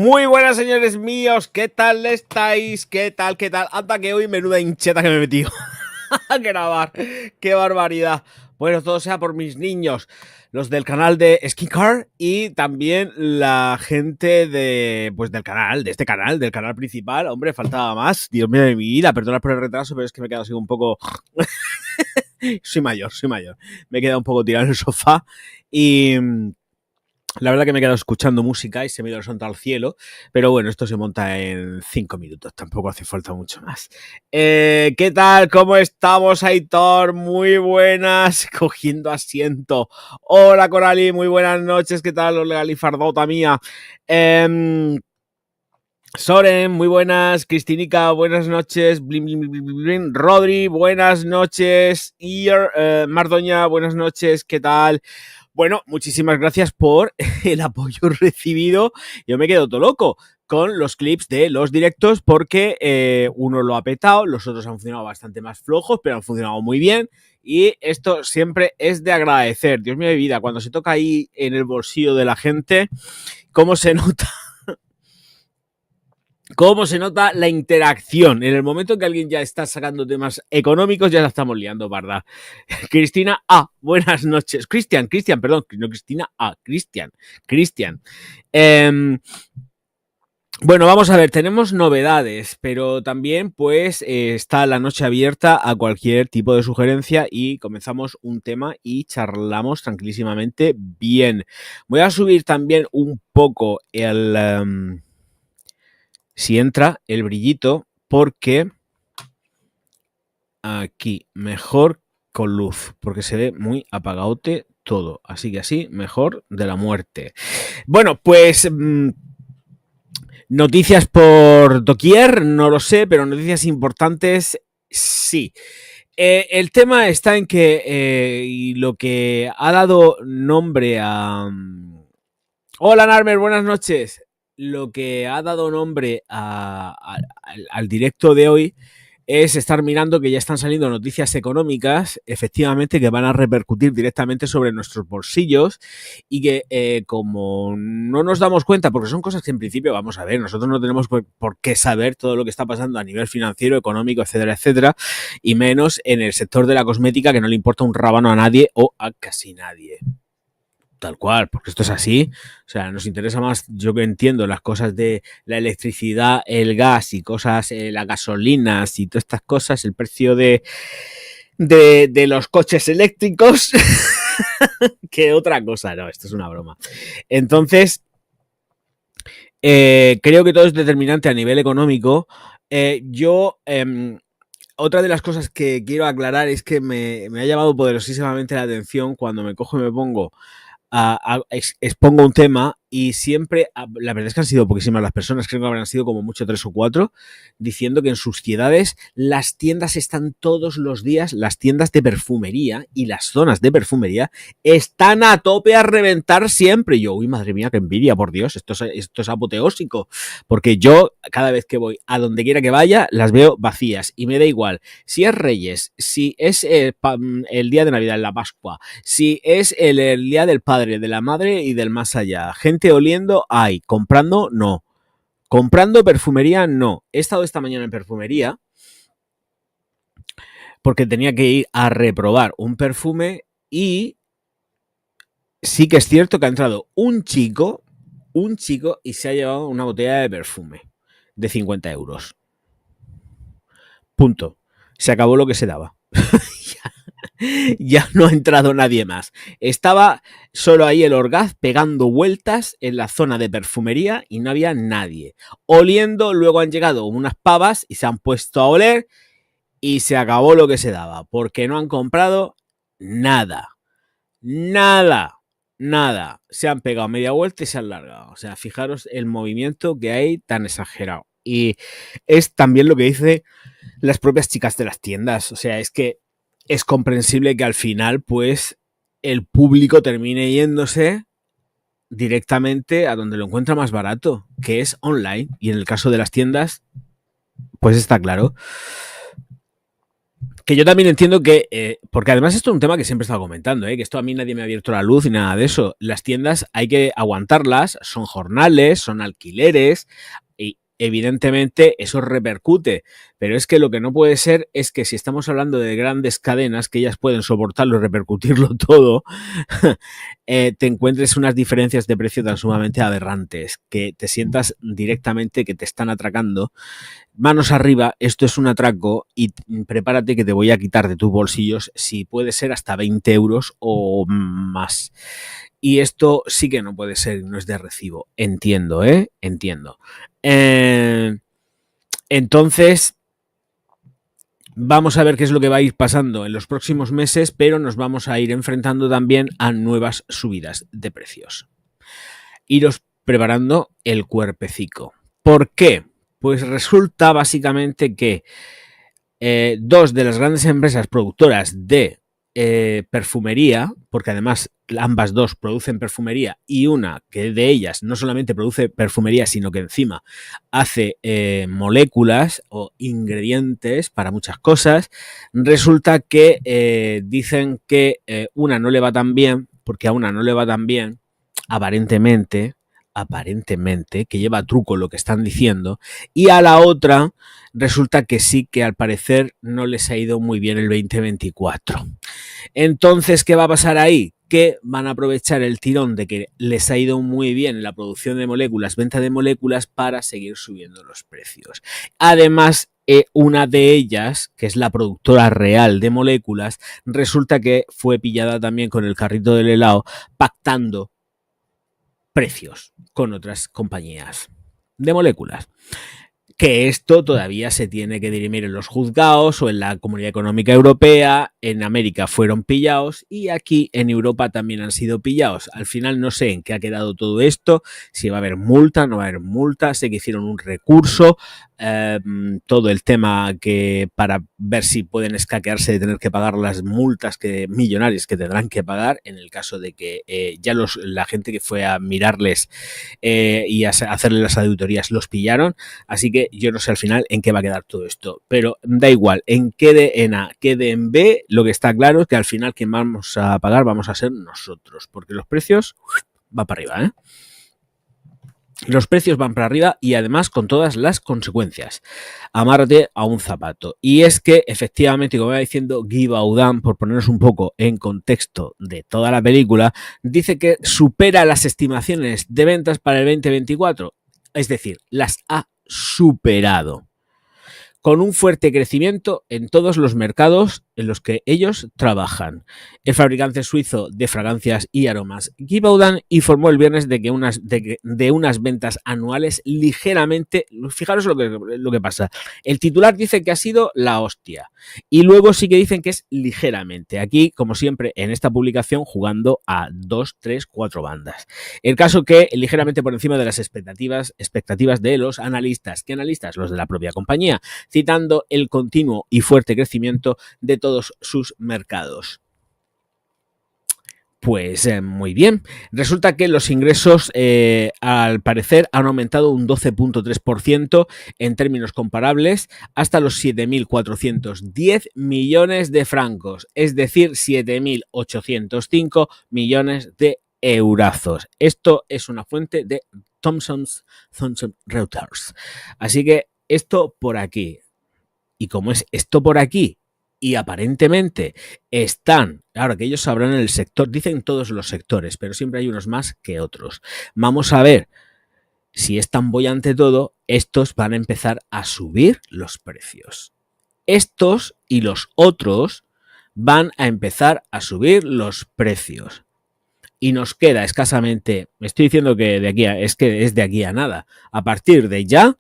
Muy buenas, señores míos, ¿qué tal estáis? ¿Qué tal? Anda que hoy menuda hincheta que me he metido a grabar. ¡Qué barbaridad! Bueno, todo sea por mis niños, los del canal de Skincare y también la gente de, pues del canal, del canal principal. Hombre, faltaba más. Dios mío de mi vida, perdonad por el retraso, pero es que me he quedado así un poco... soy mayor. Me he quedado un poco tirado en el sofá y... La verdad que me he quedado escuchando música y se me ha ido el santo al cielo, pero bueno, esto se monta en 5 minutos, tampoco hace falta mucho más. ¿Qué tal? ¿Cómo estamos, Aitor? Muy buenas, cogiendo asiento. Hola, Corali, muy buenas noches, ¿qué tal, Galifardota mía? Soren, muy buenas. Cristinica, buenas noches. Rodri, buenas noches. Mardoña, buenas noches, ¿qué tal? Bueno, muchísimas gracias por el apoyo recibido. Yo me quedo todo loco con los clips de los directos porque uno lo ha petado, los otros han funcionado bastante más flojos, pero han funcionado muy bien y esto siempre es de agradecer. Dios mío de vida, cuando se toca ahí en el bolsillo de la gente, ¿cómo se nota? ¿Cómo se nota la interacción? En el momento en que alguien ya está sacando temas económicos, ya la estamos liando, ¿verdad? Cristina A, buenas noches. Cristian, perdón, no Cristina A, Cristian. Bueno, vamos a ver, tenemos novedades, pero también pues está la noche abierta a cualquier tipo de sugerencia y comenzamos un tema y charlamos tranquilísimamente bien. Voy a subir también un poco el... si entra el brillito, porque aquí mejor con luz, porque se ve muy apagadote todo, así que así mejor de la muerte. Bueno, pues noticias por doquier, no lo sé, pero noticias importantes sí. El tema está en que y lo que ha dado nombre a... Hola, Narmer, buenas noches. Lo que ha dado nombre al directo de hoy es estar mirando que ya están saliendo noticias económicas, efectivamente, que van a repercutir directamente sobre nuestros bolsillos y que como no nos damos cuenta, porque son cosas que en principio, vamos a ver, nosotros no tenemos por qué saber todo lo que está pasando a nivel financiero, económico, etcétera, etcétera, y menos en el sector de la cosmética que no le importa un rábano a nadie o a casi nadie. Tal cual, porque esto es así. O sea, nos interesa más, yo que entiendo, las cosas de la electricidad, el gas y cosas, las gasolinas y todas estas cosas, el precio de los coches eléctricos, que otra cosa. No, esto es una broma. Entonces, creo que todo es determinante a nivel económico. Otra de las cosas que quiero aclarar es que me ha llamado poderosísimamente la atención cuando me cojo y me pongo expongo un tema y siempre, la verdad es que han sido poquísimas las personas, creo que habrán sido como mucho 3 o 4, diciendo que en sus ciudades las tiendas están todos los días, las tiendas de perfumería y las zonas de perfumería están a tope a reventar siempre. Y yo, uy, madre mía, qué envidia, por Dios, esto es apoteósico, porque yo cada vez que voy a donde quiera que vaya las veo vacías y me da igual si es Reyes, si es el día de Navidad, la Pascua, si es el día del padre, de la madre y del más allá. Gente oliendo, hay. Comprando, no. Comprando perfumería, no. He estado esta mañana en perfumería porque tenía que ir a reprobar un perfume y sí que es cierto que ha entrado un chico y se ha llevado una botella de perfume de 50 euros. Punto. Se acabó lo que se daba. Ya no ha entrado nadie más. Estaba solo ahí el Orgaz pegando vueltas en la zona de perfumería y no había nadie. Oliendo, luego han llegado unas pavas y se han puesto a oler y se acabó lo que se daba, porque no han comprado nada. Nada. Nada. Se han pegado media vuelta y se han largado. O sea, fijaros el movimiento que hay tan exagerado. Y es también lo que dicen las propias chicas de las tiendas. O sea, es que es comprensible que al final, pues, el público termine yéndose directamente a donde lo encuentra más barato, que es online. Y en el caso de las tiendas, pues está claro. Que yo también entiendo que, porque además esto es un tema que siempre he estado comentando, que esto a mí nadie me ha abierto la luz y nada de eso. Las tiendas hay que aguantarlas, son jornales, son alquileres y evidentemente eso repercute. Pero es que lo que no puede ser es que si estamos hablando de grandes cadenas que ellas pueden soportarlo y repercutirlo todo, te encuentres unas diferencias de precio tan sumamente aberrantes, que te sientas directamente que te están atracando. Manos arriba, esto es un atraco y prepárate que te voy a quitar de tus bolsillos, si puede ser hasta 20 euros o más. Y esto sí que no puede ser, no es de recibo. Entiendo, Entiendo. Entonces, vamos a ver qué es lo que va a ir pasando en los próximos meses, pero nos vamos a ir enfrentando también a nuevas subidas de precios. Iros preparando el cuerpecico. ¿Por qué? Pues resulta básicamente que dos de las grandes empresas productoras de perfumería, porque además ambas dos producen perfumería y una que de ellas no solamente produce perfumería, sino que encima hace moléculas o ingredientes para muchas cosas, resulta que dicen que una no le va tan bien, porque a una no le va tan bien, aparentemente, que lleva truco lo que están diciendo, y a la otra resulta que sí, que al parecer no les ha ido muy bien el 2024. Entonces, ¿qué va a pasar ahí? Que van a aprovechar el tirón de que les ha ido muy bien la producción de moléculas, venta de moléculas, para seguir subiendo los precios. Además, una de ellas, que es la productora real de moléculas, resulta que fue pillada también con el carrito del helado, pactando precios con otras compañías de moléculas. Que esto todavía se tiene que dirimir en los juzgados o en la Comunidad Económica Europea. En América fueron pillados y aquí en Europa también han sido pillados. Al final no sé en qué ha quedado todo esto, si va a haber multa, no va a haber multa. Sé que hicieron un recurso, todo el tema que para ver si pueden escaquearse de tener que pagar las multas millonarias que tendrán que pagar en el caso de que ya la gente que fue a mirarles y a hacerle las auditorías los pillaron. Así que yo no sé al final en qué va a quedar todo esto, pero da igual, en quede en A, quede en B, lo que está claro es que al final quien vamos a pagar vamos a ser nosotros, porque los precios van para arriba, Los precios van para arriba y además con todas las consecuencias. Amárrate a un zapato. Y es que efectivamente, como va diciendo Guy Baudin, por ponernos un poco en contexto de toda la película, dice que supera las estimaciones de ventas para el 2024. Es decir, las ha superado, con un fuerte crecimiento en todos los mercados en los que ellos trabajan. El fabricante suizo de fragancias y aromas Guy Baudin informó el viernes de unas ventas anuales ligeramente, fijaros lo que pasa, el titular dice que ha sido la hostia y luego sí que dicen que es ligeramente. Aquí, como siempre, en esta publicación jugando a 2, 3, 4 bandas. El caso que ligeramente por encima de las expectativas de los analistas. ¿Qué analistas? Los de la propia compañía, citando el continuo y fuerte crecimiento de todos sus mercados. Pues muy bien. Resulta que los ingresos, al parecer, han aumentado un 12.3% en términos comparables hasta los 7.410 millones de francos, es decir, 7.805 millones de eurazos. Esto es una fuente de Thomson Reuters. Así que esto por aquí. Y como es esto por aquí, y aparentemente están, claro que ellos sabrán en el sector, dicen todos los sectores, pero siempre hay unos más que otros. Vamos a ver si es tan bollante todo, estos van a empezar a subir los precios. Estos y los otros van a empezar a subir los precios. Y nos queda escasamente, me estoy diciendo que es de aquí a nada. A partir de ya,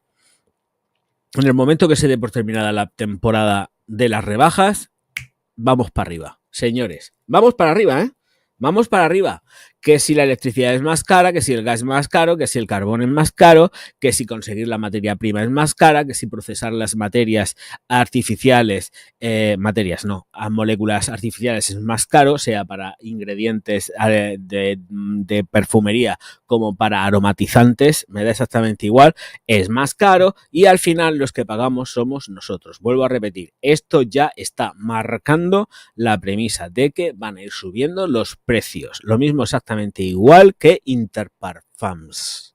en el momento que se dé por terminada la temporada de las rebajas, vamos para arriba, señores. Vamos para arriba, Vamos para arriba. que si la electricidad es más cara, que si el gas es más caro, que si el carbón es más caro, que si conseguir la materia prima es más cara, que si procesar las materias artificiales, a moléculas artificiales es más caro, sea para ingredientes de perfumería como para aromatizantes, me da exactamente igual, es más caro y al final los que pagamos somos nosotros. Vuelvo a repetir, esto ya está marcando la premisa de que van a ir subiendo los precios. Lo mismo exactamente igual que Interparfums.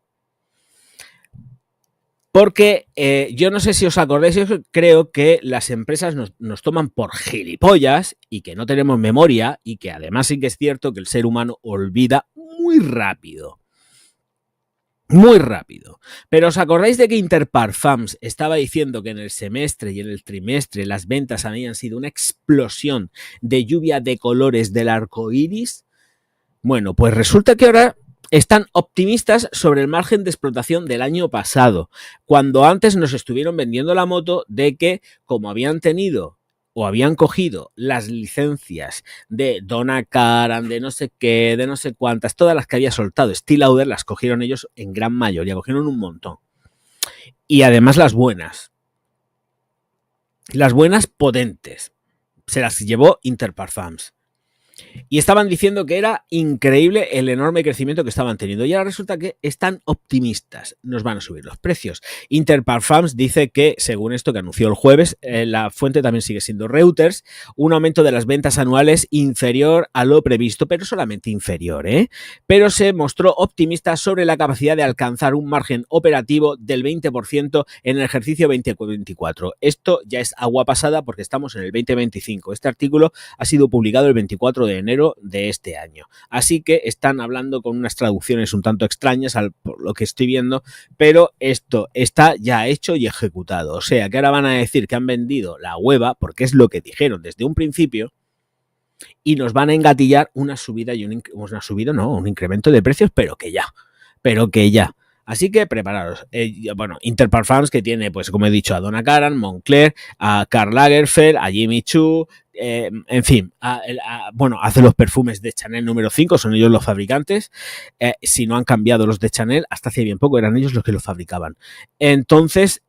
Porque yo no sé si os acordáis, yo creo que las empresas nos toman por gilipollas y que no tenemos memoria y que además sí que es cierto que el ser humano olvida muy rápido. Muy rápido. Pero ¿os acordáis de que Interparfums estaba diciendo que en el semestre y en el trimestre las ventas habían sido una explosión de lluvia de colores del arco iris? Bueno, pues resulta que ahora están optimistas sobre el margen de explotación del año pasado, cuando antes nos estuvieron vendiendo la moto de que como habían tenido o habían cogido las licencias de Donna Karan, de no sé qué, de no sé cuántas, todas las que había soltado Steel Lauder las cogieron ellos en gran mayoría, cogieron un montón. Y además las buenas potentes, se las llevó Interparfums. Y estaban diciendo que era increíble el enorme crecimiento que estaban teniendo. Y ahora resulta que están optimistas. Nos van a subir los precios. Interparfums dice que, según esto que anunció el jueves, la fuente también sigue siendo Reuters, un aumento de las ventas anuales inferior a lo previsto, pero solamente inferior, Pero se mostró optimista sobre la capacidad de alcanzar un margen operativo del 20% en el ejercicio 2024. Esto ya es agua pasada porque estamos en el 2025. Este artículo ha sido publicado el 24 de enero de este año. Así que están hablando con unas traducciones un tanto extrañas por lo que estoy viendo, pero esto está ya hecho y ejecutado. O sea, que ahora van a decir que han vendido la hueva, porque es lo que dijeron desde un principio, y nos van a engatillar una subida y un incremento de precios, pero que ya. Así que prepararos. Interparfums, que tiene, pues como he dicho, a Donna Karan, Moncler, a Karl Lagerfeld, a Jimmy Choo, en fin, hace los perfumes de Chanel número 5, son ellos los fabricantes. Si no han cambiado los de Chanel, hasta hace bien poco eran ellos los que los fabricaban. Entonces,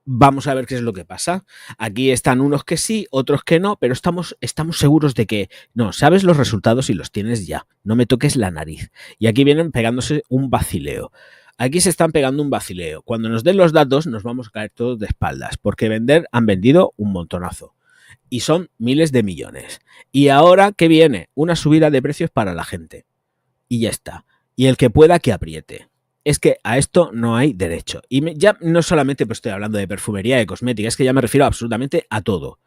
vamos a ver qué es lo que pasa. Aquí están unos que sí, otros que no, pero estamos seguros de que no, sabes los resultados y los tienes ya. No me toques la nariz. Y aquí vienen pegándose un vacileo. Aquí se están pegando un vacileo. Cuando nos den los datos nos vamos a caer todos de espaldas, porque han vendido un montonazo. Y son miles de millones. Y ahora, ¿qué viene? Una subida de precios para la gente. Y ya está. Y el que pueda que apriete. Es que a esto no hay derecho. Y ya no solamente pues estoy hablando de perfumería, de cosmética, es que ya me refiero absolutamente a todo.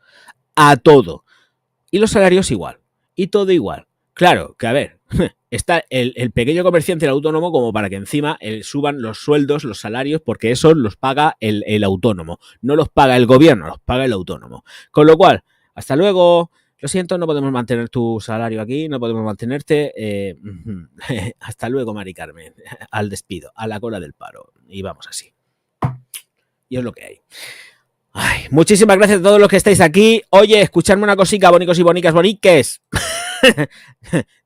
A todo. Y los salarios igual. Y todo igual. Claro, que a ver, está el pequeño comerciante, el autónomo, como para que encima suban los sueldos, los salarios, porque eso los paga el autónomo. No los paga el gobierno, los paga el autónomo. Con lo cual, hasta luego. Lo siento, no podemos mantener tu salario aquí, no podemos mantenerte. Hasta luego, Mari Carmen. Al despido, a la cola del paro. Y vamos así. Y es lo que hay. Ay, muchísimas gracias a todos los que estáis aquí. Oye, escuchadme una cosica, bonicos y bonicas, boniques.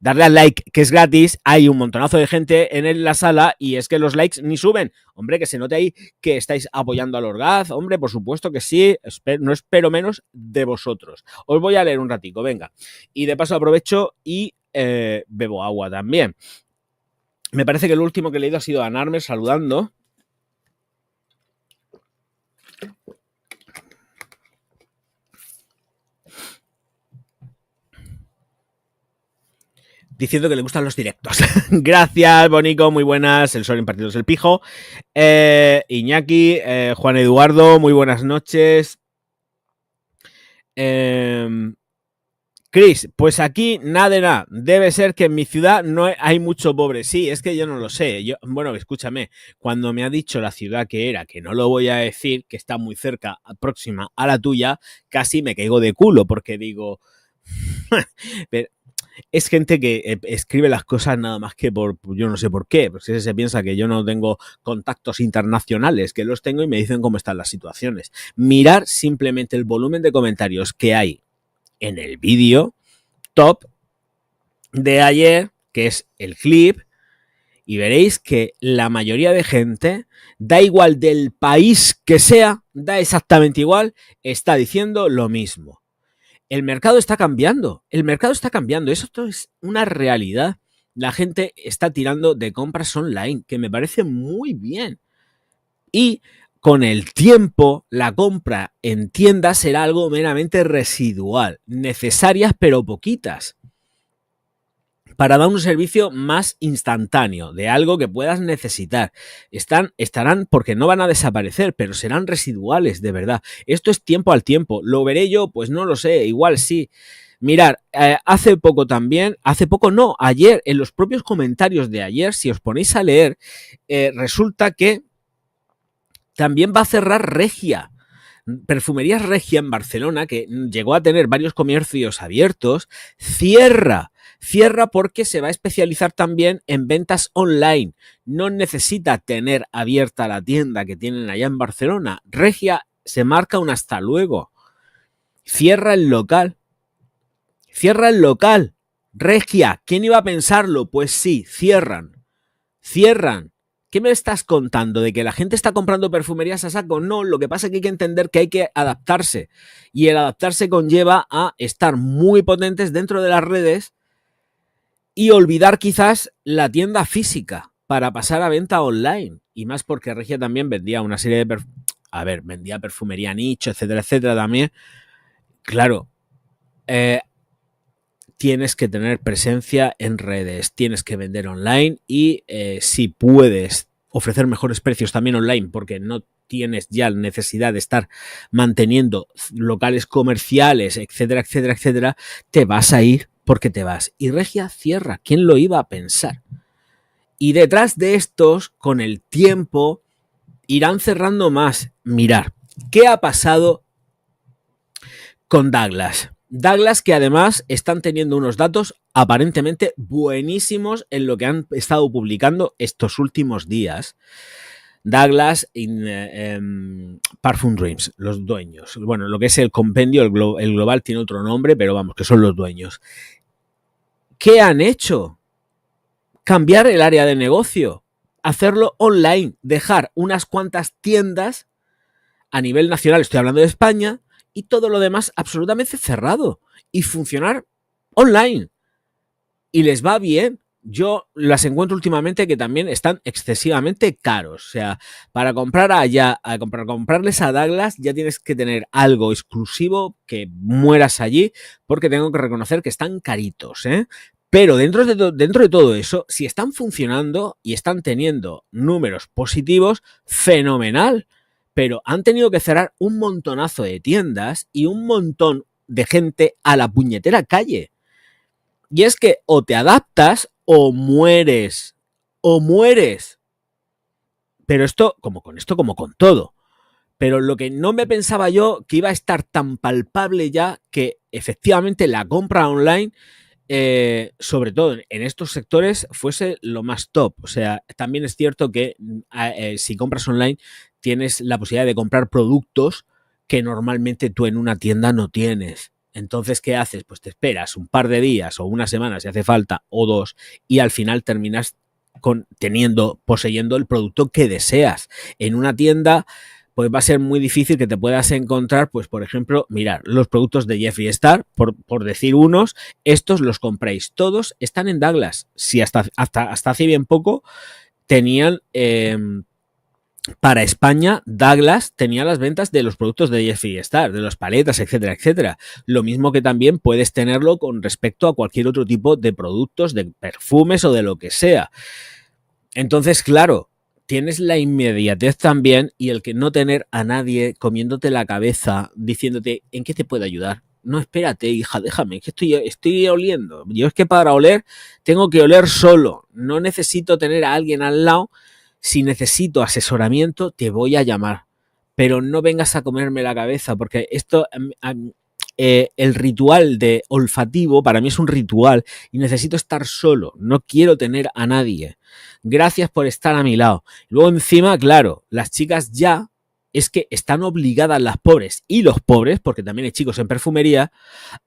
Darle al like, que es gratis. Hay un montonazo de gente en la sala y es que los likes ni suben. Hombre, que se note ahí que estáis apoyando al Orgaz. Hombre, por supuesto que sí. No espero menos de vosotros. Os voy a leer un ratico, venga. Y de paso aprovecho y bebo agua también. Me parece que el último que he leído ha sido a Narmer saludando. Diciendo que le gustan los directos. Gracias, Bonico, muy buenas. El sol impartido es el pijo. Iñaki, Juan Eduardo, muy buenas noches. Chris, pues aquí nada de nada. Debe ser que en mi ciudad no hay mucho pobre. Sí, es que yo no lo sé. Bueno, escúchame, cuando me ha dicho la ciudad que era, que no lo voy a decir, que está muy cerca, próxima a la tuya, casi me caigo de culo porque digo... Pero, es gente que escribe las cosas nada más que por, yo no sé por qué, porque se piensa que yo no tengo contactos internacionales, que los tengo y me dicen cómo están las situaciones. Mirar simplemente el volumen de comentarios que hay en el vídeo, top, de ayer, que es el clip, y veréis que la mayoría de gente, da igual del país que sea, da exactamente igual, está diciendo lo mismo. El mercado está cambiando, eso es una realidad. La gente está tirando de compras online, que me parece muy bien. Y con el tiempo, la compra en tiendas será algo meramente residual, necesarias pero poquitas, para dar un servicio más instantáneo de algo que puedas necesitar. Estarán porque no van a desaparecer, pero serán residuales, de verdad. Esto es tiempo al tiempo. ¿Lo veré yo? Pues no lo sé, igual sí. Mirar, hace poco, ayer, en los propios comentarios de ayer, si os ponéis a leer, resulta que también va a cerrar Regia. Perfumerías Regia en Barcelona, que llegó a tener varios comercios abiertos, cierra porque se va a especializar también en ventas online. No necesita tener abierta la tienda que tienen allá en Barcelona. Regia se marca un hasta luego. Cierra el local. Regia, ¿quién iba a pensarlo? Pues sí, cierran. ¿Qué me estás contando? ¿De que la gente está comprando perfumerías a saco? No, lo que pasa es que hay que entender que hay que adaptarse. Y el adaptarse conlleva a estar muy potentes dentro de las redes y olvidar quizás la tienda física para pasar a venta online. Y más porque Regia también vendía una serie de... vendía perfumería nicho, etcétera, etcétera también. Claro, tienes que tener presencia en redes, tienes que vender online y si puedes ofrecer mejores precios también online porque no tienes ya necesidad de estar manteniendo locales comerciales, etcétera, etcétera, etcétera, te vas a ir porque te vas. Y Regia cierra, ¿quién lo iba a pensar? Y detrás de estos, con el tiempo, irán cerrando más. Mirar, ¿qué ha pasado con Douglas? Douglas, que además están teniendo unos datos aparentemente buenísimos en lo que han estado publicando estos últimos días. Douglas Parfum Dreams, los dueños. Bueno, lo que es el compendio, el global tiene otro nombre, pero vamos, que son los dueños. ¿Qué han hecho? Cambiar el área de negocio, hacerlo online, dejar unas cuantas tiendas a nivel nacional, estoy hablando de España, y todo lo demás absolutamente cerrado y funcionar online. Y les va bien. Yo las encuentro últimamente que también están excesivamente caros. O sea, para comprar allá, comprarles a Douglas, ya tienes que tener algo exclusivo que mueras allí, porque tengo que reconocer que están caritos, ¿eh? Pero dentro de todo eso, si están funcionando y están teniendo números positivos, fenomenal. Pero han tenido que cerrar un montonazo de tiendas y un montón de gente a la puñetera calle. Y es que o te adaptas o mueres. O mueres. Pero esto como con todo. Pero lo que no me pensaba yo que iba a estar tan palpable ya que efectivamente la compra online, sobre todo en estos sectores, fuese lo más top. O sea, también es cierto que si compras online tienes la posibilidad de comprar productos que normalmente tú en una tienda no tienes. Entonces, ¿qué haces? Pues te esperas un par de días o una semana si hace falta o dos y al final terminas poseyendo el producto que deseas. En una tienda pues va a ser muy difícil que te puedas encontrar, pues por ejemplo, mirar, los productos de Jeffree Star, por decir unos, estos los compráis todos, están en Douglas. Si hasta hace bien poco tenían... para España, Douglas tenía las ventas de los productos de Jeffree Star, de las paletas, etcétera, etcétera. Lo mismo que también puedes tenerlo con respecto a cualquier otro tipo de productos, de perfumes o de lo que sea. Entonces, claro, tienes la inmediatez también y el que no tener a nadie comiéndote la cabeza, diciéndote, ¿en qué te puedo ayudar? No, espérate, hija, déjame, que estoy oliendo. Yo es que para oler tengo que oler solo. No necesito tener a alguien al lado. Si necesito asesoramiento, te voy a llamar. Pero no vengas a comerme la cabeza, porque esto, el ritual de olfativo para mí es un ritual y necesito estar solo. No quiero tener a nadie. Gracias por estar a mi lado. Luego encima, claro, las chicas ya es que están obligadas, las pobres y los pobres, porque también hay chicos en perfumería,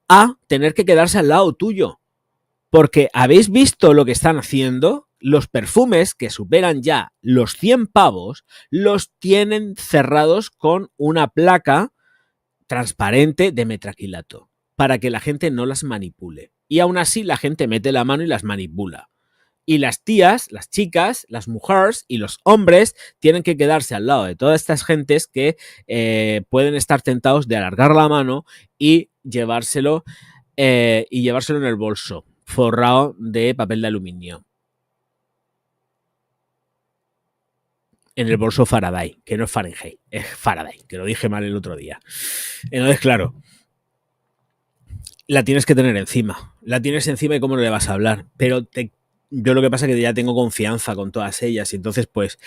a tener que quedarse al lado tuyo. Porque habéis visto lo que están haciendo. Los perfumes que superan ya los 100 pavos los tienen cerrados con una placa transparente de metraquilato para que la gente no las manipule. Y aún así la gente mete la mano y las manipula. Y las tías, las chicas, las mujeres y los hombres tienen que quedarse al lado de todas estas gentes que pueden estar tentados de alargar la mano y llevárselo en el bolso forrado de papel de aluminio. En el bolso Faraday, que no es Fahrenheit, es Faraday, que lo dije mal el otro día. Entonces, claro, la tienes que tener encima. La tienes encima y cómo no le vas a hablar. Pero yo lo que pasa es que ya tengo confianza con todas ellas y entonces pues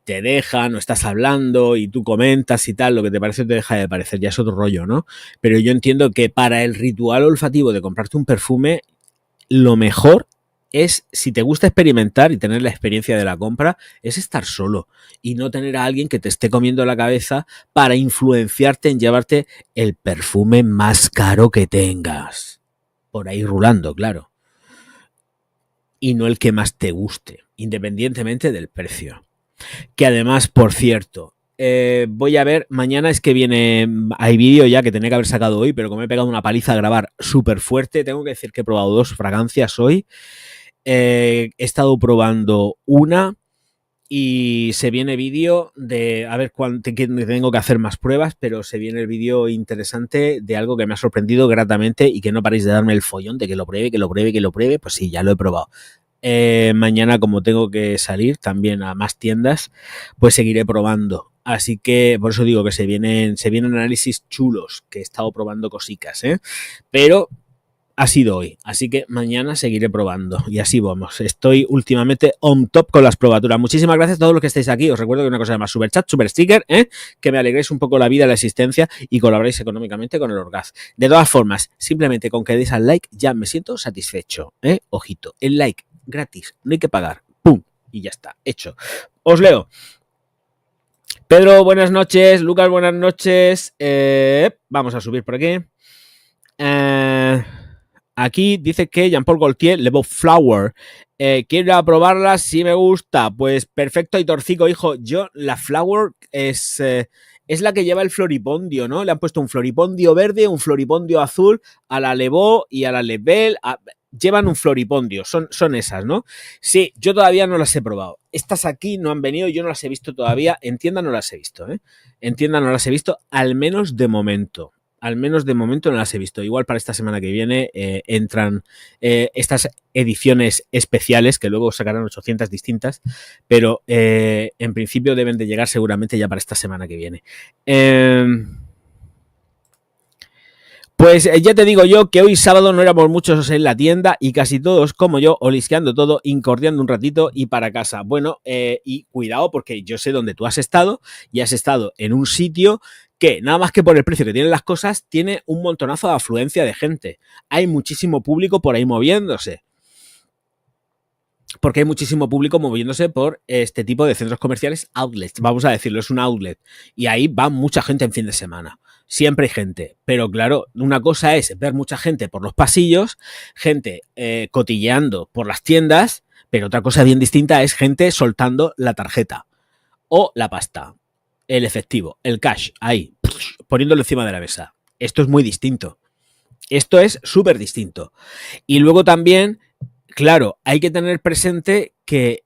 te dejan o estás hablando y tú comentas y tal, lo que te parece te deja de parecer, ya es otro rollo, ¿no? Pero yo entiendo que para el ritual olfativo de comprarte un perfume, lo mejor es, si te gusta experimentar y tener la experiencia de la compra, es estar solo y no tener a alguien que te esté comiendo la cabeza para influenciarte en llevarte el perfume más caro que tengas. Por ahí rulando, claro. Y no el que más te guste, independientemente del precio. Que además, por cierto, voy a ver, mañana es que hay vídeo ya que tenía que haber sacado hoy, pero como he pegado una paliza a grabar súper fuerte, tengo que decir que he probado 2 fragancias hoy. He estado probando una y se viene vídeo de, a ver cuánto tengo que hacer más pruebas, pero se viene el vídeo interesante de algo que me ha sorprendido gratamente y que no paréis de darme el follón de que lo pruebe, pues sí, ya lo he probado. Mañana, como tengo que salir también a más tiendas, pues seguiré probando. Así que por eso digo que se vienen análisis chulos, que he estado probando cositas, pero ha sido hoy, así que mañana seguiré probando y así vamos. Estoy últimamente on top con las probaturas. Muchísimas gracias a todos los que estáis aquí. Os recuerdo que una cosa más, super chat, super sticker, que me alegréis un poco la vida, la existencia y colaboréis económicamente con el Orgaz. De todas formas, simplemente con que deis al like ya me siento satisfecho, ojito, el like gratis, no hay que pagar, pum, y ya está, hecho. Os leo. Pedro, buenas noches. Lucas, buenas noches. Vamos a subir por aquí. Aquí dice que Jean-Paul Gaultier, Le Beau Flower. Quiero aprobarla si me gusta. Pues perfecto, y Torcico, hijo. Yo, la Flower es la que lleva el floripondio, ¿no? Le han puesto un floripondio verde, un floripondio azul, a la Le Beau y a la Le Belle. Llevan un floripondio, son esas, ¿no? Sí, yo todavía no las he probado. Estas aquí no han venido, yo no las he visto todavía. En tienda no las he visto, En tienda no las he visto, al menos de momento. Al menos de momento no las he visto. Igual para esta semana que viene entran estas ediciones especiales, que luego sacarán 800 distintas, pero en principio deben de llegar seguramente ya para esta semana que viene. Pues ya te digo yo que hoy sábado no éramos muchos en la tienda y casi todos como yo, olisqueando todo, incordiando un ratito y para casa. Bueno, y cuidado porque yo sé dónde tú has estado y has estado en un sitio que nada más que por el precio que tienen las cosas tiene un montonazo de afluencia de gente. Hay muchísimo público por ahí moviéndose. Porque hay muchísimo público moviéndose por este tipo de centros comerciales outlets, vamos a decirlo, es un outlet. Y ahí va mucha gente en fin de semana. Siempre hay gente. Pero claro, una cosa es ver mucha gente por los pasillos, gente cotilleando por las tiendas, pero otra cosa bien distinta es gente soltando la tarjeta o la pasta, el efectivo, el cash, ahí, poniéndolo encima de la mesa. Esto es muy distinto. Esto es súper distinto. Y luego también, claro, hay que tener presente que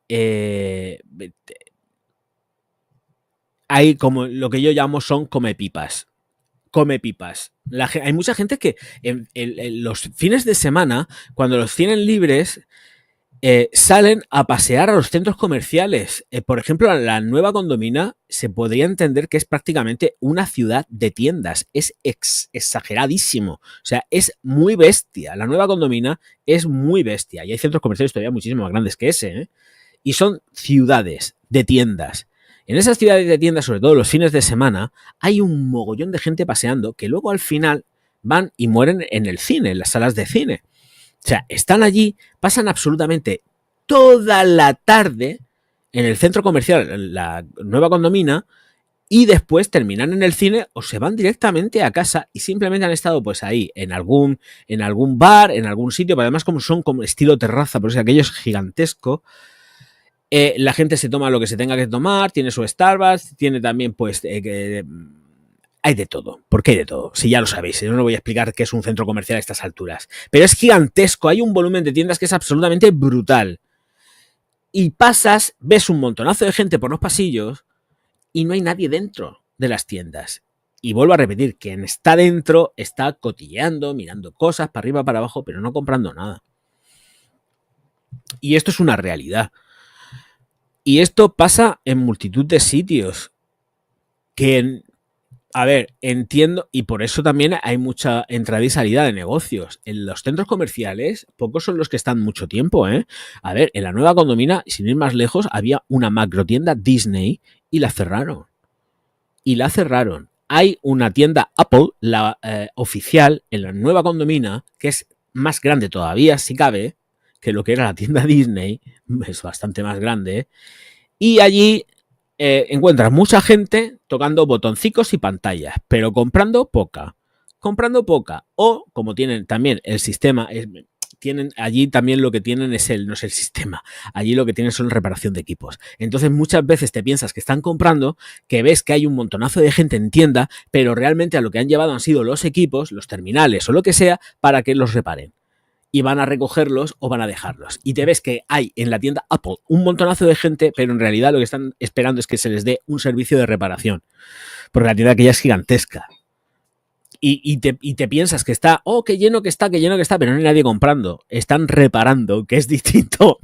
hay como lo que yo llamo son comepipas. Comepipas. Hay mucha gente que en los fines de semana, cuando los tienen libres, salen a pasear a los centros comerciales. Por ejemplo, la Nueva Condomina se podría entender que es prácticamente una ciudad de tiendas. Es exageradísimo. O sea, es muy bestia. La Nueva Condomina es muy bestia. Y hay centros comerciales todavía muchísimo más grandes que ese. Y son ciudades de tiendas. En esas ciudades de tiendas, sobre todo los fines de semana, hay un mogollón de gente paseando que luego al final van y mueren en el cine, en las salas de cine. O sea, están allí, pasan absolutamente toda la tarde en el centro comercial, la Nueva Condomina, y después terminan en el cine o se van directamente a casa y simplemente han estado pues ahí en algún bar, en algún sitio, pero además como son como estilo terraza, por eso aquello es gigantesco. La gente se toma lo que se tenga que tomar, tiene su Starbucks, tiene también pues hay de todo, porque hay de todo, si ya lo sabéis, yo no voy a explicar qué es un centro comercial a estas alturas, pero es gigantesco, hay un volumen de tiendas que es absolutamente brutal y pasas, ves un montonazo de gente por los pasillos y no hay nadie dentro de las tiendas. Y vuelvo a repetir, quien está dentro está cotilleando, mirando cosas para arriba, para abajo, pero no comprando nada. Y esto es una realidad. Y esto pasa en multitud de sitios. Que, a ver, entiendo, y por eso también hay mucha entrada y salida de negocios. En los centros comerciales, pocos son los que están mucho tiempo, ¿eh? A ver, en la Nueva Condomina, sin ir más lejos, había una macrotienda Disney y la cerraron. Hay una tienda Apple, la oficial, en la Nueva Condomina, que es más grande todavía, si cabe, que lo que era la tienda Disney, es bastante más grande, y allí encuentras mucha gente tocando botoncicos y pantallas, pero comprando poca. O, como tienen también el sistema, tienen allí también lo que tienen no es el sistema, allí lo que tienen son reparación de equipos. Entonces muchas veces te piensas que están comprando, que ves que hay un montonazo de gente en tienda, pero realmente a lo que han llevado han sido los equipos, los terminales o lo que sea, para que los reparen. Y van a recogerlos o van a dejarlos. Y te ves que hay en la tienda Apple un montonazo de gente, pero en realidad lo que están esperando es que se les dé un servicio de reparación. Porque la tienda que ya es gigantesca. Y te piensas que está, qué lleno que está, pero no hay nadie comprando. Están reparando, que es distinto.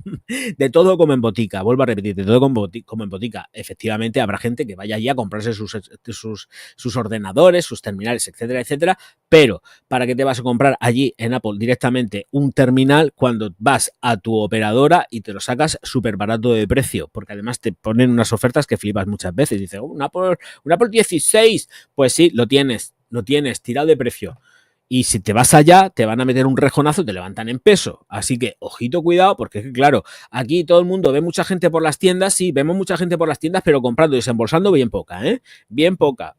De todo como en botica. Vuelvo a repetir, de todo como en botica. Efectivamente, habrá gente que vaya allí a comprarse sus ordenadores, sus terminales, etcétera, etcétera. Pero, ¿para qué te vas a comprar allí en Apple directamente un terminal cuando vas a tu operadora y te lo sacas súper barato de precio? Porque además te ponen unas ofertas que flipas muchas veces. Dices, un Apple 16. Pues sí, lo tienes tirado de precio. Y si te vas allá, te van a meter un rejonazo y te levantan en peso. Así que, ojito, cuidado, porque claro, aquí todo el mundo ve mucha gente por las tiendas, sí, vemos mucha gente por las tiendas, pero comprando y desembolsando bien poca, ¿eh? Bien poca.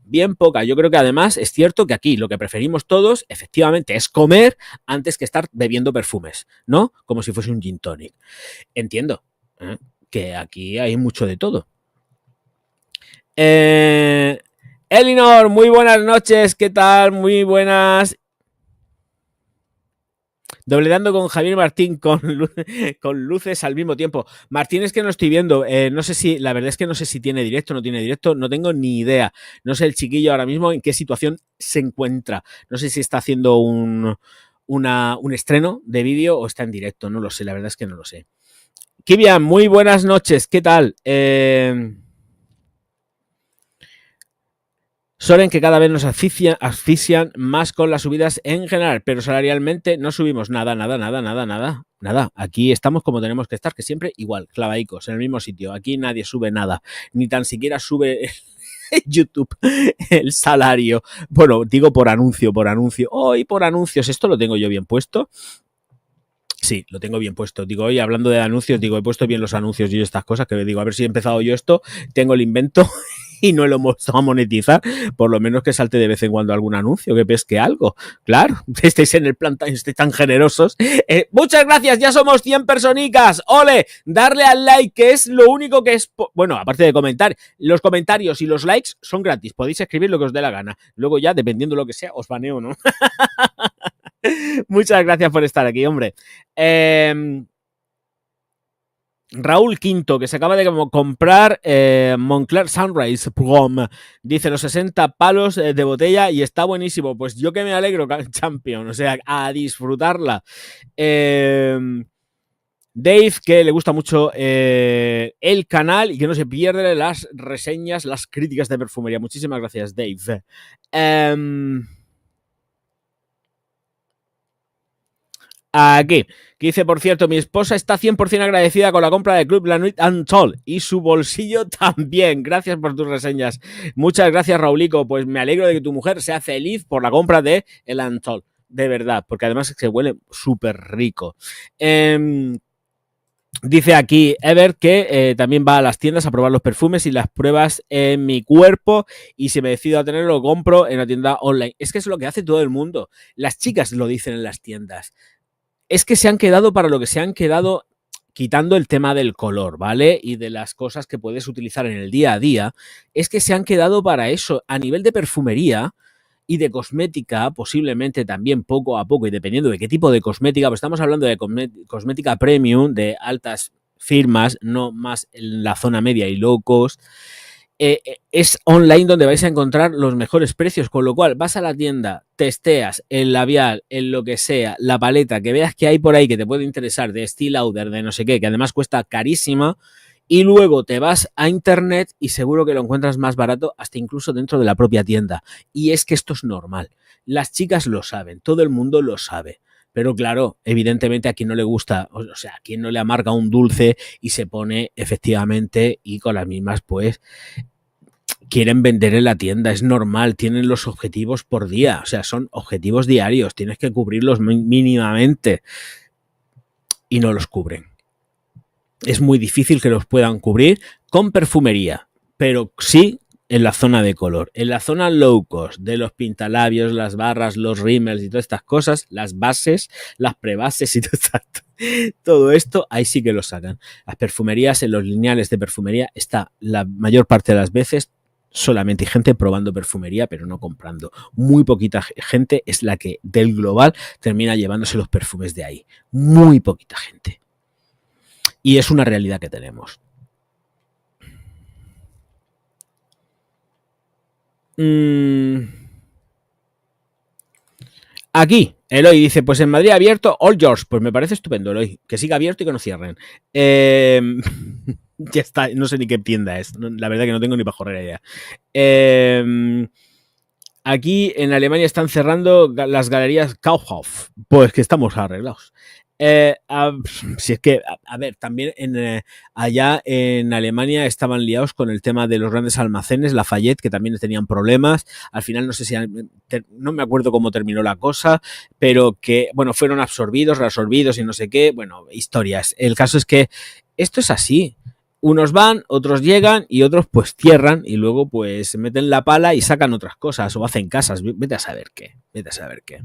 Yo creo que además es cierto que aquí lo que preferimos todos, efectivamente, es comer antes que estar bebiendo perfumes, ¿no? Como si fuese un gin tonic. Entiendo, ¿eh? Que aquí hay mucho de todo. Elinor, muy buenas noches, ¿qué tal? Muy buenas. Dobleando con Javier Martín con luces al mismo tiempo. Martín es que no estoy viendo, no sé si, la verdad es que no sé si tiene directo o no tiene directo, no tengo ni idea. No sé el chiquillo ahora mismo en qué situación se encuentra. No sé si está haciendo un estreno de vídeo o está en directo, no lo sé, la verdad es que no lo sé. Kivian, muy buenas noches, ¿qué tal? Soren, que cada vez nos asfixian más con las subidas en general, pero salarialmente no subimos nada. Aquí estamos como tenemos que estar, que siempre igual, clavadicos, en el mismo sitio. Aquí nadie sube nada, ni tan siquiera sube YouTube el salario. Bueno, digo por anuncio. Hoy por anuncios, esto lo tengo yo bien puesto. Sí, lo tengo bien puesto. Digo, hoy hablando de anuncios, he puesto bien los anuncios y estas cosas, que digo, a ver si he empezado yo esto, tengo el invento y no lo hemos a monetizar, por lo menos que salte de vez en cuando algún anuncio, que pesque algo. Claro, estéis en el plan, estéis tan generosos. Muchas gracias, ya somos 100 personicas. ¡Ole! Darle al like, que es lo único que es... Bueno, aparte de comentar, los comentarios y los likes son gratis, podéis escribir lo que os dé la gana. Luego ya, dependiendo de lo que sea, os baneo, ¿no? Muchas gracias por estar aquí, hombre. Raúl Quinto, que se acaba de comprar Moncler Sunrise Prom, dice los 60 palos de botella y está buenísimo. Pues yo que me alegro, champion, o sea, a disfrutarla. Dave, que le gusta mucho el canal y que no se pierde las reseñas, las críticas de perfumería. Muchísimas gracias, Dave. Aquí, que dice, por cierto, mi esposa está 100% agradecida con la compra del Club La Nuit Untold y su bolsillo también. Gracias por tus reseñas. Muchas gracias, Raulico. Pues me alegro de que tu mujer sea feliz por la compra de el Untold. De verdad, porque además se huele súper rico. Dice aquí Ever que también va a las tiendas a probar los perfumes y las pruebas en mi cuerpo y si me decido a tenerlo lo compro en la tienda online. Es que es lo que hace todo el mundo. Las chicas lo dicen en las tiendas. Es que se han quedado para lo que se han quedado, quitando el tema del color, ¿vale? Y de las cosas que puedes utilizar en el día a día. Es que se han quedado para eso. A nivel de perfumería y de cosmética, posiblemente también poco a poco, y dependiendo de qué tipo de cosmética, pues estamos hablando de cosmética premium, de altas firmas, no más en la zona media y low cost. Es online donde vais a encontrar los mejores precios, con lo cual vas a la tienda, testeas el labial, en lo que sea, la paleta que veas que hay por ahí que te puede interesar, de Estée Lauder, de no sé qué, que además cuesta carísima, y luego te vas a internet y seguro que lo encuentras más barato, hasta incluso dentro de la propia tienda. Y es que esto es normal. Las chicas lo saben, todo el mundo lo sabe. Pero claro, evidentemente a quien no le gusta, o sea, a quien no le amarga un dulce y se pone efectivamente y con las mismas, pues quieren vender en la tienda, es normal, tienen los objetivos por día, o sea, son objetivos diarios, tienes que cubrirlos mínimamente y no los cubren. Es muy difícil que los puedan cubrir con perfumería, pero sí en la zona de color. En la zona low cost de los pintalabios, las barras, los rímels y todas estas cosas, las bases, las prebases y todo esto, ahí sí que lo sacan. Las perfumerías, en los lineales de perfumería, está la mayor parte de las veces solamente gente probando perfumería, pero no comprando. Muy poquita gente es la que del global termina llevándose los perfumes de ahí. Muy poquita gente. Y es una realidad que tenemos. Aquí, Eloy dice, pues en Madrid abierto, all yours. Pues me parece estupendo, Eloy. Que siga abierto y que no cierren. Ya está, no sé ni qué tienda es. La verdad que no tengo ni pajorera idea. Aquí en Alemania están cerrando las galerías Kaufhof. Pues que estamos arreglados. Si es que, a ver, también allá en Alemania estaban liados con el tema de los grandes almacenes, Lafayette, que también tenían problemas. Al final no sé si, no me acuerdo cómo terminó la cosa, pero que, bueno, fueron absorbidos, reabsorbidos y no sé qué. Bueno, historias. El caso es que esto es así. Unos van, otros llegan y otros pues cierran y luego pues meten la pala y sacan otras cosas o hacen casas. Vete a saber qué. Vete a saber qué.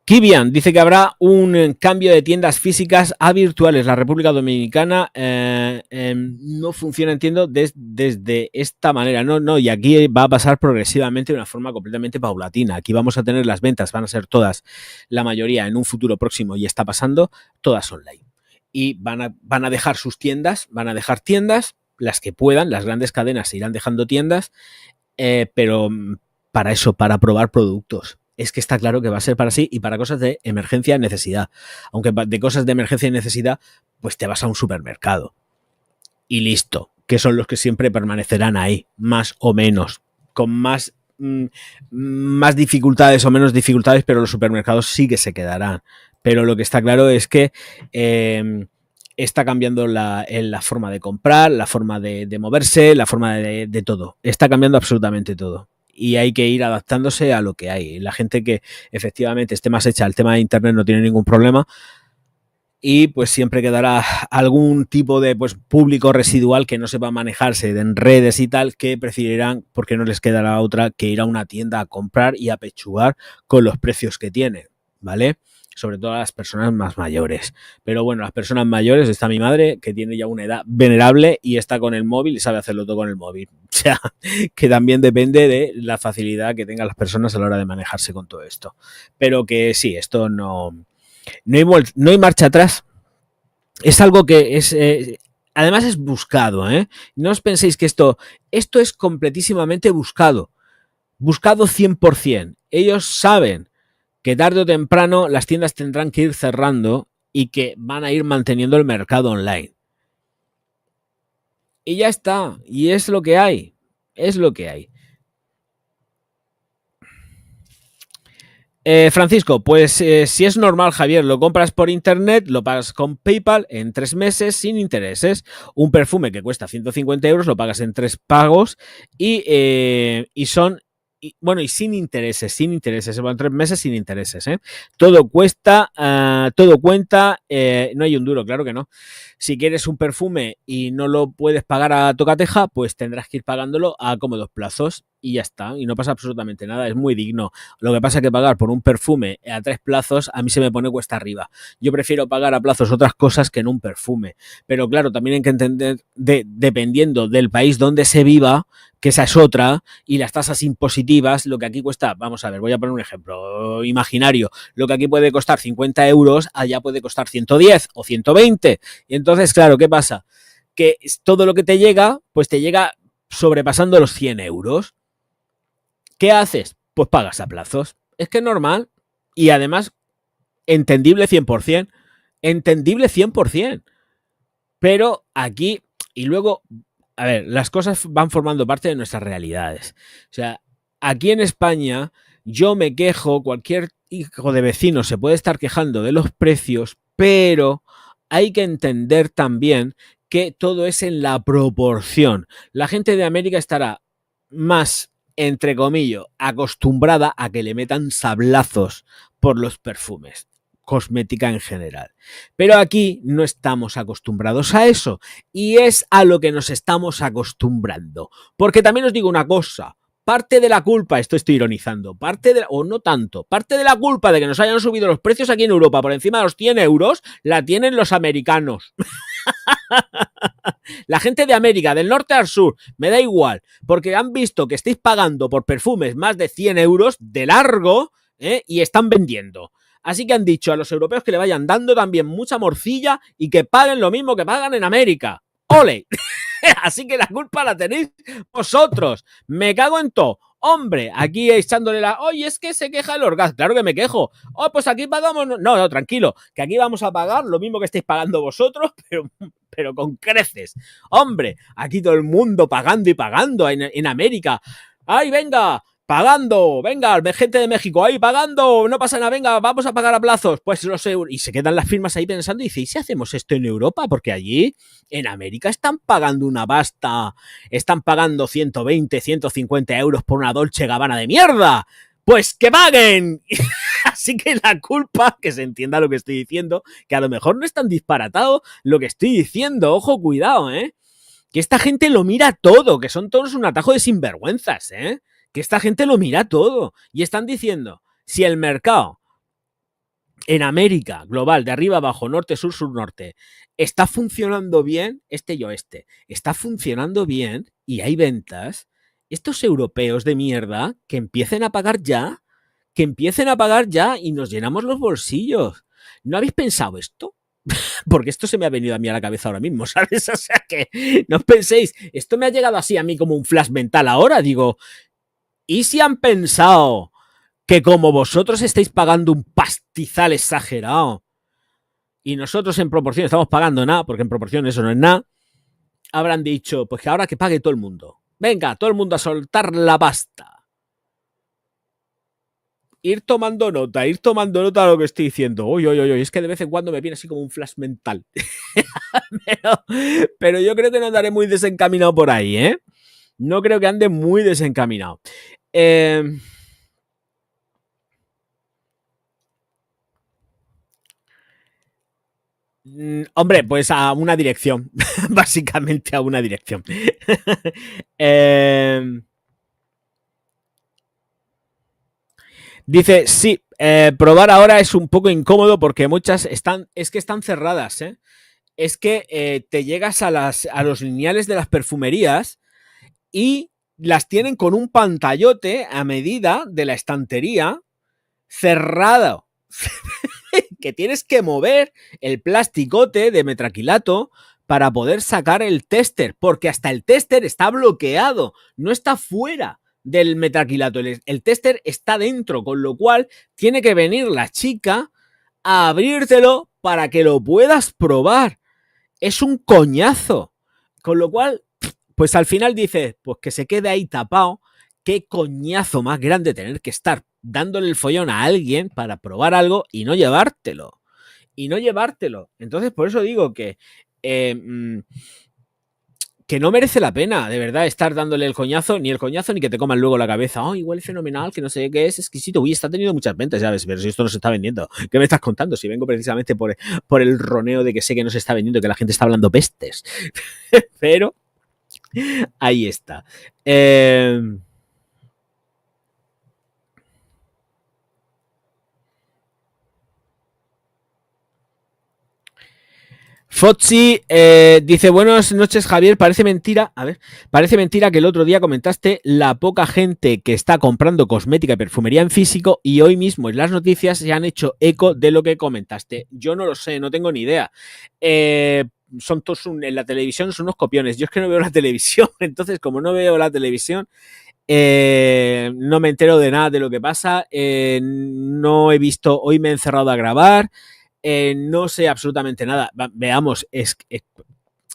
Kivian dice que habrá un cambio de tiendas físicas a virtuales. La República Dominicana no funciona, entiendo, desde esta manera. No, y aquí va a pasar progresivamente de una forma completamente paulatina. Aquí vamos a tener las ventas, van a ser todas, la mayoría en un futuro próximo, y está pasando, todas online. Y van a dejar sus tiendas, van a dejar tiendas, las que puedan, las grandes cadenas se irán dejando tiendas, pero para eso, para probar productos. Es que está claro que va a ser para sí y para cosas de emergencia y necesidad. Aunque de cosas de emergencia y necesidad, pues te vas a un supermercado. Y listo, que son los que siempre permanecerán ahí, más o menos, con más dificultades o menos dificultades, pero los supermercados sí que se quedarán. Pero lo que está claro es que está cambiando la forma de comprar, la forma de moverse, la forma de todo. Está cambiando absolutamente todo. Y hay que ir adaptándose a lo que hay. La gente que efectivamente esté más hecha al tema de internet no tiene ningún problema, y pues siempre quedará algún tipo de pues público residual que no sepa manejarse en redes y tal, que preferirán, porque no les quedará otra que ir a una tienda a comprar y a pechugar con los precios que tienen, ¿vale? Sobre todo a las personas más mayores. Pero bueno, las personas mayores, está mi madre, que tiene ya una edad venerable y está con el móvil y sabe hacerlo todo con el móvil. O sea, que también depende de la facilidad que tengan las personas a la hora de manejarse con todo esto. Pero que sí, esto no hay marcha atrás. Es algo que es... además es buscado, ¿eh? No os penséis que esto es completísimamente buscado. Buscado 100%. Ellos saben que tarde o temprano las tiendas tendrán que ir cerrando y que van a ir manteniendo el mercado online. Y ya está. Y es lo que hay. Es lo que hay. Francisco, pues si es normal, Javier, lo compras por internet, lo pagas con PayPal en 3 meses sin intereses. Un perfume que cuesta 150 euros lo pagas en 3 pagos y son bueno, y sin intereses, se van 3 meses sin intereses, ¿eh? Todo cuesta, todo cuenta, no hay un duro, claro que no. Si quieres un perfume y no lo puedes pagar a tocateja, pues tendrás que ir pagándolo a cómodos plazos y ya está, y no pasa absolutamente nada, es muy digno. Lo que pasa es que pagar por un perfume a 3 plazos a mí se me pone cuesta arriba. Yo prefiero pagar a plazos otras cosas que en un perfume, pero claro, también hay que entender, dependiendo del país donde se viva, que esa es otra, y las tasas impositivas, lo que aquí cuesta, vamos a ver, voy a poner un ejemplo imaginario, lo que aquí puede costar 50 euros, allá puede costar 110 o 120. Y entonces, claro, ¿qué pasa? Que todo lo que te llega, pues te llega sobrepasando los 100 euros. ¿Qué haces? Pues pagas a plazos. Es que es normal. Y además, entendible 100%. Entendible 100%. Pero aquí, y luego, a ver, las cosas van formando parte de nuestras realidades. O sea, aquí en España, yo me quejo, cualquier hijo de vecino se puede estar quejando de los precios, pero hay que entender también que todo es en la proporción. La gente de América estará más, entre comillas, acostumbrada a que le metan sablazos por los perfumes, cosmética en general. Pero aquí no estamos acostumbrados a eso y es a lo que nos estamos acostumbrando. Porque también os digo una cosa, parte de la culpa, esto estoy ironizando, o no tanto, parte de la culpa de que nos hayan subido los precios aquí en Europa por encima de los 100 euros, la tienen los americanos. La gente de América, del norte al sur, me da igual, porque han visto que estáis pagando por perfumes más de 100 euros de largo, y están vendiendo. Así que han dicho a los europeos que le vayan dando también mucha morcilla y que paguen lo mismo que pagan en América. ¡Ole! Así que la culpa la tenéis vosotros. Me cago en todo. Hombre, aquí echándole oye, es que se queja el orgasmo. Claro que me quejo. Oh, pues aquí pagamos. No, tranquilo. Que aquí vamos a pagar lo mismo que estáis pagando vosotros, pero con creces. Hombre, aquí todo el mundo pagando y pagando en América. ¡Ay, venga! Pagando, venga, gente de México, ahí pagando, no pasa nada, venga, vamos a pagar a plazos, pues los euros. Y se quedan las firmas ahí pensando y dice, ¿y si hacemos esto en Europa? Porque allí, en América, están pagando una pasta, están pagando 120, 150 euros por una Dolce Gabbana de mierda. Pues que paguen. Así que la culpa, que se entienda lo que estoy diciendo, que a lo mejor no es tan disparatado lo que estoy diciendo, ojo, cuidado, que esta gente lo mira todo, que son todos un atajo de sinvergüenzas, que esta gente lo mira todo y están diciendo, si el mercado en América global, de arriba abajo, norte, sur, sur, norte, está funcionando bien, este y oeste, está funcionando bien y hay ventas, estos europeos de mierda que empiecen a pagar ya, y nos llenamos los bolsillos. ¿No habéis pensado esto? Porque esto se me ha venido a mí a la cabeza ahora mismo, ¿sabes? O sea que no os penséis, esto me ha llegado así a mí como un flash mental ahora, digo, ¿y si han pensado que como vosotros estáis pagando un pastizal exagerado y nosotros en proporción estamos pagando nada, porque en proporción eso no es nada, habrán dicho, pues que ahora que pague todo el mundo. Venga, todo el mundo a soltar la pasta. Ir tomando nota de lo que estoy diciendo. Uy, es que de vez en cuando me viene así como un flash mental. pero yo creo que no andaré muy desencaminado por ahí, No creo que ande muy desencaminado. Hombre, pues a una dirección. Básicamente a una dirección. Dice, sí, probar ahora es un poco incómodo porque muchas están cerradas, Es que te llegas a los lineales de las perfumerías y las tienen con un pantallote a medida de la estantería cerrado. Que tienes que mover el plasticote de metraquilato para poder sacar el tester, porque hasta el tester está bloqueado, no está fuera del metraquilato, el tester está dentro, con lo cual tiene que venir la chica a abrírtelo para que lo puedas probar. Es un coñazo. Con lo cual, pues al final dices, pues que se quede ahí tapado. Qué coñazo más grande tener que estar dándole el follón a alguien para probar algo y no llevártelo. Entonces, por eso digo que que no merece la pena, de verdad, estar dándole el coñazo ni que te coman luego la cabeza. Oh, igual es fenomenal, que no sé qué, es exquisito. Uy, está teniendo muchas ventas, ¿sabes? Pero si esto no se está vendiendo, ¿qué me estás contando? Si vengo precisamente por el roneo de que sé que no se está vendiendo, que la gente está hablando pestes. Pero ahí está. Fotsi dice, buenas noches Javier, parece mentira que el otro día comentaste la poca gente que está comprando cosmética y perfumería en físico y hoy mismo en las noticias se han hecho eco de lo que comentaste. Yo no lo sé, no tengo ni idea. Son todos en la televisión son unos copiones. Yo es que no veo la televisión, entonces como no veo la televisión, no me entero de nada de lo que pasa. No he visto, hoy me he encerrado a grabar. No sé absolutamente nada. Veamos,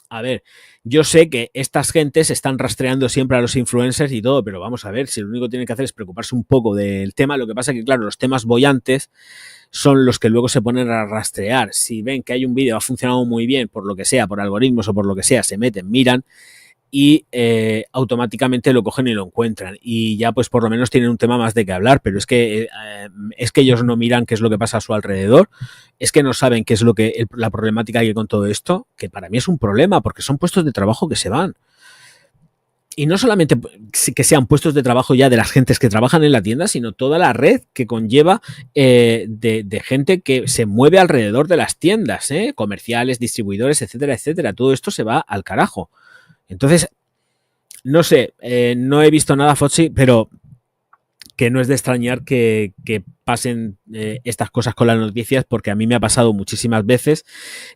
a ver, yo sé que estas gentes están rastreando siempre a los influencers y todo, pero vamos a ver, si lo único que tienen que hacer es preocuparse un poco del tema, lo que pasa es que, claro, los temas bollantes son los que luego se ponen a rastrear. Si ven que hay un vídeo que ha funcionado muy bien, por lo que sea, por algoritmos o por lo que sea, se meten, miran y automáticamente lo cogen y lo encuentran y ya pues por lo menos tienen un tema más de qué hablar, pero es que ellos no miran qué es lo que pasa a su alrededor, es que no saben qué es lo que la problemática que hay con todo esto, que para mí es un problema porque son puestos de trabajo que se van. Y no solamente que sean puestos de trabajo ya de las gentes que trabajan en la tienda, sino toda la red que conlleva de gente que se mueve alrededor de las tiendas, comerciales, distribuidores, etcétera, etcétera. Todo esto se va al carajo. Entonces, no sé, no he visto nada, Fotsi, pero que no es de extrañar que pasen estas cosas con las noticias, porque a mí me ha pasado muchísimas veces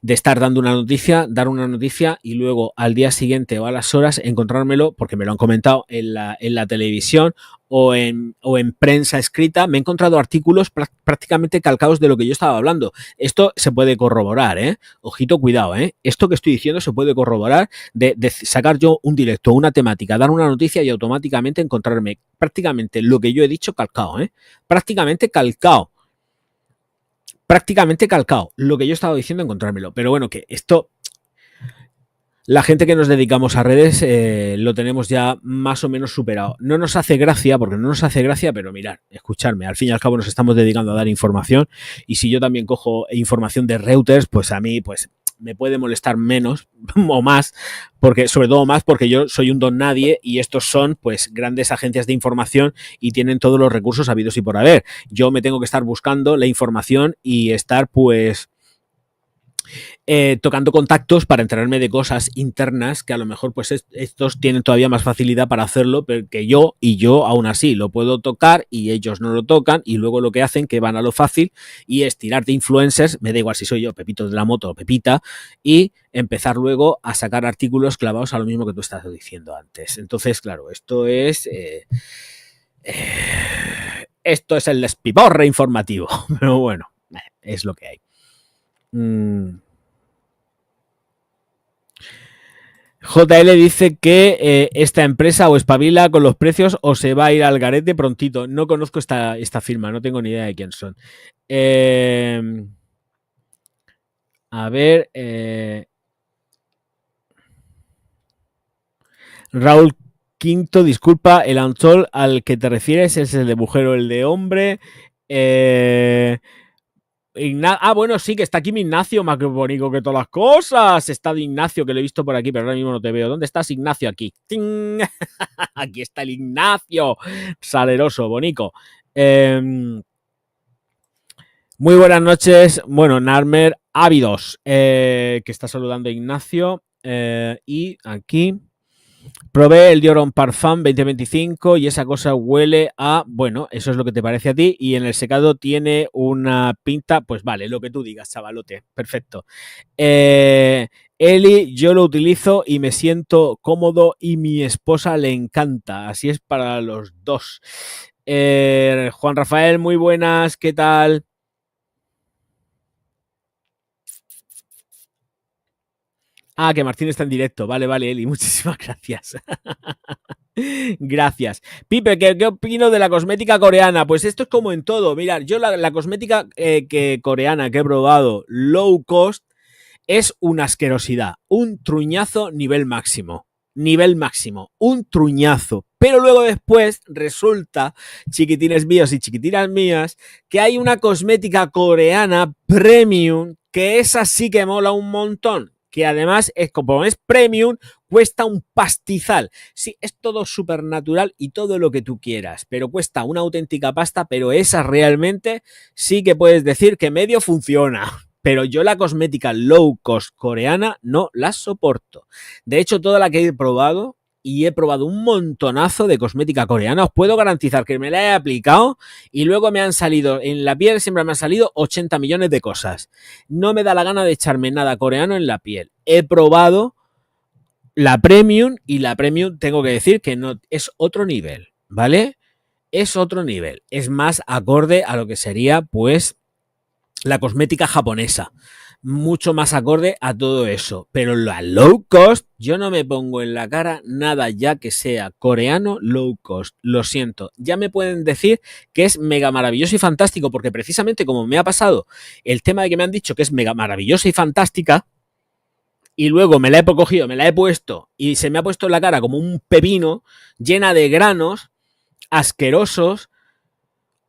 de estar dando una noticia, dar una noticia y luego al día siguiente o a las horas encontrármelo, porque me lo han comentado en la televisión o en prensa escrita, me he encontrado artículos prácticamente calcados de lo que yo estaba hablando. Esto se puede corroborar, ojito, cuidado, esto que estoy diciendo se puede corroborar de sacar yo un directo, una temática, dar una noticia y automáticamente encontrarme prácticamente lo que yo he dicho calcado, prácticamente calcado lo que yo estaba diciendo, encontrármelo. Pero bueno, que esto, la gente que nos dedicamos a redes lo tenemos ya más o menos superado. No nos hace gracia, pero mirad, escuchadme, al fin y al cabo nos estamos dedicando a dar información y si yo también cojo información de Reuters, pues a mí pues me puede molestar menos o más, porque sobre todo más porque yo soy un don nadie y estos son pues grandes agencias de información y tienen todos los recursos habidos y por haber. Yo me tengo que estar buscando la información y estar pues tocando contactos para enterarme de cosas internas que a lo mejor pues estos tienen todavía más facilidad para hacerlo que yo, y yo aún así lo puedo tocar y ellos no lo tocan y luego lo que hacen que van a lo fácil y es tirar de influencers, me da igual si soy yo, Pepito de la Moto o Pepita, y empezar luego a sacar artículos clavados a lo mismo que tú estás diciendo antes. Entonces, claro, esto es el despiporre informativo, pero bueno, es lo que hay. JL dice que esta empresa o espabila con los precios o se va a ir al garete prontito. No conozco esta firma, no tengo ni idea de quién son. A ver. Raúl Quinto, disculpa, el Antol al que te refieres es el de mujer o el de hombre. Bueno, sí, que está aquí mi Ignacio, más bonito que todas las cosas. Está de Ignacio, que lo he visto por aquí, pero ahora mismo no te veo. ¿Dónde estás, Ignacio? Aquí. ¡Ting! Aquí está el Ignacio. Saleroso, bonito. Muy buenas noches. Bueno, Narmer Ávidos, que está saludando a Ignacio. Y aquí probé el Dior Homme Parfum 2025 y esa cosa huele a, bueno, eso es lo que te parece a ti, y en el secado tiene una pinta, pues vale, lo que tú digas, chavalote, perfecto. Eli, yo lo utilizo y me siento cómodo y mi esposa le encanta, así es para los dos. Juan Rafael, muy buenas, ¿qué tal? Ah, que Martín está en directo. Vale, Eli, muchísimas gracias. Gracias. Pipe, ¿qué opino de la cosmética coreana? Pues esto es como en todo. Mirad, yo la cosmética coreana que he probado low cost es una asquerosidad, un truñazo nivel máximo. nivel máximo, un truñazo. Pero luego después resulta, chiquitines míos y chiquitinas mías, que hay una cosmética coreana premium, que esa sí que mola un montón, que además es como es premium, cuesta un pastizal. Sí, es todo súper natural y todo lo que tú quieras, pero cuesta una auténtica pasta, pero esa realmente sí que puedes decir que medio funciona. Pero yo la cosmética low cost coreana no la soporto. De hecho, toda la que he probado, y he probado un montonazo de cosmética coreana, os puedo garantizar que me la he aplicado y luego me han salido, en la piel siempre me han salido 80 millones de cosas. No me da la gana de echarme nada coreano en la piel. He probado la premium y la premium tengo que decir que no es otro nivel, ¿vale? Es otro nivel. Es más acorde a lo que sería, pues, la cosmética japonesa. Mucho más acorde a todo eso. Pero la low cost, yo no me pongo en la cara nada ya que sea coreano low cost. Lo siento. Ya me pueden decir que es mega maravilloso y fantástico, porque precisamente como me ha pasado el tema de que me han dicho que es mega maravillosa y fantástica, y luego me la he cogido, me la he puesto y se me ha puesto en la cara como un pepino, llena de granos asquerosos,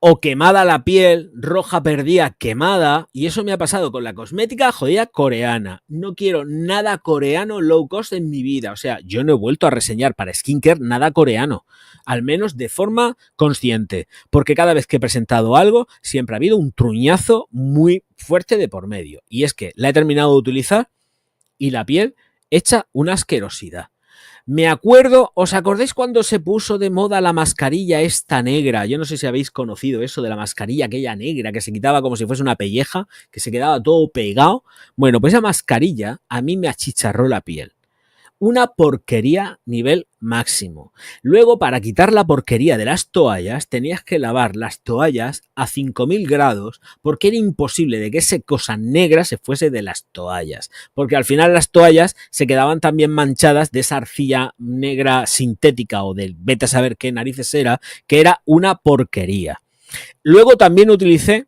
o quemada la piel, roja perdida, quemada, y eso me ha pasado con la cosmética jodida coreana. No quiero nada coreano low cost en mi vida. O sea, yo no he vuelto a reseñar para skincare nada coreano, al menos de forma consciente, porque cada vez que he presentado algo siempre ha habido un truñazo muy fuerte de por medio. Y es que la he terminado de utilizar y la piel hecha una asquerosidad. Me acuerdo, ¿os acordáis cuando se puso de moda la mascarilla esta negra? Yo no sé si habéis conocido eso de la mascarilla aquella negra que se quitaba como si fuese una pelleja, que se quedaba todo pegado. Bueno, pues esa mascarilla a mí me achicharró la piel. Una porquería nivel máximo. Luego, para quitar la porquería de las toallas, tenías que lavar las toallas a 5000 grados porque era imposible de que esa cosa negra se fuese de las toallas. Porque al final las toallas se quedaban también manchadas de esa arcilla negra sintética o de vete a saber qué narices era, que era una porquería. Luego también utilicé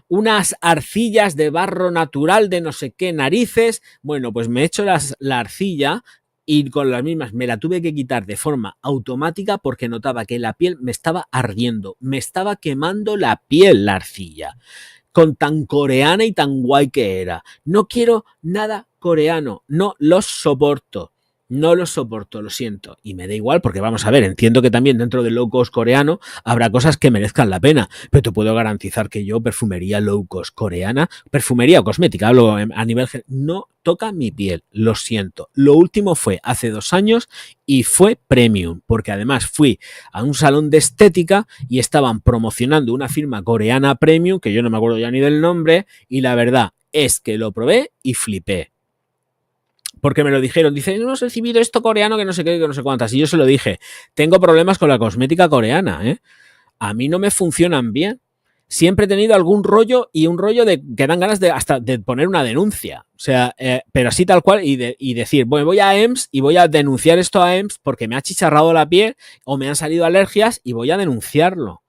unas arcillas de barro natural de no sé qué narices. Bueno, pues me he hecho la arcilla y con las mismas me la tuve que quitar de forma automática porque notaba que la piel me estaba ardiendo, me estaba quemando la piel la arcilla. Con tan coreana y tan guay que era. No quiero nada coreano, no los soporto. No los soporto, lo siento. Y me da igual porque vamos a ver, entiendo que también dentro del low cost coreano habrá cosas que merezcan la pena, pero te puedo garantizar que yo perfumería low cost coreana, perfumería o cosmética, hablo a nivel no toca mi piel, lo siento. Lo último fue hace 2 años y fue premium, porque además fui a un salón de estética y estaban promocionando una firma coreana premium, que yo no me acuerdo ya ni del nombre, y la verdad es que lo probé y flipé. Porque me lo dijeron, dice, no hemos recibido esto coreano que no sé qué, que no sé cuántas. Y yo se lo dije, tengo problemas con la cosmética coreana, ¿eh? A mí no me funcionan bien. Siempre he tenido algún rollo y un rollo de que dan ganas de hasta de poner una denuncia. O sea, pero así tal cual y decir, bueno, voy a EMS y voy a denunciar esto a EMS porque me ha chicharrado la piel o me han salido alergias y voy a denunciarlo.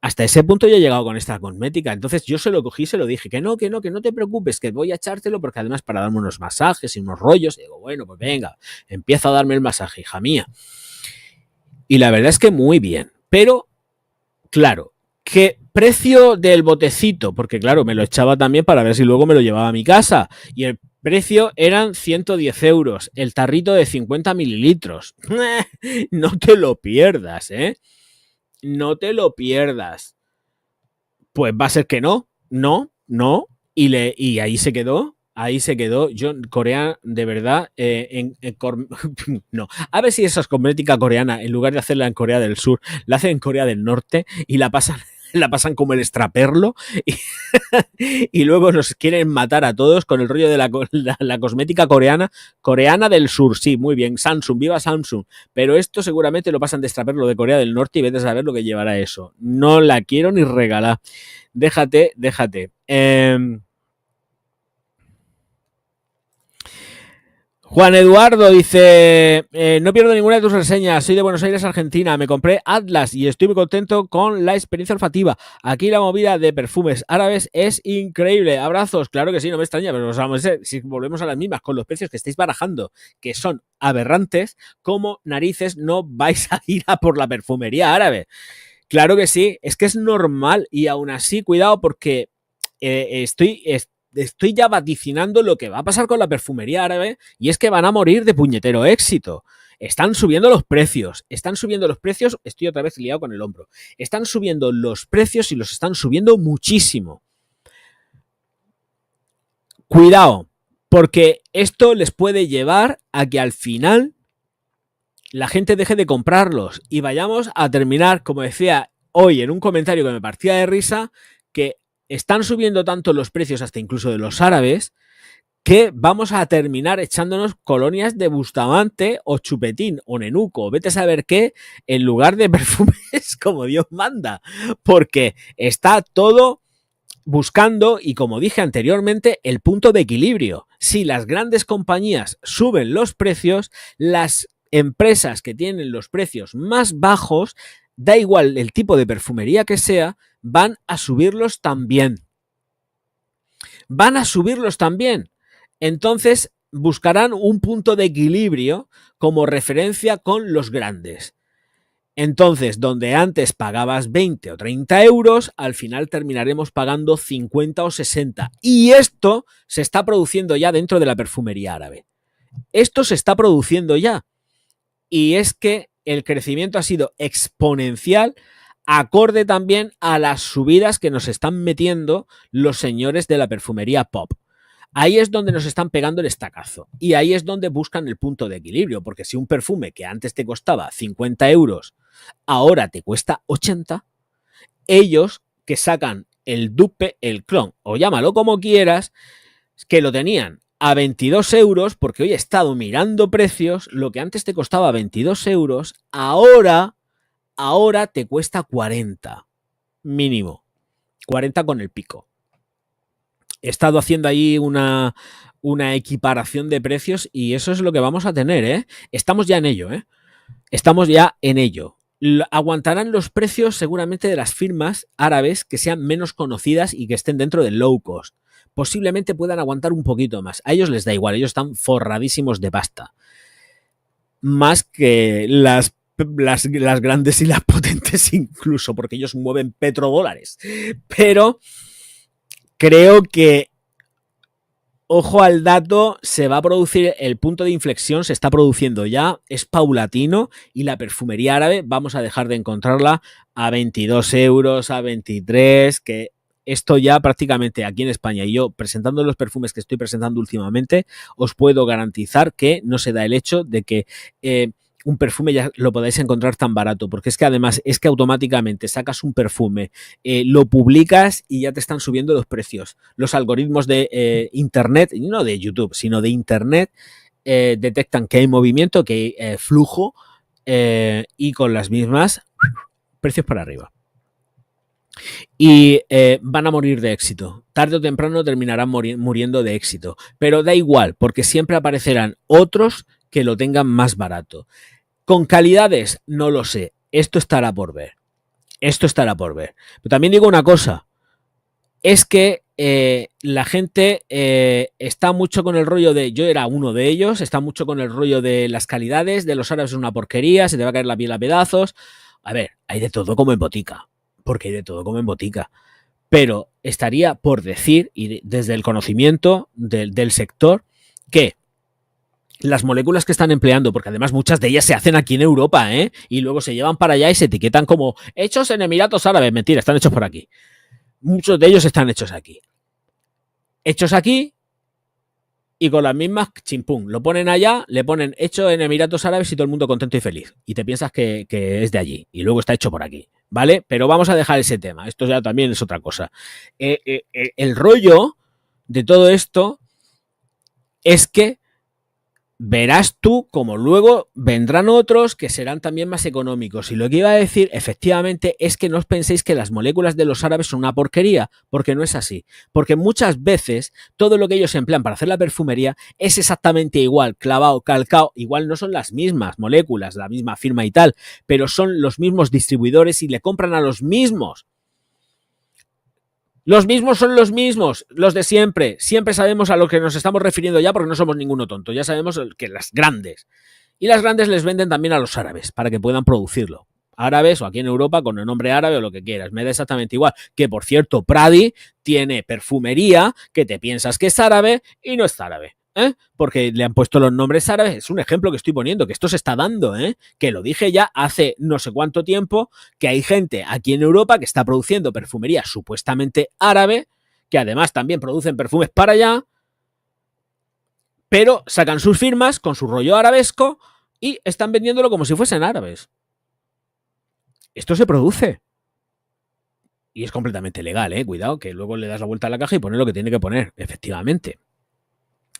Hasta ese punto yo he llegado con esta cosmética. Entonces yo se lo cogí y se lo dije, que no te preocupes, que voy a echártelo porque además para darme unos masajes y unos rollos. Y digo, bueno, pues venga, empiezo a darme el masaje, hija mía. Y la verdad es que muy bien. Pero, claro, ¿qué precio del botecito? Porque claro, me lo echaba también para ver si luego me lo llevaba a mi casa. Y el precio eran 110 euros. El tarrito de 50 mililitros. No te lo pierdas, ¿eh? No te lo pierdas. Pues va a ser que no, y ahí se quedó. Ahí se quedó. Yo, Corea, de verdad, no. A ver si esa cosmética coreana, en lugar de hacerla en Corea del Sur, la hacen en Corea del Norte y la pasan como el extraperlo y, y luego nos quieren matar a todos con el rollo de la cosmética coreana del sur. Sí, muy bien, Samsung, viva Samsung. Pero esto seguramente lo pasan de extraperlo de Corea del Norte y vete a saber lo que llevará eso. No la quiero ni regalar. Déjate. Juan Eduardo dice, no pierdo ninguna de tus reseñas, soy de Buenos Aires, Argentina, me compré Atlas y estoy muy contento con la experiencia olfativa. Aquí la movida de perfumes árabes es increíble. Abrazos, claro que sí, no me extraña, pero si volvemos a las mismas, con los precios que estáis barajando, que son aberrantes, ¿cómo narices no vais a ir a por la perfumería árabe? Claro que sí, es que es normal y aún así, cuidado porque estoy ya vaticinando lo que va a pasar con la perfumería árabe y es que van a morir de puñetero éxito. Están subiendo los precios, estoy otra vez liado con el hombro, están subiendo los precios y los están subiendo muchísimo. Cuidado, porque esto les puede llevar a que al final la gente deje de comprarlos y vayamos a terminar, como decía hoy en un comentario que me partía de risa, que están subiendo tanto los precios hasta incluso de los árabes que vamos a terminar echándonos colonias de Bustamante o Chupetín o Nenuco o vete a saber qué en lugar de perfumes como Dios manda, porque está todo buscando, y como dije anteriormente, el punto de equilibrio. Si las grandes compañías suben los precios, las empresas que tienen los precios más bajos, da igual el tipo de perfumería que sea, van a subirlos también. Van a subirlos también. Entonces buscarán un punto de equilibrio como referencia con los grandes. Entonces, donde antes pagabas 20 o 30 euros, al final terminaremos pagando 50 o 60. Y esto se está produciendo ya dentro de la perfumería árabe. Esto se está produciendo ya. Y es que el crecimiento ha sido exponencial, acorde también a las subidas que nos están metiendo los señores de la perfumería pop. Ahí es donde nos están pegando el estacazo y ahí es donde buscan el punto de equilibrio, porque si un perfume que antes te costaba 50 euros ahora te cuesta 80, ellos que sacan el dupe, el clon o llámalo como quieras, que lo tenían a 22 euros, porque hoy he estado mirando precios, lo que antes te costaba 22 euros, ahora te cuesta 40 mínimo, 40 con el pico. He estado haciendo ahí una equiparación de precios y eso es lo que vamos a tener, ¿eh? Estamos ya en ello, ¿eh? Estamos ya en ello. Aguantarán los precios seguramente de las firmas árabes que sean menos conocidas y que estén dentro del low cost. Posiblemente puedan aguantar un poquito más. A ellos les da igual, ellos están forradísimos de pasta. Más que las grandes y las potentes incluso, porque ellos mueven petrodólares. Pero creo que, ojo al dato, se va a producir, el punto de inflexión se está produciendo ya, es paulatino y la perfumería árabe vamos a dejar de encontrarla a 22 euros, a 23, que esto ya prácticamente aquí en España y yo presentando los perfumes que estoy presentando últimamente, os puedo garantizar que no se da el hecho de que un perfume ya lo podáis encontrar tan barato, porque es que además es que automáticamente sacas un perfume, lo publicas y ya te están subiendo los precios. Los algoritmos de internet, no de YouTube, sino de internet, detectan que hay movimiento, que hay flujo y con las mismas precios para arriba. Y van a morir de éxito. Tarde o temprano terminarán muriendo de éxito. Pero da igual, porque siempre aparecerán otros que lo tengan más barato. Con calidades, no lo sé. Esto estará por ver. Pero también digo una cosa. Es que la gente está mucho con el rollo de, yo era uno de ellos, está mucho con el rollo de las calidades, de los árabes es una porquería, se te va a caer la piel a pedazos. A ver, hay de todo como en botica. Porque hay de todo como en botica. Pero estaría por decir, y desde el conocimiento del sector, que las moléculas que están empleando, porque además muchas de ellas se hacen aquí en Europa, y luego se llevan para allá y se etiquetan como hechos en Emiratos Árabes. Mentira, están hechos por aquí. Muchos de ellos están hechos aquí. Hechos aquí y con las mismas chimpum. Lo ponen allá, le ponen hecho en Emiratos Árabes y todo el mundo contento y feliz. Y te piensas que es de allí y luego está hecho por aquí, ¿vale? Pero vamos a dejar ese tema. Esto ya también es otra cosa. El rollo de todo esto es que verás tú como luego vendrán otros que serán también más económicos. Y lo que iba a decir, efectivamente, es que no os penséis que las moléculas de los árabes son una porquería, porque no es así. Porque muchas veces todo lo que ellos emplean para hacer la perfumería es exactamente igual, clavado, calcao. Igual no son las mismas moléculas, la misma firma y tal, pero son los mismos distribuidores y le compran a los mismos. Los mismos son los mismos, los de siempre. Siempre sabemos a lo que nos estamos refiriendo ya porque no somos ninguno tonto. Ya sabemos que las grandes. Y las grandes les venden también a los árabes para que puedan producirlo. Árabes o aquí en Europa con el nombre árabe o lo que quieras. Me da exactamente igual. Que por cierto, Pradi tiene perfumería que te piensas que es árabe y no es árabe. Porque le han puesto los nombres árabes. Es un ejemplo que estoy poniendo, que esto se está dando, que lo dije ya hace no sé cuánto tiempo, que hay gente aquí en Europa que está produciendo perfumería supuestamente árabe, que además también producen perfumes para allá, pero sacan sus firmas con su rollo arabesco y están vendiéndolo como si fuesen árabes. Esto se produce. Y es completamente legal, cuidado, que luego le das la vuelta a la caja y pone lo que tiene que poner, efectivamente.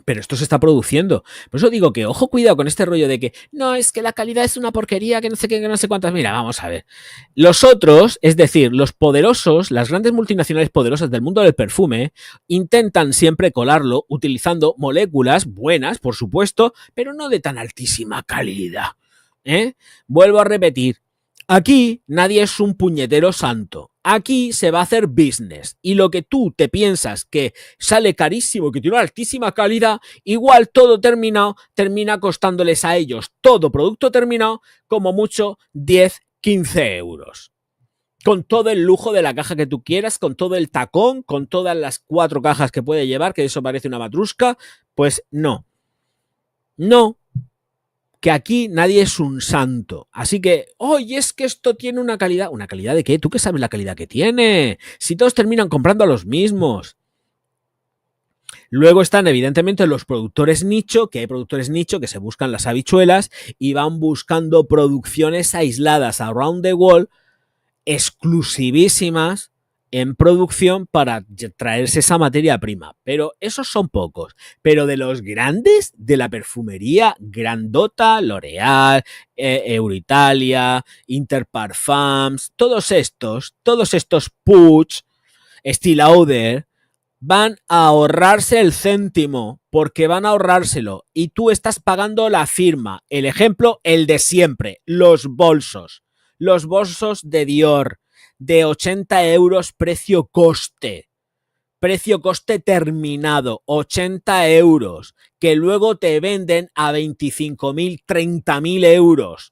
Pero esto se está produciendo. Por eso digo que ojo, cuidado con este rollo de que no, es que la calidad es una porquería, que no sé qué, que no sé cuántas. Mira, vamos a ver. Los otros, es decir, los poderosos, las grandes multinacionales poderosas del mundo del perfume, intentan siempre colarlo utilizando moléculas buenas, por supuesto, pero no de tan altísima calidad. Vuelvo a repetir. Aquí nadie es un puñetero santo. Aquí se va a hacer business. Y lo que tú te piensas que sale carísimo, que tiene una altísima calidad, igual todo terminado termina costándoles a ellos todo producto terminado como mucho 10, 15 euros. Con todo el lujo de la caja que tú quieras, con todo el tacón, con todas las 4 cajas que puede llevar, que eso parece una matrusca, pues no. No. Que aquí nadie es un santo. Así que, oye, es que esto tiene una calidad. ¿Una calidad de qué? ¿Tú qué sabes la calidad que tiene? Si todos terminan comprando a los mismos. Luego están, evidentemente, los productores nicho, que hay productores nicho que se buscan las habichuelas y van buscando producciones aisladas around the world, exclusivísimas, en producción para traerse esa materia prima. Pero esos son pocos. Pero de los grandes, de la perfumería grandota, L'Oreal, Euroitalia, Interparfums, todos estos Puig, Estée Lauder, van a ahorrarse el céntimo, porque van a ahorrárselo. Y tú estás pagando la firma. El ejemplo, el de siempre, los bolsos. Los bolsos de Dior, de 80 euros precio-coste. Precio-coste terminado, 80 euros, que luego te venden a 25.000, 30.000 euros.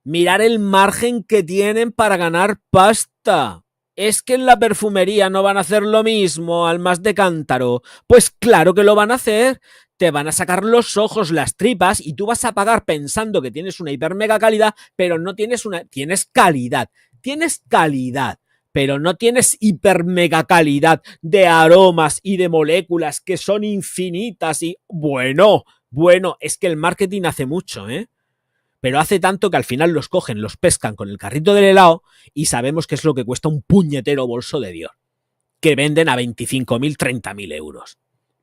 Mirar el margen que tienen para ganar pasta. ¿Es que en la perfumería no van a hacer lo mismo al más de cántaro? Pues claro que lo van a hacer. Te van a sacar los ojos, las tripas y tú vas a pagar pensando que tienes una hiper mega calidad, pero no tienes una... Tienes calidad, pero no tienes hiper mega calidad de aromas y de moléculas que son infinitas y... Bueno, es que el marketing hace mucho, pero hace tanto que al final los cogen, los pescan con el carrito del helado y sabemos que es lo que cuesta un puñetero bolso de Dior, que venden a 25.000, 30.000 euros,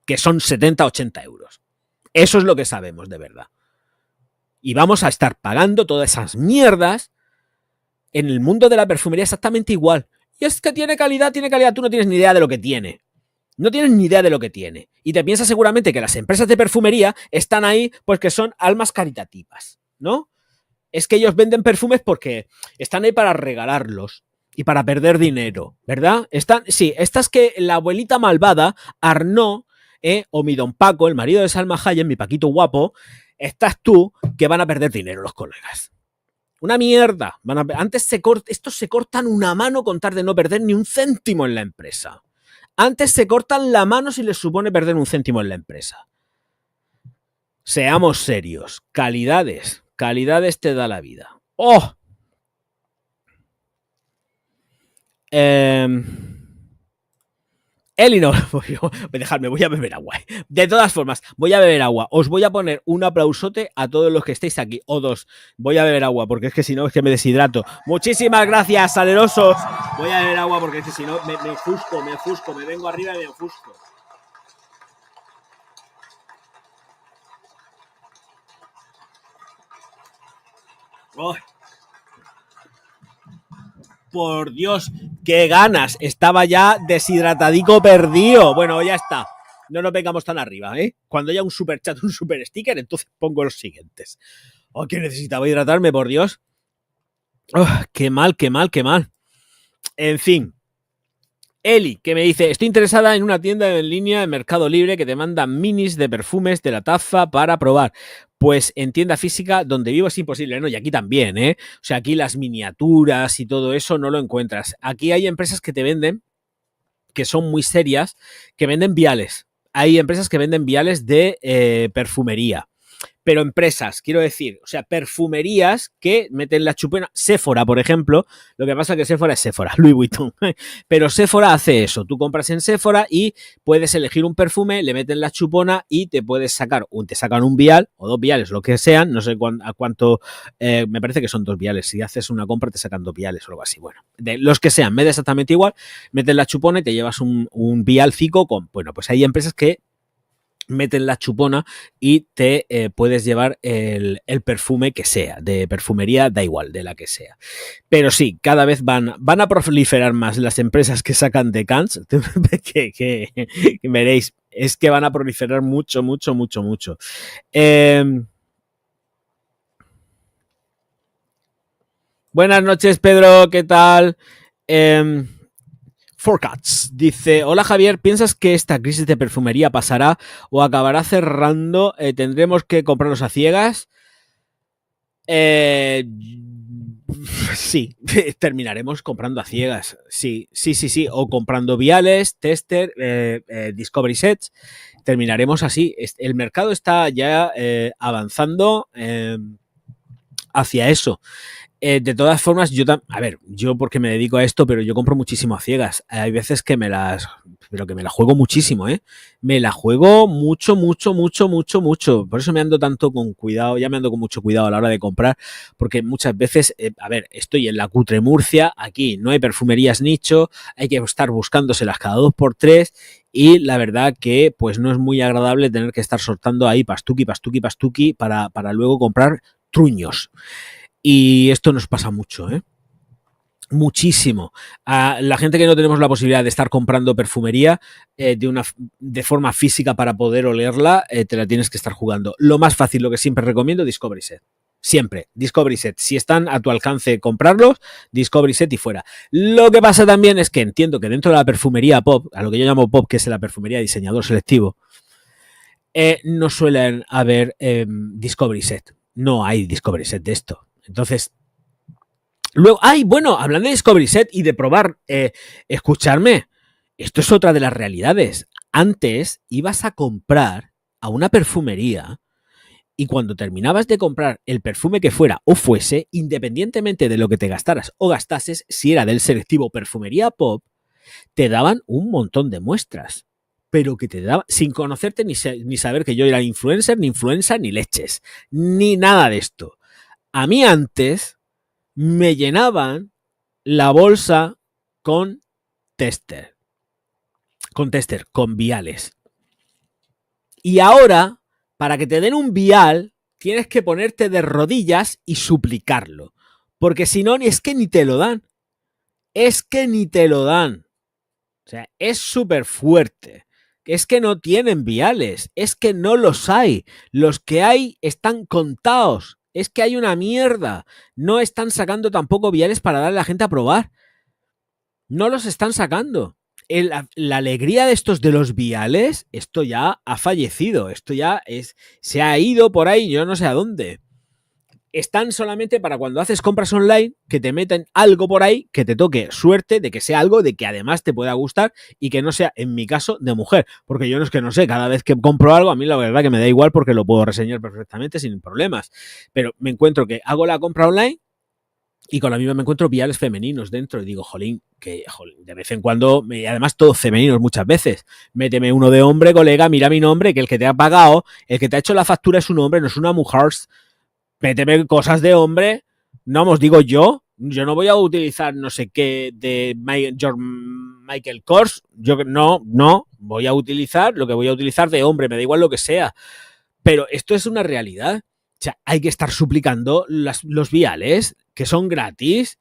que son 70, 80 euros. Eso es lo que sabemos de verdad. Y vamos a estar pagando todas esas mierdas en el mundo de la perfumería exactamente igual. Y es que tiene calidad, tú no tienes ni idea de lo que tiene. No tienes ni idea de lo que tiene. Y te piensas seguramente que las empresas de perfumería están ahí pues que son almas caritativas, ¿no? Es que ellos venden perfumes porque están ahí para regalarlos y para perder dinero, ¿verdad? Sí, estas que la abuelita malvada, Arnaud, o mi don Paco, el marido de Salma Hayek, mi Paquito guapo, estás tú, que van a perder dinero los colegas. Una mierda. Estos se cortan una mano con tal de no perder ni un céntimo en la empresa. Antes se cortan la mano si les supone perder un céntimo en la empresa. Seamos serios. Calidades te da la vida. ¡Oh! Elinor, dejadme, voy a beber agua. De todas formas, voy a beber agua. Os voy a poner un aplausote a todos los que estéis aquí, o dos. Voy a beber agua, porque es que si no, es que me deshidrato. Muchísimas gracias, salerosos. Voy a beber agua, porque es que si no, me ofusco, me vengo arriba y me ofusco. Oh, por Dios, qué ganas. Estaba ya deshidratadico perdido. Bueno, ya está. No nos vengamos tan arriba, ¿eh? Cuando haya un super chat, un super sticker, entonces pongo los siguientes. Oh, que necesitaba hidratarme, por Dios. Oh, qué mal, qué mal, qué mal. En fin. Eli, que me dice, estoy interesada en una tienda en línea de Mercado Libre que te manda minis de perfumes de la taza para probar. Pues en tienda física donde vivo es imposible, ¿no? Y aquí también, ¿eh? O sea, aquí las miniaturas y todo eso no lo encuentras. Aquí hay empresas que te venden, que son muy serias, que venden viales. Hay empresas que venden viales de perfumería. Pero empresas, quiero decir, o sea, perfumerías que meten la chupona. Sephora, por ejemplo, lo que pasa es que Sephora es Sephora, Louis Vuitton. Pero Sephora hace eso. Tú compras en Sephora y puedes elegir un perfume, le meten la chupona y te puedes sacar, te sacan un vial o dos viales, lo que sean, no sé a cuánto, me parece que son dos viales. Si haces una compra te sacan dos viales o algo así. Bueno, de los que sean, me da exactamente igual, metes la chupona y te llevas un vialcico con, bueno, pues hay empresas que meten la chupona y te puedes llevar el perfume que sea, de perfumería, da igual, de la que sea. Pero sí, cada vez van a proliferar más las empresas que sacan de cans, que veréis, es que van a proliferar mucho, mucho, mucho, mucho. Buenas noches, Pedro, ¿qué tal? Forecats dice, hola Javier, ¿piensas que esta crisis de perfumería pasará o acabará cerrando? ¿Tendremos que comprarlos a ciegas? Sí, terminaremos comprando a ciegas. Sí, sí, sí, sí. O comprando viales, tester, discovery sets. Terminaremos así. El mercado está ya avanzando hacia eso. De todas formas, yo porque me dedico a esto, pero yo compro muchísimo a ciegas. Hay veces que pero que me la juego muchísimo, ¿eh? Me la juego mucho, mucho, mucho, mucho, mucho. Por eso me ando tanto con cuidado, ya me ando con mucho cuidado a la hora de comprar, porque muchas veces, estoy en la cutre Murcia, aquí no hay perfumerías nicho, hay que estar buscándoselas cada 2x3 y la verdad que pues no es muy agradable tener que estar soltando ahí pastuqui, pastuqui, pastuqui para luego comprar truños. Y esto nos pasa mucho, ¿eh? Muchísimo. A la gente que no tenemos la posibilidad de estar comprando perfumería de forma física para poder olerla, te la tienes que estar jugando. Lo más fácil, lo que siempre recomiendo, Discovery Set. Siempre, Discovery Set. Si están a tu alcance comprarlos, Discovery Set y fuera. Lo que pasa también es que entiendo que dentro de la perfumería pop, a lo que yo llamo pop, que es la perfumería diseñador selectivo, no suelen haber Discovery Set. No hay Discovery Set de esto. Entonces, luego, bueno, hablando de Discovery Set y de probar, escucharme, esto es otra de las realidades. Antes ibas a comprar a una perfumería y cuando terminabas de comprar el perfume que fuera o fuese, independientemente de lo que te gastaras o gastases, si era del selectivo perfumería pop, te daban un montón de muestras. Pero que te daban, sin conocerte ni saber que yo era influencer, ni influencer, ni leches, ni nada de esto. A mí antes me llenaban la bolsa con tester, con viales. Y ahora, para que te den un vial, tienes que ponerte de rodillas y suplicarlo. Porque si no, es que ni te lo dan. Es que ni te lo dan. O sea, es súper fuerte. Es que no tienen viales. Es que no los hay. Los que hay están contados. Es que hay una mierda. No están sacando tampoco viales para darle a la gente a probar. No los están sacando. La alegría de estos de los viales, esto ya ha fallecido. Esto ya se ha ido por ahí, yo no sé a dónde. Están solamente para cuando haces compras online, que te meten algo por ahí, que te toque suerte de que sea algo de que además te pueda gustar y que no sea, en mi caso, de mujer. Porque yo no es que no sé, cada vez que compro algo, a mí la verdad que me da igual porque lo puedo reseñar perfectamente sin problemas. Pero me encuentro que hago la compra online y con la misma me encuentro viales femeninos dentro y digo, jolín, de vez en cuando, además todos femeninos muchas veces, méteme uno de hombre, colega, mira mi nombre, que el que te ha pagado, el que te ha hecho la factura es un hombre, no es una mujer. Méteme cosas de hombre, no os digo yo no voy a utilizar no sé qué de George Michael Kors, yo no, voy a utilizar lo que voy a utilizar de hombre, me da igual lo que sea, pero esto es una realidad sea, hay que estar suplicando los viales, que son gratis,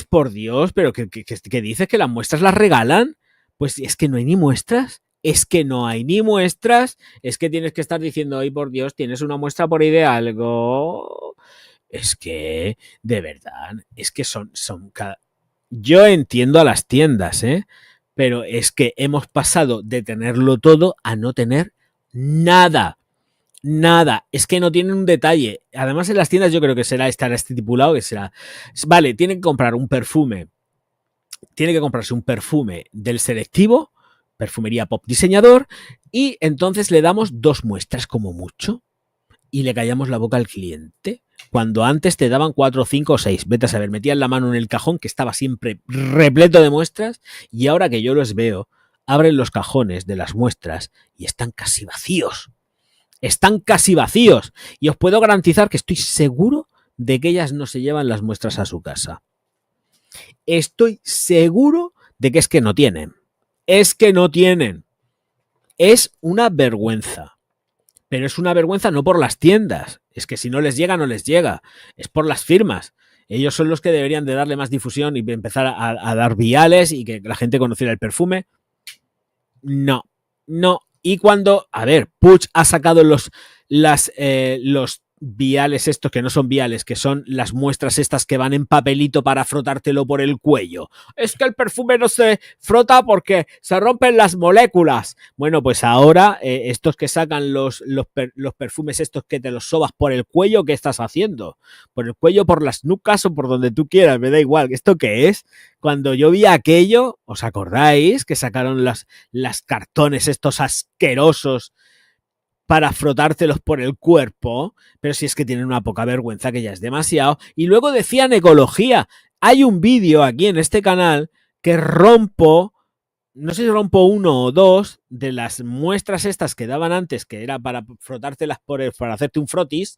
por Dios, pero que dices que las muestras las regalan. Pues es que no hay ni muestras. Es que no hay ni muestras. Es que tienes que estar diciendo, ay, por Dios, tienes una muestra por ahí de algo. Es que, de verdad, es que son yo entiendo a las tiendas, pero es que hemos pasado de tenerlo todo a no tener nada. Nada, es que no tienen un detalle. Además, en las tiendas yo creo que estará estipulado que será. Vale, tienen que comprar un perfume. Tiene que comprarse un perfume del selectivo, perfumería Pop Diseñador, y entonces le damos 2 muestras como mucho y le callamos la boca al cliente. Cuando antes te daban 4, 5 o 6. Vete a saber, metían la mano en el cajón que estaba siempre repleto de muestras y ahora que yo los veo, abren los cajones de las muestras y están casi vacíos. Están casi vacíos y os puedo garantizar que estoy seguro de que ellas no se llevan las muestras a su casa. Estoy seguro de que es que no tienen. Es que no tienen. Es una vergüenza. Pero es una vergüenza no por las tiendas. Es que si no les llega, no les llega. Es por las firmas. Ellos son los que deberían de darle más difusión y empezar a dar viales y que la gente conociera el perfume. No, no. Y cuando, a ver, Puig ha sacado los viales estos que no son viales, que son las muestras estas que van en papelito para frotártelo por el cuello. Es que el perfume no se frota porque se rompen las moléculas. Bueno, pues ahora estos que sacan los perfumes estos que te los sobas por el cuello, ¿qué estás haciendo? Por el cuello, por las nucas o por donde tú quieras, me da igual. ¿Esto qué es? Cuando yo vi aquello, ¿os acordáis que sacaron las cartones estos asquerosos para frotártelos por el cuerpo? Pero si es que tienen una poca vergüenza que ya es demasiado. Y luego decían ecología. Hay un vídeo aquí en este canal que rompo, no sé si rompo 1 o 2 de las muestras estas que daban antes, que era para frotártelas para hacerte un frotis,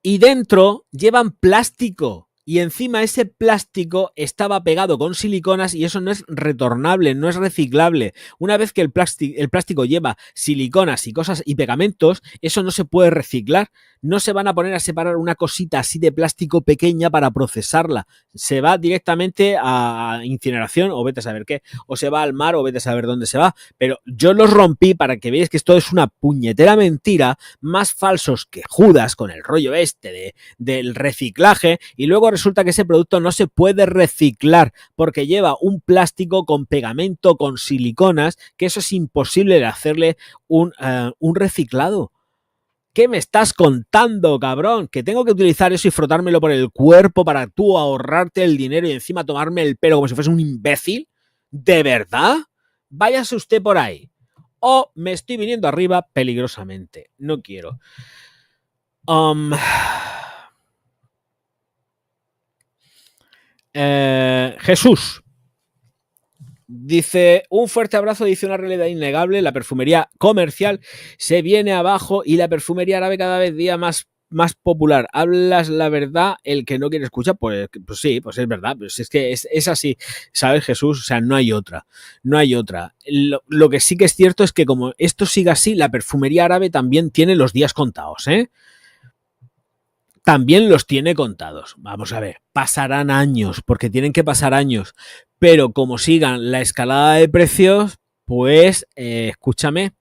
y dentro llevan plástico. Y encima ese plástico estaba pegado con siliconas y eso no es retornable, no es reciclable. Una vez que el plástico lleva siliconas y cosas y pegamentos, eso no se puede reciclar. No se van a poner a separar una cosita así de plástico pequeña para procesarla. Se va directamente a incineración o vete a saber qué. O se va al mar o vete a saber dónde se va. Pero yo los rompí para que veáis que esto es una puñetera mentira, más falsos que Judas con el rollo este del reciclaje, y luego resulta que ese producto no se puede reciclar porque lleva un plástico con pegamento, con siliconas, que eso es imposible de hacerle un reciclado. ¿Qué me estás contando, cabrón? ¿Que tengo que utilizar eso y frotármelo por el cuerpo para tú ahorrarte el dinero y encima tomarme el pelo como si fuese un imbécil? ¿De verdad? Váyase usted por ahí. O me estoy viniendo arriba peligrosamente. No quiero. Jesús dice, un fuerte abrazo, dice una realidad innegable, la perfumería comercial se viene abajo y la perfumería árabe cada vez día más popular. Hablas la verdad, el que no quiere escuchar, pues sí, pues es verdad, pues es que es así, ¿sabes, Jesús? O sea, no hay otra, no hay otra. Lo que sí que es cierto es que como esto siga así, la perfumería árabe también tiene los días contados, también los tiene contados. Vamos a ver, pasarán años, porque tienen que pasar años, pero como sigan la escalada de precios, pues escúchame,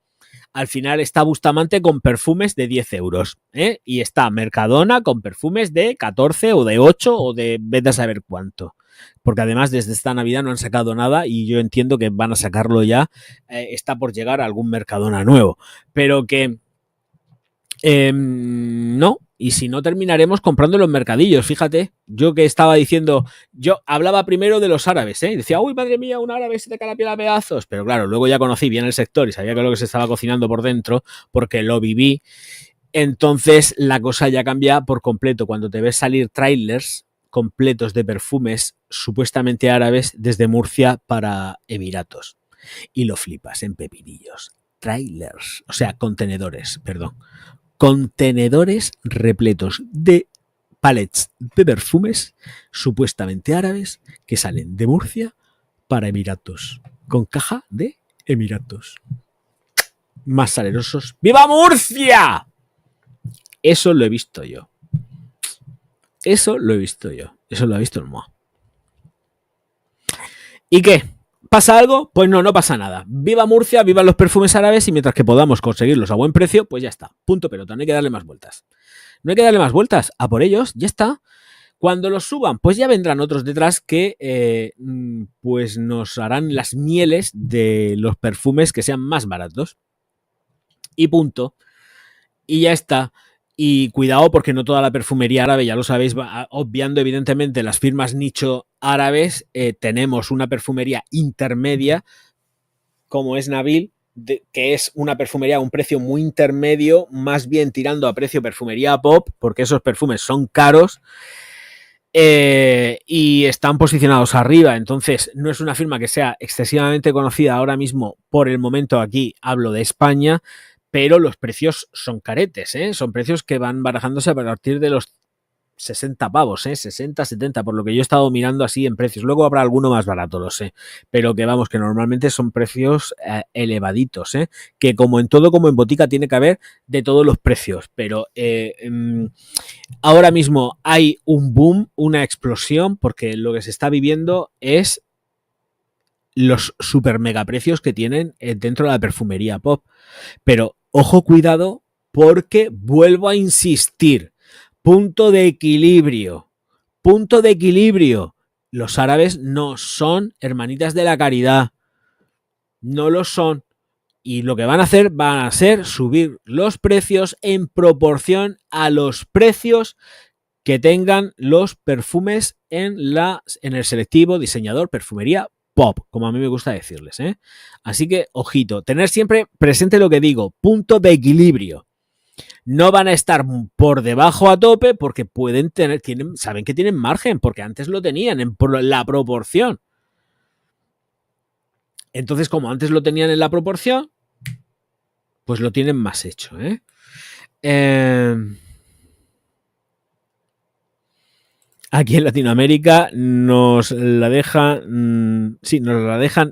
al final está Bustamante con perfumes de 10 euros, y está Mercadona con perfumes de 14 o de 8 o de vete a saber cuánto. Porque además desde esta Navidad no han sacado nada y yo entiendo que van a sacarlo ya, está por llegar a algún Mercadona nuevo, pero que no, y si no terminaremos comprando los mercadillos, fíjate, yo que estaba diciendo, yo hablaba primero de los árabes, decía, uy, madre mía, un árabe se te cae la piel a pedazos, pero claro, luego ya conocí bien el sector y sabía que lo que se estaba cocinando por dentro, porque lo viví, entonces la cosa ya cambia por completo, cuando te ves salir trailers completos de perfumes supuestamente árabes desde Murcia para Emiratos, y lo flipas en pepinillos, trailers, o sea, contenedores, perdón, contenedores repletos de palets de perfumes supuestamente árabes que salen de Murcia para Emiratos, con caja de Emiratos. más salerosos. ¡Viva Murcia! Eso lo he visto yo. Eso lo he visto yo. Eso lo ha visto el MOA. ¿Y qué? ¿Pasa algo? Pues no, no pasa nada. Viva Murcia, vivan los perfumes árabes y mientras que podamos conseguirlos a buen precio, pues ya está. Punto pelota, no hay que darle más vueltas. No hay que darle más vueltas. A por ellos, ya está. Cuando los suban, pues ya vendrán otros detrás que pues nos harán las mieles de los perfumes que sean más baratos. Y punto. Y ya está. Y cuidado porque no toda la perfumería árabe, ya lo sabéis, obviando evidentemente las firmas nicho árabes, tenemos una perfumería intermedia como es Nabil, que es una perfumería a un precio muy intermedio, más bien tirando a precio perfumería pop, porque esos perfumes son caros y están posicionados arriba. Entonces no es una firma que sea excesivamente conocida ahora mismo. Por el momento aquí hablo de España, pero los precios son caretes, ¿eh? Son precios que van barajándose a partir de los 60 pavos, 60, 70, por lo que yo he estado mirando así en precios. Luego habrá alguno más barato, lo sé, pero que vamos, que normalmente son precios elevaditos, que como en todo, como en botica, tiene que haber de todos los precios, pero ahora mismo hay un boom, una explosión, porque lo que se está viviendo es los super mega precios que tienen dentro de la perfumería pop. Pero ojo, cuidado, porque vuelvo a insistir, punto de equilibrio, punto de equilibrio. Los árabes no son hermanitas de la caridad, no lo son. Y lo que van a ser subir los precios en proporción a los precios que tengan los perfumes en el selectivo diseñador perfumería pop, como a mí me gusta decirles, ¿eh? Así que, ojito, tener siempre presente lo que digo, punto de equilibrio. No van a estar por debajo a tope porque saben que tienen margen, porque antes lo tenían en la proporción. Entonces, como antes lo tenían en la proporción, pues lo tienen más hecho, ¿eh? Aquí en Latinoamérica nos la dejan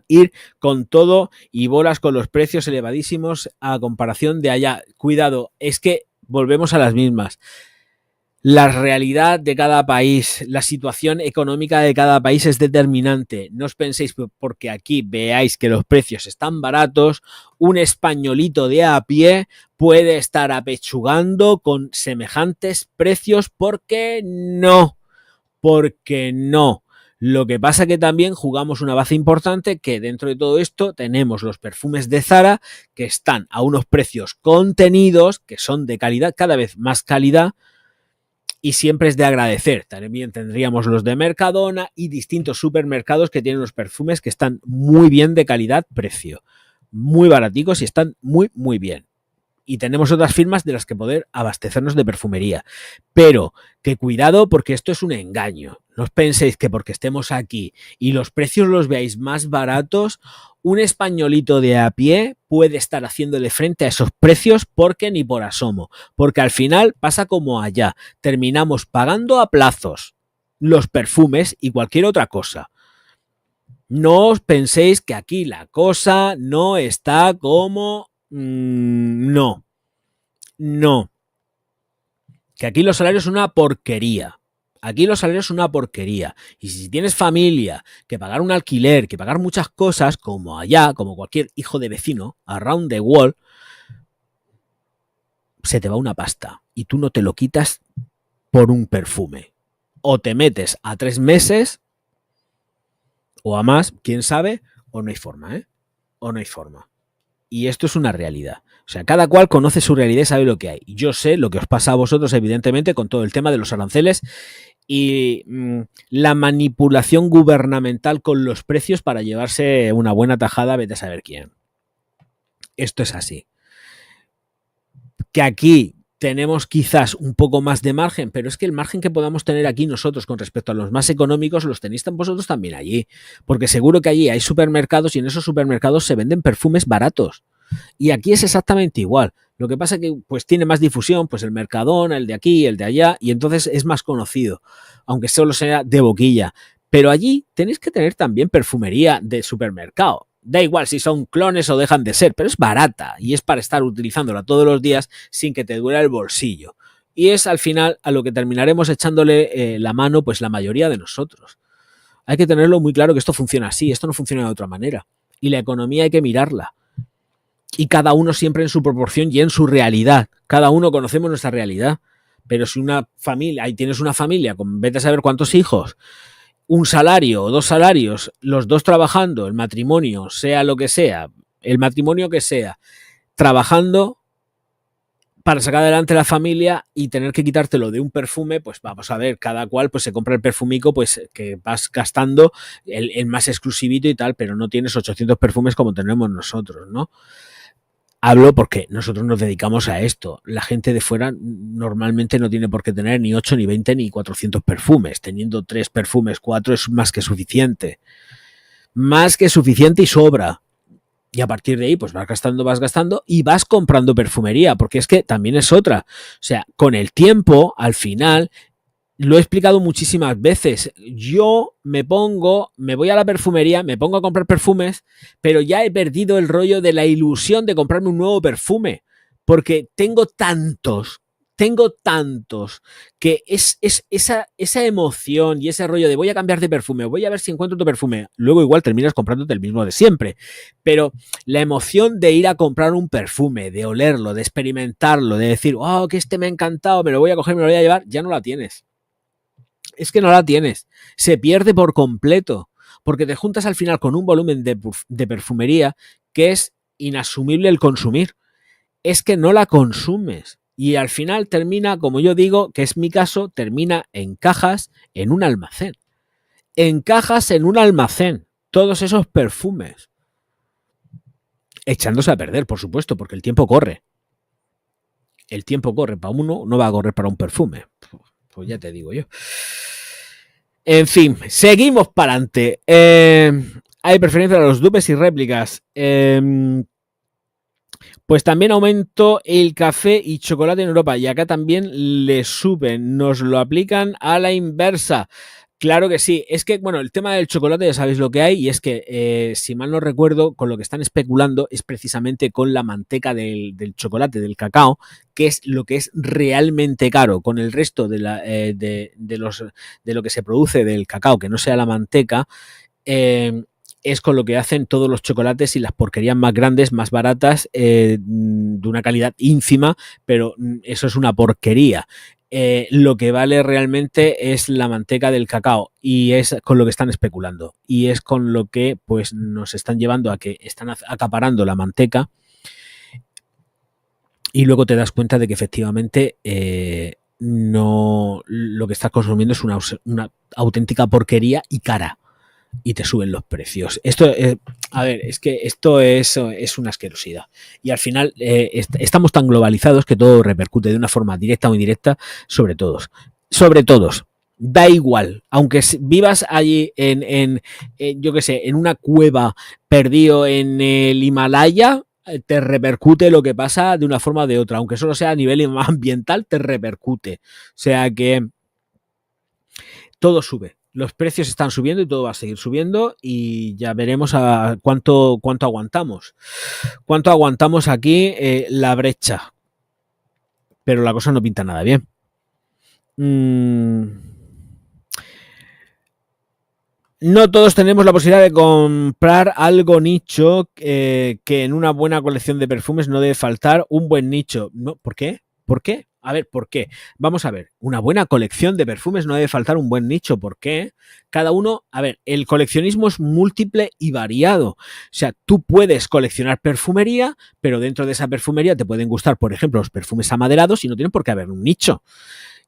ir con todo y bolas con los precios elevadísimos a comparación de allá. Cuidado, es que volvemos a las mismas. La realidad de cada país, la situación económica de cada país es determinante. No os penséis porque aquí veáis que los precios están baratos, un españolito de a pie puede estar apechugando con semejantes precios, porque no. Porque no. Lo que pasa que también jugamos una baza importante, que dentro de todo esto tenemos los perfumes de Zara que están a unos precios contenidos, que son de calidad, cada vez más calidad, y siempre es de agradecer. También tendríamos los de Mercadona y distintos supermercados que tienen los perfumes que están muy bien de calidad-precio, muy baraticos y están muy, muy bien. Y tenemos otras firmas de las que poder abastecernos de perfumería. Pero que cuidado, porque esto es un engaño. No os penséis que porque estemos aquí y los precios los veáis más baratos, un españolito de a pie puede estar haciéndole frente a esos precios, porque ni por asomo. Porque al final pasa como allá. Terminamos pagando a plazos los perfumes y cualquier otra cosa. No os penséis que aquí la cosa no está como... No. Que aquí los salarios son una porquería. Aquí los salarios son una porquería. Y si tienes familia, que pagar un alquiler, que pagar muchas cosas, como allá, como cualquier hijo de vecino, around the world, se te va una pasta. Y tú no te lo quitas por un perfume. O te metes a 3 meses, o a más, quién sabe, o no hay forma, ¿eh? O no hay forma. Y esto es una realidad. O sea, cada cual conoce su realidad y sabe lo que hay. Yo sé lo que os pasa a vosotros, evidentemente, con todo el tema de los aranceles y la manipulación gubernamental con los precios para llevarse una buena tajada, vete a saber quién. Esto es así. Que aquí tenemos quizás un poco más de margen, pero es que el margen que podamos tener aquí nosotros con respecto a los más económicos los tenéis vosotros también allí, porque seguro que allí hay supermercados y en esos supermercados se venden perfumes baratos, y aquí es exactamente igual. Lo que pasa es que pues tiene más difusión, pues el Mercadona, el de aquí, el de allá, y entonces es más conocido, aunque solo sea de boquilla. Pero allí tenéis que tener también perfumería de supermercado. Da igual si son clones o dejan de ser, pero es barata y es para estar utilizándola todos los días sin que te duela el bolsillo. Y es al final a lo que terminaremos echándole la mano pues la mayoría de nosotros. Hay que tenerlo muy claro que esto funciona así, esto no funciona de otra manera. Y la economía hay que mirarla. Y cada uno siempre en su proporción y en su realidad. Cada uno conocemos nuestra realidad. Pero si una familia, ahí tienes una familia con vete a saber cuántos hijos, un salario o 2 salarios, los dos trabajando, el matrimonio, sea lo que sea, el matrimonio que sea, trabajando para sacar adelante la familia y tener que quitártelo de un perfume, pues vamos a ver, cada cual pues se compra el perfumico pues que vas gastando el más exclusivito y tal, pero no tienes 800 perfumes como tenemos nosotros, ¿no? Hablo porque nosotros nos dedicamos a esto. La gente de fuera normalmente no tiene por qué tener ni 8, ni 20, ni 400 perfumes. Teniendo 3 perfumes, 4 es más que suficiente. Más que suficiente y sobra. Y a partir de ahí, pues vas gastando y vas comprando perfumería, porque es que también es otra. O sea, con el tiempo, al final, lo he explicado muchísimas veces. Yo me voy a la perfumería, me pongo a comprar perfumes, pero ya he perdido el rollo de la ilusión de comprarme un nuevo perfume, porque tengo tantos, que es esa emoción y ese rollo de voy a cambiar de perfume, voy a ver si encuentro otro perfume. Luego igual terminas comprándote el mismo de siempre, pero la emoción de ir a comprar un perfume, de olerlo, de experimentarlo, de decir, oh, que este me ha encantado, me lo voy a coger, me lo voy a llevar, ya no la tienes. Es que no la tienes. Se pierde por completo, porque te juntas al final con un volumen de perfumería que es inasumible el consumir. Es que no la consumes. Y al final termina, como yo digo, que es mi caso, termina en cajas en un almacén. En cajas en un almacén. Todos esos perfumes. Echándose a perder, por supuesto, porque el tiempo corre. El tiempo corre para uno, no va a correr para un perfume. Pues ya te digo yo. En fin, seguimos para adelante. Hay preferencia a los dupes y réplicas. Pues también aumentó el café y chocolate en Europa y acá también le suben, nos lo aplican a la inversa. Claro que sí, es que, bueno, el tema del chocolate ya sabéis lo que hay y es que, si mal no recuerdo, con lo que están especulando es precisamente con la manteca del chocolate, del cacao, que es lo que es realmente caro. Con el resto de lo que se produce del cacao, que no sea la manteca, es con lo que hacen todos los chocolates y las porquerías más grandes, más baratas, de una calidad ínfima, pero eso es una porquería. Lo que vale realmente es la manteca del cacao y es con lo que están especulando y es con lo que pues nos están llevando a que están acaparando la manteca y luego te das cuenta de que efectivamente no, lo que estás consumiendo es una auténtica porquería y cara. Y te suben los precios. Esto, a ver, es que esto es una asquerosidad. Y al final estamos tan globalizados que todo repercute de una forma directa o indirecta sobre todos. Sobre todos. Da igual. Aunque vivas allí yo qué sé, en una cueva perdido en el Himalaya, te repercute lo que pasa de una forma o de otra. Aunque solo sea a nivel ambiental, te repercute. O sea que todo sube. Los precios están subiendo y todo va a seguir subiendo y ya veremos a cuánto aguantamos. Cuánto aguantamos aquí la brecha. Pero la cosa no pinta nada bien. No todos tenemos la posibilidad de comprar algo nicho, que en una buena colección de perfumes no debe faltar un buen nicho. No, ¿por qué? ¿Por qué? A ver, ¿por qué? Vamos a ver, una buena colección de perfumes no debe faltar un buen nicho. ¿Por qué? Cada uno, a ver, el coleccionismo es múltiple y variado. O sea, tú puedes coleccionar perfumería, pero dentro de esa perfumería te pueden gustar, por ejemplo, los perfumes amaderados y no tienen por qué haber un nicho.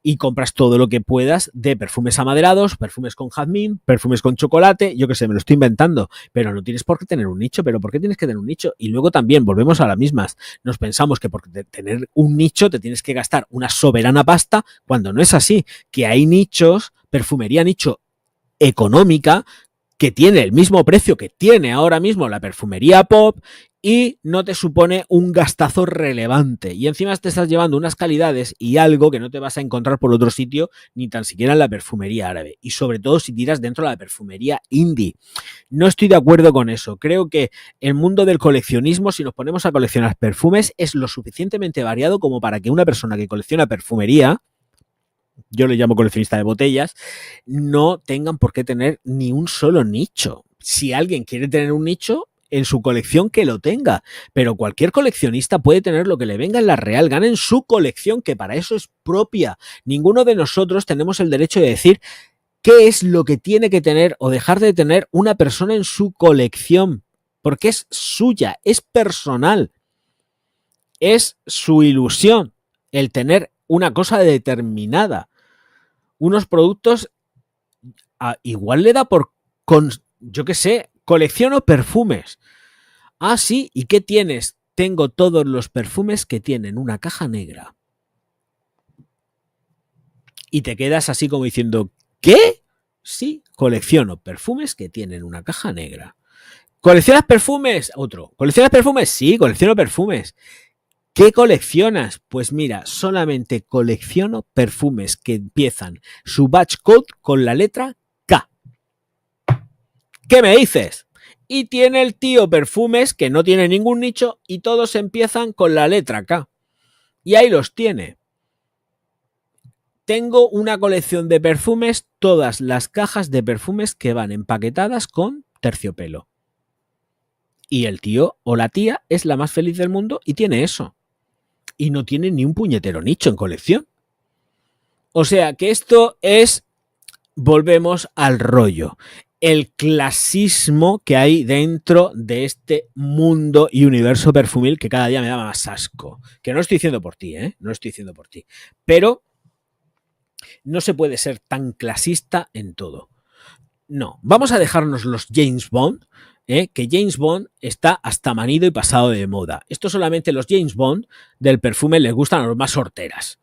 Y compras todo lo que puedas de perfumes amaderados, perfumes con jazmín, perfumes con chocolate, yo qué sé, me lo estoy inventando, pero no tienes por qué tener un nicho. ¿Pero por qué tienes que tener un nicho? Y luego también volvemos a las mismas, nos pensamos que por tener un nicho te tienes que gastar una soberana pasta, cuando no es así, que hay nichos, perfumería nicho económica, que tiene el mismo precio que tiene ahora mismo la perfumería pop y no te supone un gastazo relevante. Y encima te estás llevando unas calidades y algo que no te vas a encontrar por otro sitio, ni tan siquiera en la perfumería árabe. Y sobre todo si tiras dentro de la perfumería indie. No estoy de acuerdo con eso. Creo que el mundo del coleccionismo, si nos ponemos a coleccionar perfumes, es lo suficientemente variado como para que una persona que colecciona perfumería, yo le llamo coleccionista de botellas, no tengan por qué tener ni un solo nicho. Si alguien quiere tener un nicho en su colección, que lo tenga, pero cualquier coleccionista puede tener lo que le venga en la real gana en su colección, que para eso es propia. Ninguno de nosotros tenemos el derecho de decir qué es lo que tiene que tener o dejar de tener una persona en su colección, porque es suya, es personal, es su ilusión el tener una cosa determinada. Unos productos, igual le da por, yo qué sé, colecciono perfumes. Ah, sí, ¿y qué tienes? Tengo todos los perfumes que tienen una caja negra. Y te quedas así como diciendo, ¿qué? Sí, colecciono perfumes que tienen una caja negra. ¿Coleccionas perfumes? Otro. ¿Coleccionas perfumes? Sí, colecciono perfumes. ¿Qué coleccionas? Pues mira, solamente colecciono perfumes que empiezan su batch code con la letra K. ¿Qué me dices? Y tiene el tío perfumes que no tiene ningún nicho y todos empiezan con la letra K. Y ahí los tiene. Tengo una colección de perfumes, todas las cajas de perfumes que van empaquetadas con terciopelo. Y el tío o la tía es la más feliz del mundo y tiene eso. Y no tiene ni un puñetero nicho en colección. O sea que esto es, volvemos al rollo, el clasismo que hay dentro de este mundo y universo perfumil que cada día me da más asco. Que no estoy diciendo por ti, no estoy diciendo por ti. Pero no se puede ser tan clasista en todo. No, vamos a dejarnos los James Bond, que James Bond está hasta manido y pasado de moda. Esto solamente los James Bond del perfume les gustan a los más horteras.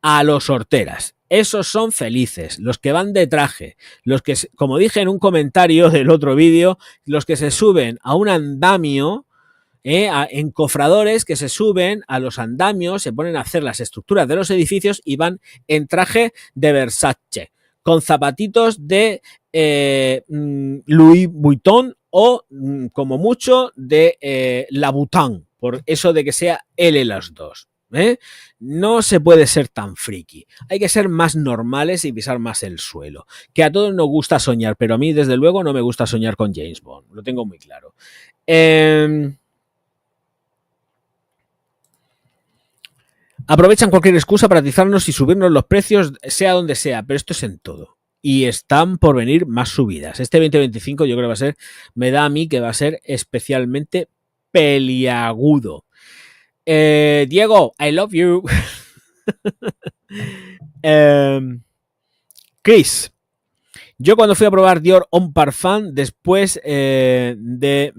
A los horteras. Esos son felices, los que van de traje, los que, como dije en un comentario del otro vídeo, los que se suben a un andamio, encofradores que se suben a los andamios, se ponen a hacer las estructuras de los edificios y van en traje de Versace, con zapatitos de Louis Vuitton o, como mucho, de Louboutin, por eso de que sea L las dos. No se puede ser tan friki. Hay que ser más normales y pisar más el suelo. Que a todos nos gusta soñar, pero a mí, desde luego, no me gusta soñar con James Bond. Lo tengo muy claro. Aprovechan cualquier excusa para atizarnos y subirnos los precios, sea donde sea, pero esto es en todo. Y están por venir más subidas. Este 2025 yo creo que va a ser, me da a mí que va a ser especialmente peliagudo. Diego, I love you. Chris, yo cuando fui a probar Dior Homme Parfum, después me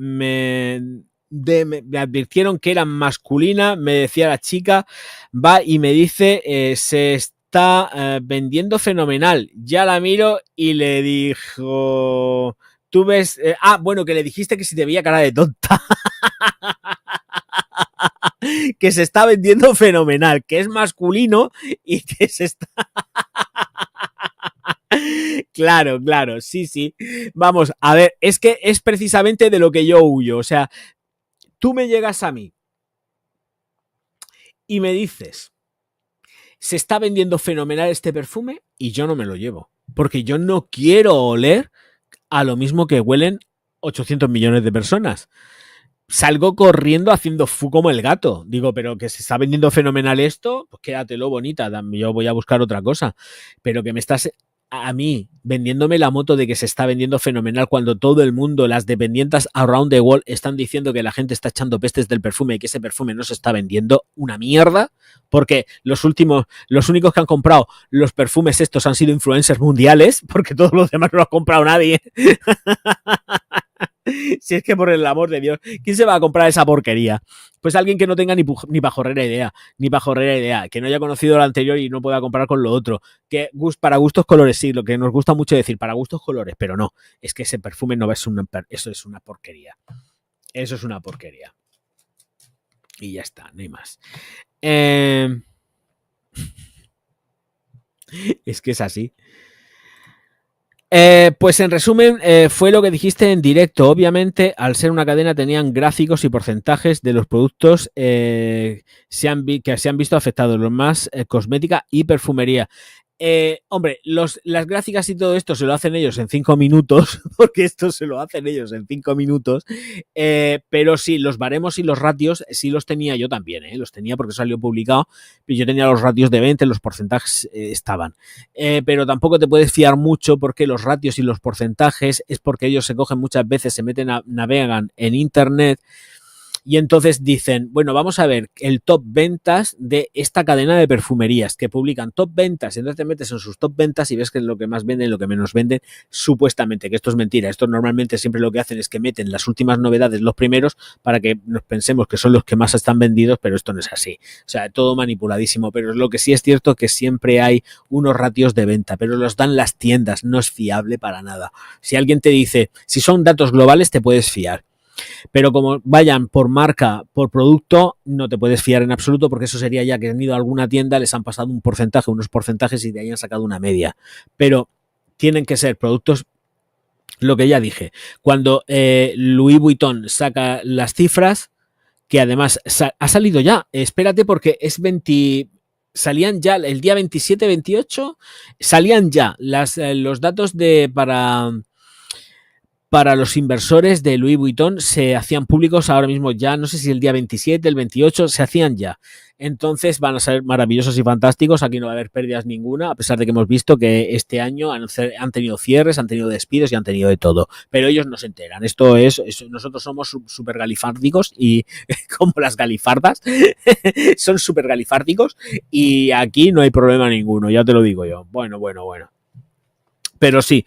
advirtieron que era masculina, me decía la chica, va y me dice, se está vendiendo fenomenal. Ya la miro y le dijo, tú ves, bueno, que le dijiste que si te veía cara de tonta. Que se está vendiendo fenomenal, que es masculino y que se está... Claro, claro, sí. Vamos, a ver, es que es precisamente de lo que yo huyo. O sea, tú me llegas a mí y me dices, se está vendiendo fenomenal este perfume y yo no me lo llevo. Porque yo no quiero oler a lo mismo que huelen 800 millones de personas. Salgo corriendo haciendo fu como el gato. Digo, pero que se está vendiendo fenomenal esto, pues quédatelo bonita, yo voy a buscar otra cosa. Pero que me estás a mí vendiéndome la moto de que se está vendiendo fenomenal cuando todo el mundo, las dependientas around the world, están diciendo que la gente está echando pestes del perfume y que ese perfume no se está vendiendo una mierda, porque los únicos que han comprado los perfumes estos han sido influencers mundiales, porque todos los demás no lo ha comprado nadie. Si es que por el amor de Dios, ¿quién se va a comprar esa porquería? Pues alguien que no tenga ni pajorrera idea, que no haya conocido lo anterior y no pueda comprar con lo otro, que para gustos colores, sí, lo que nos gusta mucho decir, para gustos colores, pero no, es que ese perfume no es eso es una porquería. Eso es una porquería. Y ya está, no hay más. Es que es así. Pues en resumen, fue lo que dijiste en directo. Obviamente, al ser una cadena, tenían gráficos y porcentajes de los productos que se han visto afectados, los más cosmética y perfumería. Hombre, las gráficas y todo esto se lo hacen ellos en 5 minutos, porque esto se lo hacen ellos en 5 minutos, pero sí, los baremos y los ratios sí los tenía yo también, los tenía porque salió publicado, yo tenía los ratios de 20, los porcentajes estaban, pero tampoco te puedes fiar mucho porque los ratios y los porcentajes es porque ellos se cogen muchas veces, se meten, navegan en internet y entonces dicen, bueno, vamos a ver el top ventas de esta cadena de perfumerías que publican top ventas. Entonces te metes en sus top ventas y ves que es lo que más venden, lo que menos venden, supuestamente, que esto es mentira. Esto normalmente siempre lo que hacen es que meten las últimas novedades los primeros para que nos pensemos que son los que más están vendidos, pero esto no es así. O sea, todo manipuladísimo. Pero lo que sí es cierto que siempre hay unos ratios de venta, pero los dan las tiendas, no es fiable para nada. Si alguien te dice, si son datos globales, te puedes fiar. Pero como vayan por marca, por producto, no te puedes fiar en absoluto porque eso sería ya que han ido a alguna tienda, les han pasado un porcentaje, unos porcentajes y de ahí han sacado una media. Pero tienen que ser productos, lo que ya dije, cuando Louis Vuitton saca las cifras, que además ha salido ya, espérate porque es 20... Salían ya el día 27, 28, salían ya los datos para los inversores de Louis Vuitton se hacían públicos ahora mismo ya, no sé si el día 27, el 28, se hacían ya. Entonces van a ser maravillosos y fantásticos, aquí no va a haber pérdidas ninguna, a pesar de que hemos visto que este año han tenido cierres, han tenido despidos y han tenido de todo, pero ellos no se enteran. Esto es nosotros somos súper galifárdicos y como las galifardas, son súper galifárdicos y aquí no hay problema ninguno, ya te lo digo yo. Bueno. Pero sí,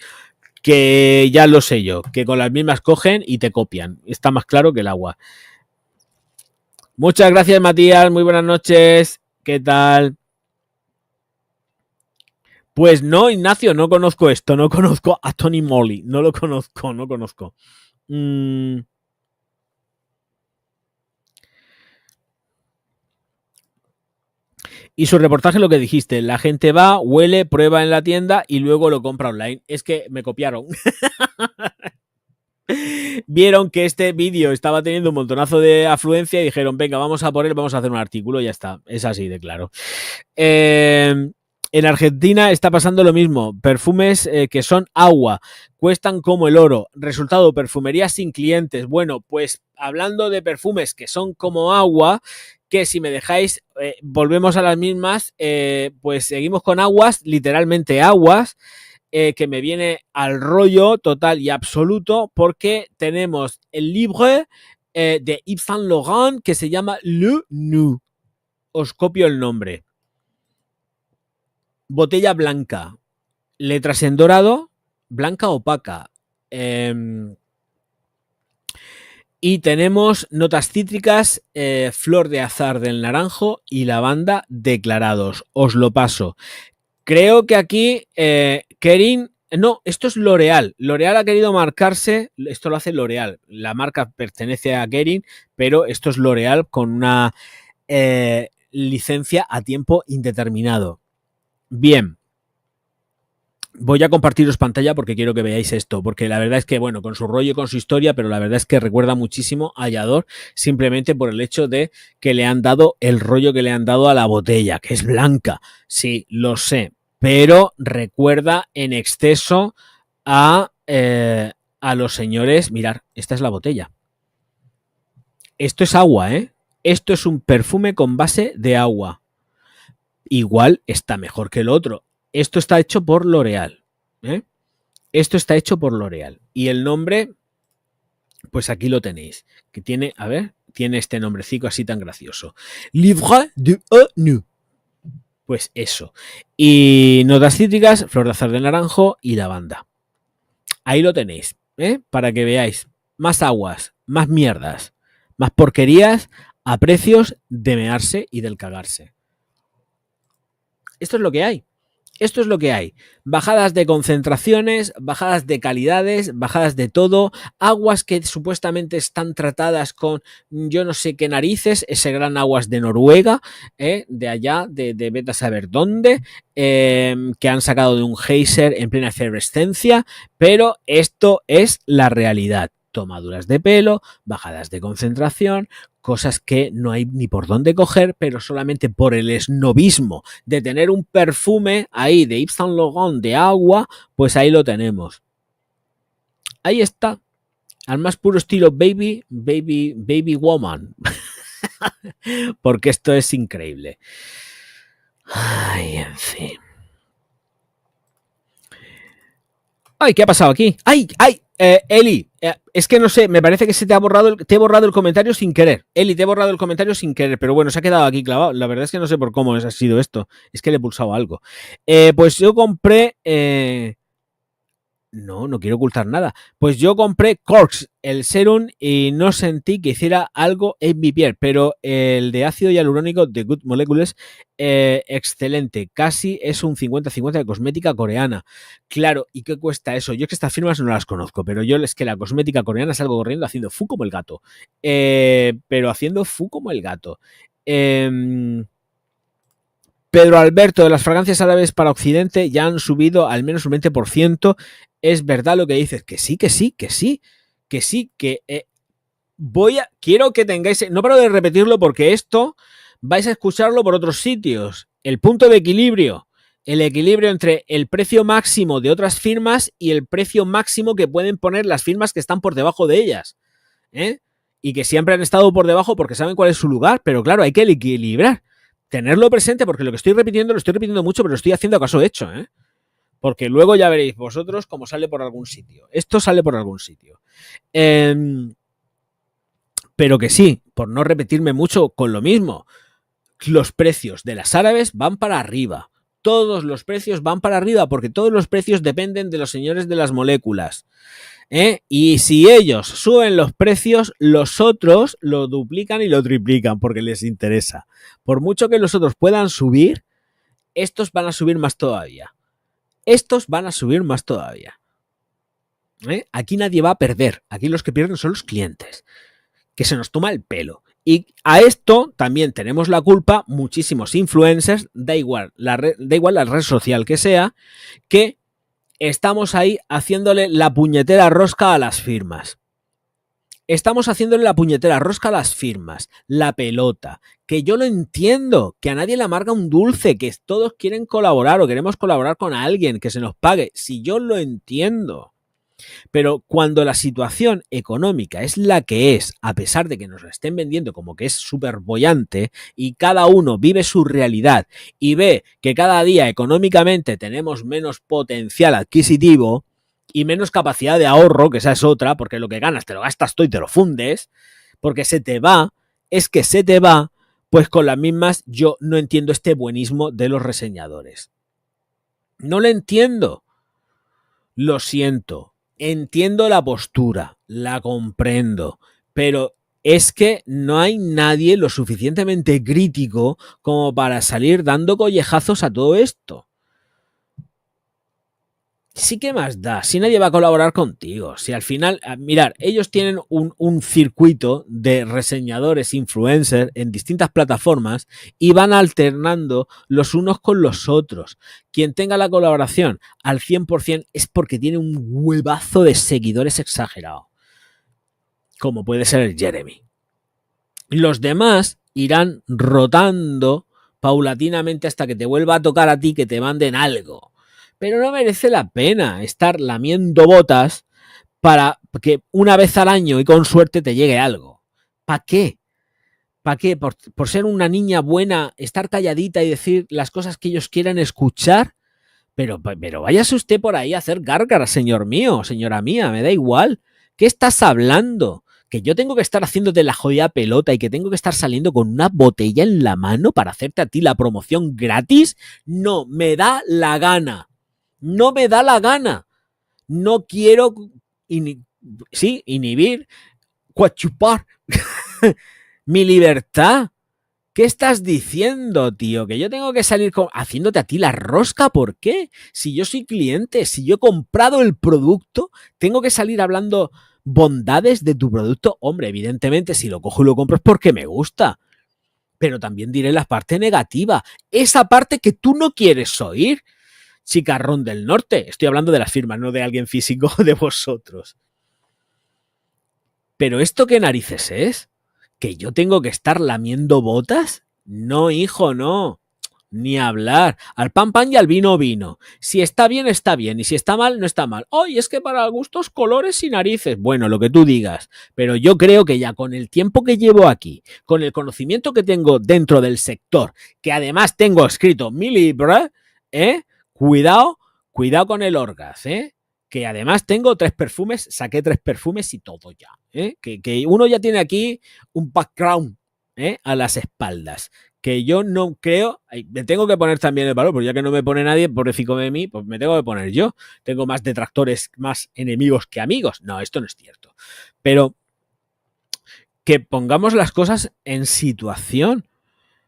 que ya lo sé yo, que con las mismas cogen y te copian. Está más claro que el agua. Muchas gracias, Matías. Muy buenas noches. ¿Qué tal? Pues no, Ignacio, no conozco esto. No conozco a Tony Moly. No lo conozco, no conozco. Y su reportaje lo que dijiste, la gente va, huele, prueba en la tienda y luego lo compra online. Es que me copiaron. Vieron que este vídeo estaba teniendo un montonazo de afluencia y dijeron, venga, vamos a por él, vamos a hacer un artículo y ya está. Es así de claro. En Argentina está pasando lo mismo. Perfumes que son agua, cuestan como el oro. Resultado, perfumería sin clientes. Bueno, pues hablando de perfumes que son como agua, que si me dejáis, volvemos a las mismas, pues seguimos con aguas, literalmente aguas. Que me viene al rollo total y absoluto porque tenemos el libro de Yves Saint Laurent que se llama Le Nu. Os copio el nombre. Botella blanca, letras en dorado, blanca opaca. Y tenemos notas cítricas, flor de azar del naranjo y lavanda declarados. Os lo paso. Creo que aquí Kering, no, esto es L'Oreal. L'Oreal ha querido marcarse, esto lo hace L'Oreal. La marca pertenece a Kering, pero esto es L'Oreal con una licencia a tiempo indeterminado. Bien. Voy a compartiros pantalla porque quiero que veáis esto, porque la verdad es que, bueno, con su rollo y con su historia, pero la verdad es que recuerda muchísimo a Yador, simplemente por el hecho de que le han dado el rollo que le han dado a la botella, que es blanca. Sí, lo sé, pero recuerda en exceso a los señores. Mirad, esta es la botella. Esto es agua, ¿eh? Esto es un perfume con base de agua. Igual está mejor que el otro. Esto está hecho por L'Oreal. Esto está hecho por L'Oreal. Y el nombre, pues aquí lo tenéis. Que tiene, a ver, tiene este nombrecito así tan gracioso. Livre de Nu. Pues eso. Y notas cítricas, flor de azar de naranjo y lavanda. Ahí lo tenéis, para que veáis. Más aguas, más mierdas, más porquerías a precios de mearse y del cagarse. Esto es lo que hay. Esto es lo que hay. Bajadas de concentraciones, bajadas de calidades, bajadas de todo, aguas que supuestamente están tratadas con yo no sé qué narices, ese gran aguas de Noruega, de allá, de vete a saber dónde, que han sacado de un geyser en plena efervescencia, pero esto es la realidad. Tomaduras de pelo, bajadas de concentración, cosas que no hay ni por dónde coger, pero solamente por el esnobismo de tener un perfume ahí de Yves Saint Laurent de agua, pues ahí lo tenemos. Ahí está, al más puro estilo baby woman. Porque esto es increíble. Ay, en fin. Ay, ¿qué ha pasado aquí? ¡Ay! Eli, es que no sé, me parece que te he borrado el comentario sin querer. Eli, te he borrado el comentario sin querer, pero bueno, se ha quedado aquí clavado. La verdad es que no sé por cómo ha sido esto. Es que le he pulsado algo. Pues yo compré... No quiero ocultar nada. Pues yo compré Corks, el serum, y no sentí que hiciera algo en mi piel, pero el de ácido hialurónico de Good Molecules, excelente. Casi es un 50-50 de cosmética coreana. Claro, ¿y qué cuesta eso? Yo es que estas firmas no las conozco, pero yo es que la cosmética coreana salgo corriendo haciendo fu como el gato. Pero haciendo fu como el gato. Pedro Alberto, de las fragancias árabes para Occidente ya han subido al menos un 20%. Es verdad lo que dices, que sí. Quiero que tengáis, no paro de repetirlo porque esto vais a escucharlo por otros sitios. El punto de equilibrio, el equilibrio entre el precio máximo de otras firmas y el precio máximo que pueden poner las firmas que están por debajo de ellas. Y que siempre han estado por debajo porque saben cuál es su lugar, pero claro, hay que equilibrar. Tenerlo presente, porque lo que estoy repitiendo mucho, pero lo estoy haciendo a caso hecho, porque luego ya veréis vosotros cómo sale por algún sitio. Esto sale por algún sitio. Pero que sí, por no repetirme mucho con lo mismo, los precios de las árabes van para arriba. Todos los precios van para arriba porque todos los precios dependen de los señores de las moléculas. Y si ellos suben los precios, los otros lo duplican y lo triplican porque les interesa. Por mucho que los otros puedan subir, estos van a subir más todavía. Aquí nadie va a perder. Aquí los que pierden son los clientes, que se nos toma el pelo. Y a esto también tenemos la culpa muchísimos influencers, da igual la red social que sea, que estamos ahí haciéndole la puñetera rosca a las firmas. La pelota. Que yo lo entiendo, que a nadie le amarga un dulce, que todos quieren colaborar o queremos colaborar con alguien, que se nos pague. Si yo lo entiendo. Pero cuando la situación económica es la que es, a pesar de que nos la estén vendiendo como que es súper boyante y cada uno vive su realidad y ve que cada día económicamente tenemos menos potencial adquisitivo y menos capacidad de ahorro, que esa es otra, porque lo que ganas te lo gastas tú y te lo fundes, porque se te va, pues con las mismas yo no entiendo este buenismo de los reseñadores. No lo entiendo. Lo siento. Entiendo la postura, la comprendo, pero es que no hay nadie lo suficientemente crítico como para salir dando collejazos a todo esto. Sí que más da, si nadie va a colaborar contigo, si al final, mirar, ellos tienen un circuito de reseñadores influencers en distintas plataformas y van alternando los unos con los otros. Quien tenga la colaboración al 100% es porque tiene un huevazo de seguidores exagerado, como puede ser el Jeremy. Los demás irán rotando paulatinamente hasta que te vuelva a tocar a ti que te manden algo. Pero no merece la pena estar lamiendo botas para que una vez al año y con suerte te llegue algo. ¿Para qué? ¿Para qué? ¿Por ser una niña buena, estar calladita y decir las cosas que ellos quieran escuchar? Pero váyase usted por ahí a hacer gárgaras, señor mío, señora mía, me da igual. ¿Qué estás hablando? ¿Que yo tengo que estar haciéndote la jodida pelota y que tengo que estar saliendo con una botella en la mano para hacerte a ti la promoción gratis? No, me da la gana. No me da la gana. No quiero inhibir, coachupar mi libertad. ¿Qué estás diciendo, tío? Que yo tengo que salir haciéndote a ti la rosca, ¿por qué? Si yo soy cliente, si yo he comprado el producto, tengo que salir hablando bondades de tu producto. Hombre, evidentemente, si lo cojo y lo compro es porque me gusta. Pero también diré la parte negativa, esa parte que tú no quieres oír, chicarrón del norte. Estoy hablando de las firmas, no de alguien físico de vosotros. Pero ¿esto qué narices es? ¿Que yo tengo que estar lamiendo botas? No, hijo, no. Ni hablar. Al pan, pan y al vino, vino. Si está bien, está bien. Y si está mal, no está mal. ¡Ay, es que para gustos, colores y narices! Bueno, lo que tú digas. Pero yo creo que ya con el tiempo que llevo aquí, con el conocimiento que tengo dentro del sector, que además tengo escrito mi libro, cuidado, cuidado con el orgas, que además tengo 3 perfumes, saqué 3 perfumes y todo ya. Que uno ya tiene aquí un background a las espaldas. Que yo no creo, me tengo que poner también el valor, porque ya que no me pone nadie, pobrecito de mí, pues me tengo que poner yo. Tengo más detractores, más enemigos que amigos. No, esto no es cierto. Pero que pongamos las cosas en situación.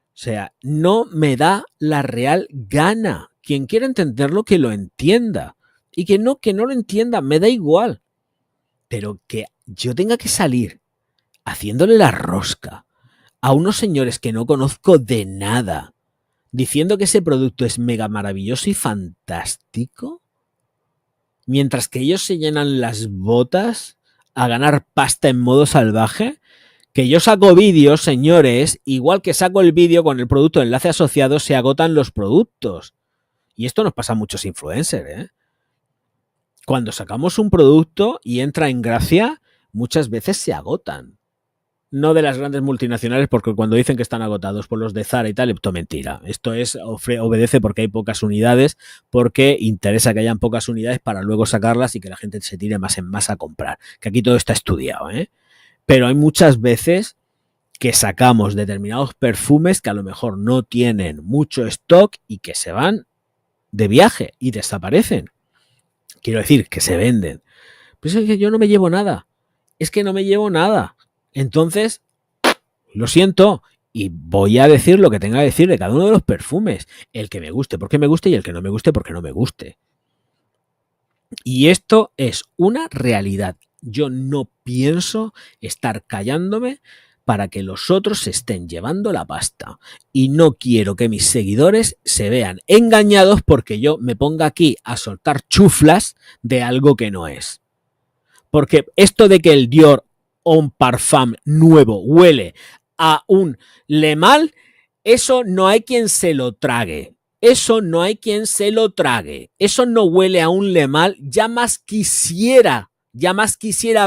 O sea, no me da la real gana. Quien quiera entenderlo, que lo entienda. Y que no lo entienda, me da igual. Pero que yo tenga que salir haciéndole la rosca a unos señores que no conozco de nada, diciendo que ese producto es mega maravilloso y fantástico, mientras que ellos se llenan las botas a ganar pasta en modo salvaje, que yo saco vídeos, señores, igual que saco el vídeo con el producto de enlace asociado, se agotan los productos. Y esto nos pasa a muchos influencers, Cuando sacamos un producto y entra en gracia, muchas veces se agotan. No de las grandes multinacionales, porque cuando dicen que están agotados por los de Zara y tal, esto es mentira. Esto obedece porque hay pocas unidades, porque interesa que hayan pocas unidades para luego sacarlas y que la gente se tire más en masa a comprar. Que aquí todo está estudiado, Pero hay muchas veces que sacamos determinados perfumes que a lo mejor no tienen mucho stock y que se van de viaje y desaparecen. Quiero decir, que se venden. Pero es que yo no me llevo nada. Es que no me llevo nada. Entonces, lo siento, y voy a decir lo que tenga que decir de cada uno de los perfumes. El que me guste porque me guste y el que no me guste porque no me guste. Y esto es una realidad. Yo no pienso estar callándome para que los otros se estén llevando la pasta. Y no quiero que mis seguidores se vean engañados porque yo me ponga aquí a soltar chuflas de algo que no es. Porque esto de que el Dior un parfum nuevo huele a un Le Mal, eso no hay quien se lo trague. Eso no hay quien se lo trague. Eso no huele a un Le Mal. Ya más quisiera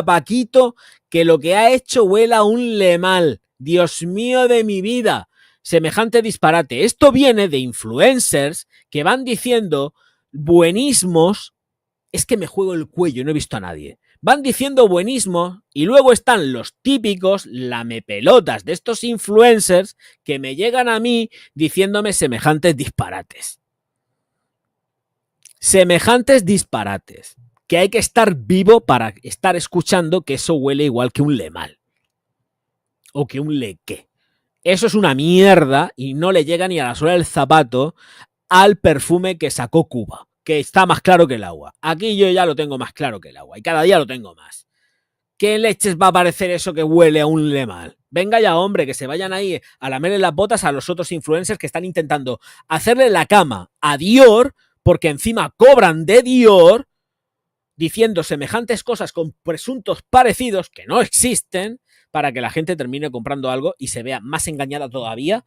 Paquito que lo que ha hecho huela a un Le Mal. Dios mío de mi vida. Semejante disparate. Esto viene de influencers que van diciendo buenismos. Es que me juego el cuello, no he visto a nadie. Van diciendo buenismo y luego están los típicos lamepelotas de estos influencers que me llegan a mí diciéndome semejantes disparates. Semejantes disparates. Que hay que estar vivo para estar escuchando que eso huele igual que un Le Mal. O que un Leque. Eso es una mierda y no le llega ni a la suela del zapato al perfume que sacó Cuba, que está más claro que el agua. Aquí yo ya lo tengo más claro que el agua y cada día lo tengo más. ¿Qué leches va a parecer eso que huele a un Le Mal? Venga ya, hombre, que se vayan ahí a lamerle las botas a los otros influencers que están intentando hacerle la cama a Dior, porque encima cobran de Dior, diciendo semejantes cosas con presuntos parecidos que no existen, para que la gente termine comprando algo y se vea más engañada todavía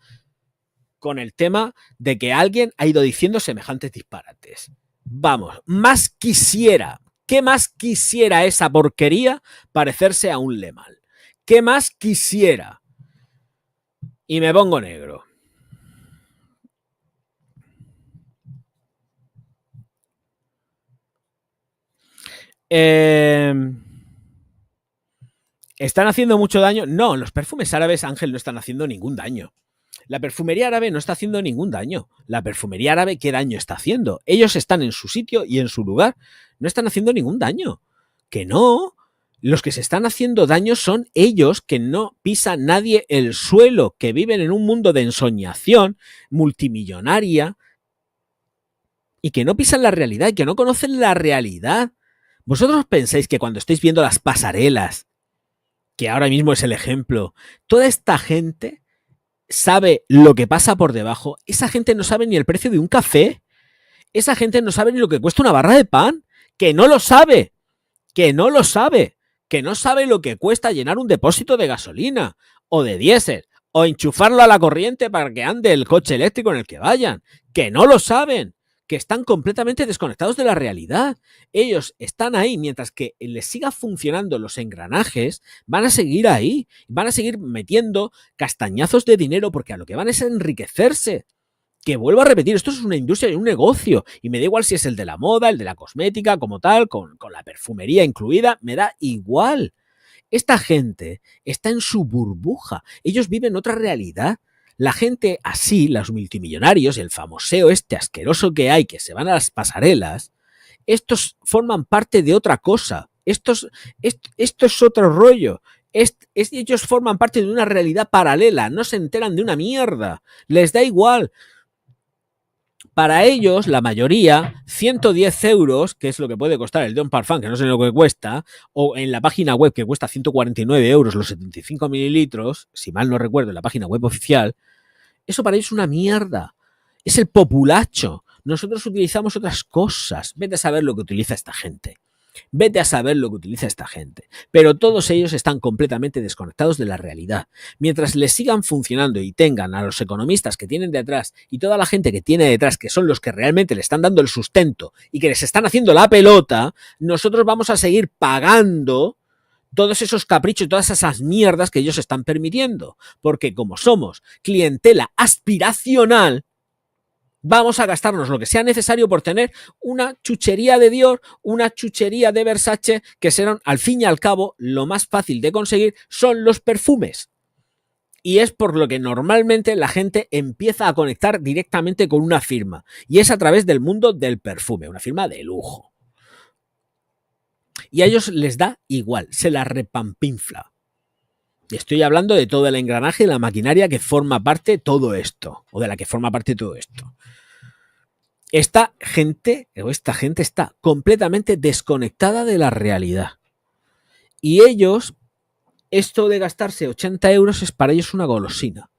con el tema de que alguien ha ido diciendo semejantes disparates. Vamos, más quisiera, ¿qué más quisiera esa porquería parecerse a un Le Mal? ¿Qué más quisiera? Y me pongo negro. ¿Están haciendo mucho daño? No, los perfumes árabes, Ángel, no están haciendo ningún daño. La perfumería árabe no está haciendo ningún daño. La perfumería árabe, ¿qué daño está haciendo? Ellos están en su sitio y en su lugar. No están haciendo ningún daño. Que no. Los que se están haciendo daño son ellos, que no pisa nadie el suelo, que viven en un mundo de ensoñación multimillonaria y que no pisan la realidad y que no conocen la realidad. ¿Vosotros pensáis que cuando estáis viendo las pasarelas, que ahora mismo es el ejemplo, toda esta gente sabe lo que pasa por debajo? Esa gente no sabe ni el precio de un café. Esa gente no sabe ni lo que cuesta una barra de pan. Que no lo sabe. Que no lo sabe. Que no sabe lo que cuesta llenar un depósito de gasolina o de diésel o enchufarlo a la corriente para que ande el coche eléctrico en el que vayan. Que no lo saben. Que están completamente desconectados de la realidad. Ellos están ahí, mientras que les siga funcionando los engranajes, van a seguir ahí, van a seguir metiendo castañazos de dinero porque a lo que van es a enriquecerse. Que vuelvo a repetir, esto es una industria y un negocio, y me da igual si es el de la moda, el de la cosmética como tal, con la perfumería incluida, me da igual. Esta gente está en su burbuja, ellos viven otra realidad. La gente así, los multimillonarios, el famoseo este asqueroso que hay, que se van a las pasarelas, estos forman parte de otra cosa. Esto es otro rollo. Ellos forman parte de una realidad paralela, no se enteran de una mierda, les da igual. Para ellos, la mayoría, 110 euros, que es lo que puede costar el Don Parfum, que no sé lo que cuesta, o en la página web que cuesta 149 euros los 75 mililitros, si mal no recuerdo, en la página web oficial, eso para ellos es una mierda. Es el populacho. Nosotros utilizamos otras cosas. Vete a saber lo que utiliza esta gente. Vete a saber lo que utiliza esta gente. Pero todos ellos están completamente desconectados de la realidad. Mientras les sigan funcionando y tengan a los economistas que tienen detrás y toda la gente que tiene detrás, que son los que realmente le están dando el sustento y que les están haciendo la pelota, nosotros vamos a seguir pagando todos esos caprichos, todas esas mierdas que ellos están permitiendo. Porque como somos clientela aspiracional, vamos a gastarnos lo que sea necesario por tener una chuchería de Dior, una chuchería de Versace, que serán, al fin y al cabo, lo más fácil de conseguir son los perfumes. Y es por lo que normalmente la gente empieza a conectar directamente con una firma. Y es a través del mundo del perfume, una firma de lujo. Y a ellos les da igual, se la repampinfla. Y estoy hablando de todo el engranaje y la maquinaria que forma parte de todo esto, o de la que forma parte de todo esto. Esta gente está completamente desconectada de la realidad. Y ellos, esto de gastarse 80 euros es para ellos una golosina.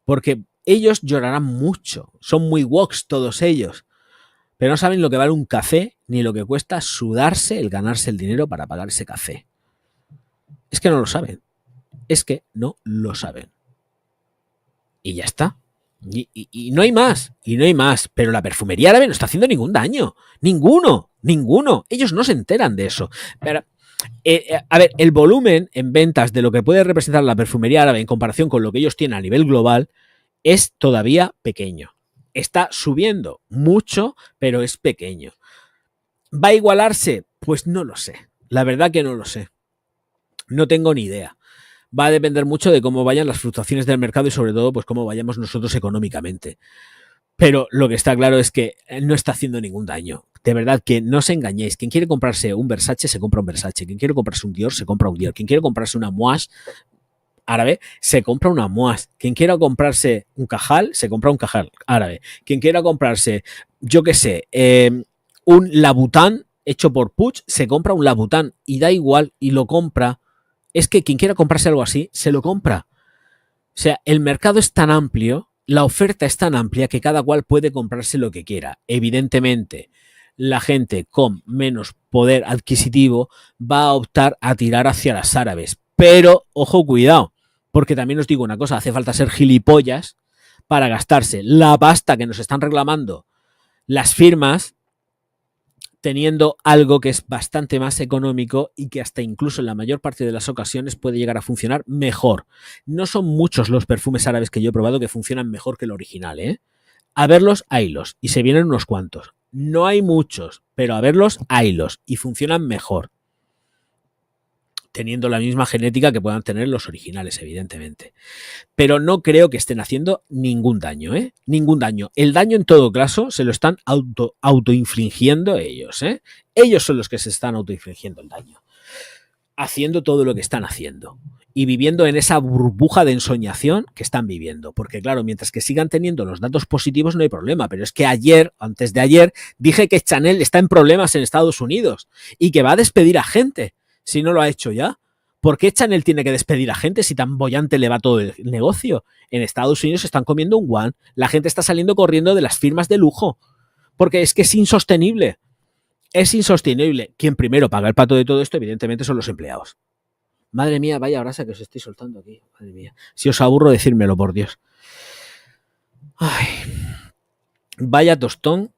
Porque ellos llorarán mucho, son muy woks todos ellos, pero no saben lo que vale un café ni lo que cuesta sudarse el ganarse el dinero para pagar ese café. Es que no lo saben. Es que no lo saben. Y ya está. Y no hay más. Y no hay más. Pero la perfumería árabe no está haciendo ningún daño. Ninguno. Ellos no se enteran de eso. Pero, a ver, el volumen en ventas de lo que puede representar la perfumería árabe en comparación con lo que ellos tienen a nivel global es todavía pequeño. Está subiendo mucho, pero es pequeño. ¿Va a igualarse? Pues no lo sé. La verdad que no lo sé. No tengo ni idea. Va a depender mucho de cómo vayan las fluctuaciones del mercado y sobre todo pues cómo vayamos nosotros económicamente. Pero lo que está claro es que no está haciendo ningún daño. De verdad que no os engañéis. Quien quiere comprarse un Versace se compra un Versace. Quien quiere comprarse un Dior se compra un Dior. Quien quiere comprarse una Moage árabe se compra una Moage. Quien quiera comprarse un Cajal se compra un Cajal árabe. Quien quiera comprarse, yo qué sé, un Louboutin hecho por Puig se compra un Louboutin y da igual y lo compra. Es que quien quiera comprarse algo así, se lo compra. O sea, el mercado es tan amplio, la oferta es tan amplia que cada cual puede comprarse lo que quiera. Evidentemente, la gente con menos poder adquisitivo va a optar a tirar hacia las árabes. Pero, ojo, cuidado, porque también os digo una cosa, hace falta ser gilipollas para gastarse la pasta que nos están reclamando las firmas teniendo algo que es bastante más económico y que hasta incluso en la mayor parte de las ocasiones puede llegar a funcionar mejor. No son muchos los perfumes árabes que yo he probado que funcionan mejor que el original, ¿eh? A verlos, haylos, y se vienen unos cuantos. No hay muchos, pero a verlos, haylos, y funcionan mejor. Teniendo la misma genética que puedan tener los originales, evidentemente. Pero no creo que estén haciendo ningún daño, ¿eh? Ningún daño. El daño, en todo caso, se lo están autoinfligiendo ellos, ¿eh? Ellos son los que se están autoinfligiendo el daño. haciendo todo lo que están haciendo y viviendo en esa burbuja de ensoñación que están viviendo. Porque claro, mientras que sigan teniendo los datos positivos no hay problema, pero es que antes de ayer, dije que Chanel está en problemas en Estados Unidos y que va a despedir a gente, si no lo ha hecho ya. ¿Por qué Chanel tiene que despedir a gente si tan bollante le va todo el negocio? En Estados Unidos se están comiendo un guan, la gente está saliendo corriendo de las firmas de lujo, porque es que es insostenible. Es insostenible. Quien primero paga el pato de todo esto, evidentemente, son los empleados. Madre mía, vaya brasa que os estoy soltando aquí. Madre mía. Si os aburro, decírmelo, por Dios. Ay. Vaya tostón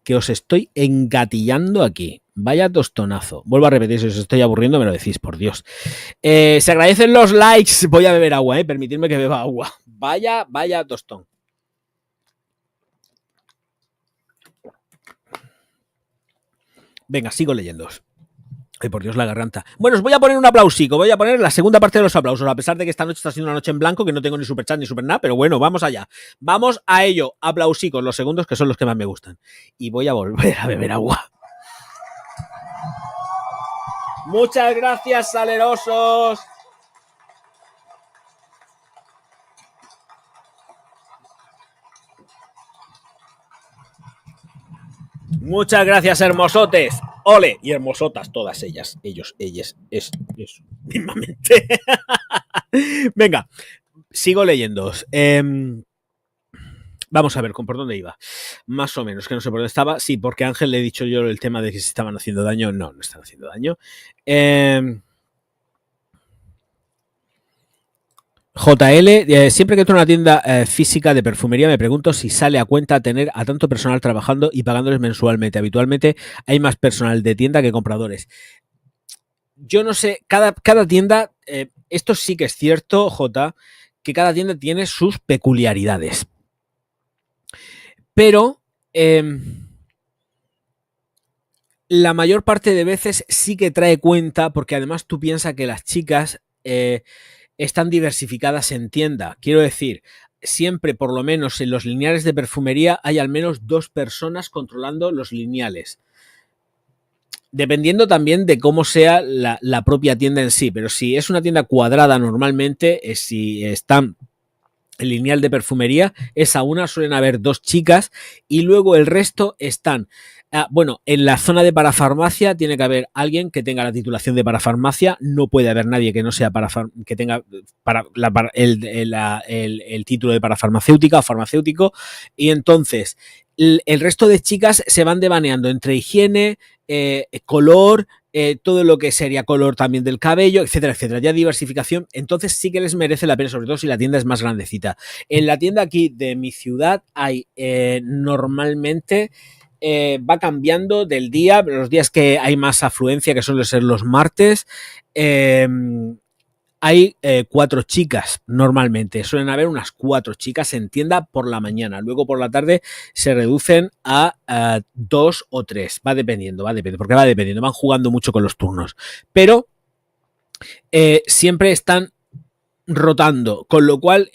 que os estoy engatillando aquí. Vaya tostonazo. Vuelvo a repetir, si os estoy aburriendo, me lo decís, por Dios. Se agradecen los likes. Voy a beber agua, permitidme que beba agua. Vaya tostón. Venga, sigo leyéndoos. Ay, por Dios, la garganta. Bueno, os voy a poner un aplausico. Voy a poner la segunda parte de los aplausos, a pesar de que esta noche está siendo una noche en blanco, que no tengo ni super chat ni super nada, pero bueno, vamos allá. Vamos a ello. Aplausicos, los segundos que son los que más me gustan. Y voy a volver a beber agua. Muchas gracias, salerosos. Muchas gracias, hermosotes. Ole, y hermosotas todas ellas. Ellas, es mismamente. Venga, sigo leyéndoos. Vamos a ver, ¿por dónde iba? Más o menos, que no sé por dónde estaba. Sí, porque a Ángel le he dicho yo el tema de que se estaban haciendo daño. No están haciendo daño. JL, siempre que entro a una tienda física de perfumería me pregunto si sale a cuenta tener a tanto personal trabajando y pagándoles mensualmente. Habitualmente hay más personal de tienda que compradores. Yo no sé, cada tienda, esto sí que es cierto, J, que cada tienda tiene sus peculiaridades. Pero la mayor parte de veces sí que trae cuenta, porque además tú piensas que las chicas están diversificadas en tienda. Quiero decir, siempre, por lo menos en los lineales de perfumería, hay al menos 2 personas controlando los lineales. Dependiendo también de cómo sea la propia tienda en sí. Pero si es una tienda cuadrada normalmente, si están el lineal de perfumería, esa una suelen haber 2 chicas y luego el resto están... bueno, en la zona de parafarmacia tiene que haber alguien que tenga la titulación de parafarmacia, no puede haber nadie que no sea que tenga el título de parafarmacéutica o farmacéutico, y entonces el resto de chicas se van devaneando entre higiene, color, todo lo que sería color también del cabello, etcétera, etcétera. Ya diversificación, entonces sí que les merece la pena, sobre todo si la tienda es más grandecita. En la tienda aquí de mi ciudad hay normalmente... va cambiando del día, los días que hay más afluencia, que suelen ser los martes, hay 4 chicas normalmente, suelen haber unas 4 chicas en tienda por la mañana, luego por la tarde se reducen a 2 o 3, va dependiendo, porque va dependiendo, van jugando mucho con los turnos, pero siempre están rotando, con lo cual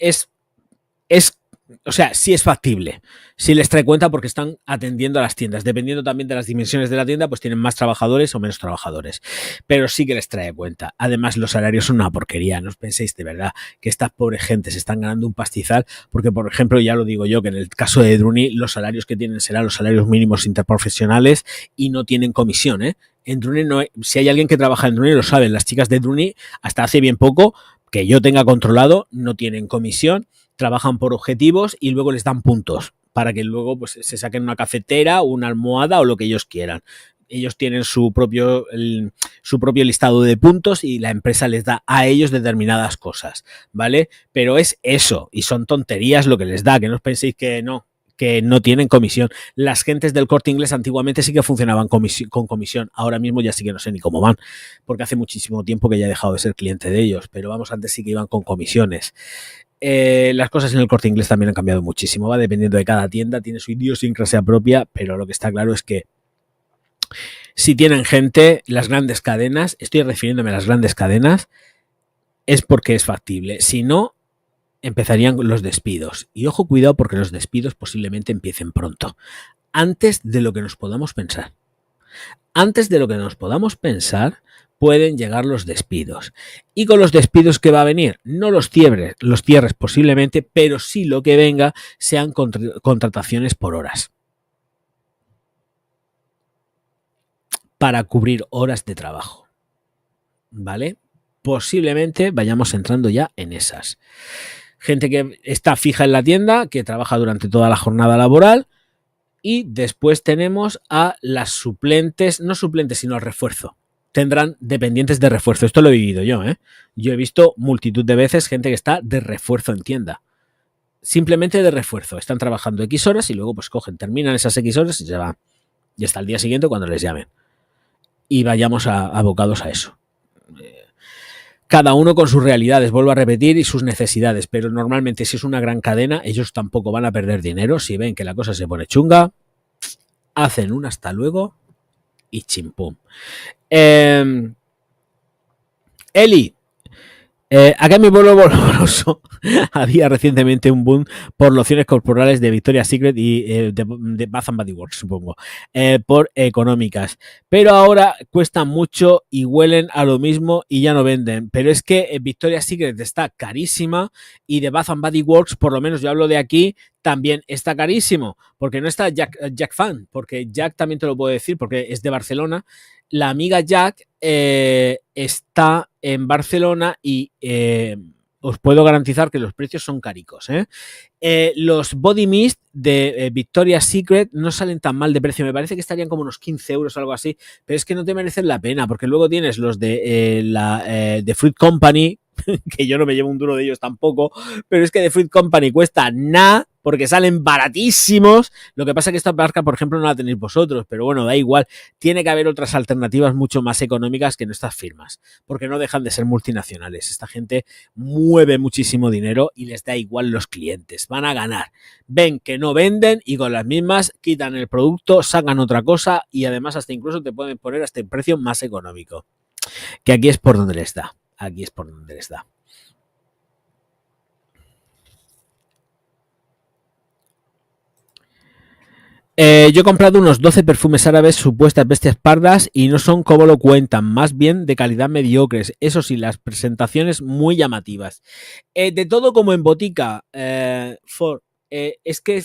o sea, sí es factible, sí les trae cuenta porque están atendiendo a las tiendas. Dependiendo también de las dimensiones de la tienda, pues tienen más trabajadores o menos trabajadores. Pero sí que les trae cuenta. Además, los salarios son una porquería. No os penséis de verdad que estas pobres gentes están ganando un pastizal porque, por ejemplo, ya lo digo yo, que en el caso de Druni, los salarios que tienen serán los salarios mínimos interprofesionales y no tienen comisión, ¿eh? En Druni no hay, si hay alguien que trabaja en Druni, lo saben. Las chicas de Druni, hasta hace bien poco, que yo tenga controlado, no tienen comisión, trabajan por objetivos y luego les dan puntos para que luego pues, se saquen una cafetera, una almohada o lo que ellos quieran. Ellos tienen su propio listado de puntos y la empresa les da a ellos determinadas cosas, ¿vale? Pero es eso, y son tonterías lo que les da, que no os penséis que no tienen comisión. Las gentes del Corte Inglés antiguamente sí que funcionaban con comisión, ahora mismo ya sí que no sé ni cómo van, porque hace muchísimo tiempo que ya he dejado de ser cliente de ellos, pero vamos, antes sí que iban con comisiones. Las cosas en el Corte Inglés también han cambiado muchísimo, va dependiendo de cada tienda, tiene su idiosincrasia propia, pero lo que está claro es que si tienen gente, las grandes cadenas, estoy refiriéndome a las grandes cadenas, es porque es factible. Si no, empezarían los despidos. Y ojo, cuidado, porque los despidos posiblemente empiecen pronto. Antes de lo que nos podamos pensar. Antes de lo que nos podamos pensar, pueden llegar los despidos. Y con los despidos que va a venir, no los cierres posiblemente, pero sí lo que venga sean contrataciones por horas. Para cubrir horas de trabajo. ¿Vale? Posiblemente vayamos entrando ya en esas. Gente que está fija en la tienda, que trabaja durante toda la jornada laboral. Y después tenemos a las suplentes, no suplentes, sino al refuerzo. Tendrán dependientes de refuerzo. Esto lo he vivido yo, ¿eh? Yo he visto multitud de veces gente que está de refuerzo en tienda. Simplemente de refuerzo. Están trabajando X horas y luego pues cogen, terminan esas X horas y se van. Y hasta el día siguiente cuando les llamen. Y vayamos abocados a eso. Cada uno con sus realidades, vuelvo a repetir, y sus necesidades. Pero normalmente si es una gran cadena, ellos tampoco van a perder dinero. Si ven que la cosa se pone chunga, hacen un hasta luego y chimpum. Eli, acá en mi pueblo boloroso había recientemente un boom por lociones corporales de Victoria's Secret y de Bath and Body Works, supongo, por económicas. Pero ahora cuestan mucho y huelen a lo mismo y ya no venden. Pero es que Victoria's Secret está carísima y de Bath and Body Works, por lo menos yo hablo de aquí, también está carísimo. Porque no está Jack Fan, porque Jack también te lo puedo decir, porque es de Barcelona. La amiga Jack está en Barcelona y os puedo garantizar que los precios son caricos. Los Body Mist de Victoria's Secret no salen tan mal de precio. Me parece que estarían como unos 15 euros o algo así, pero es que no te merecen la pena, porque luego tienes los de Fruit Company, que yo no me llevo un duro de ellos tampoco, pero es que de Fruit Company cuesta nada, porque salen baratísimos. Lo que pasa es que esta marca, por ejemplo, no la tenéis vosotros, pero bueno, da igual. Tiene que haber otras alternativas mucho más económicas que no estas firmas, porque no dejan de ser multinacionales. Esta gente mueve muchísimo dinero y les da igual los clientes. Van a ganar. Ven que no venden y con las mismas quitan el producto, sacan otra cosa y además hasta incluso te pueden poner hasta el precio más económico. Que aquí es por donde les da. Aquí es por donde les da. Yo he comprado unos 12 perfumes árabes, supuestas bestias pardas, y no son como lo cuentan, más bien de calidad mediocres. Eso sí, las presentaciones muy llamativas. De todo como en botica, es que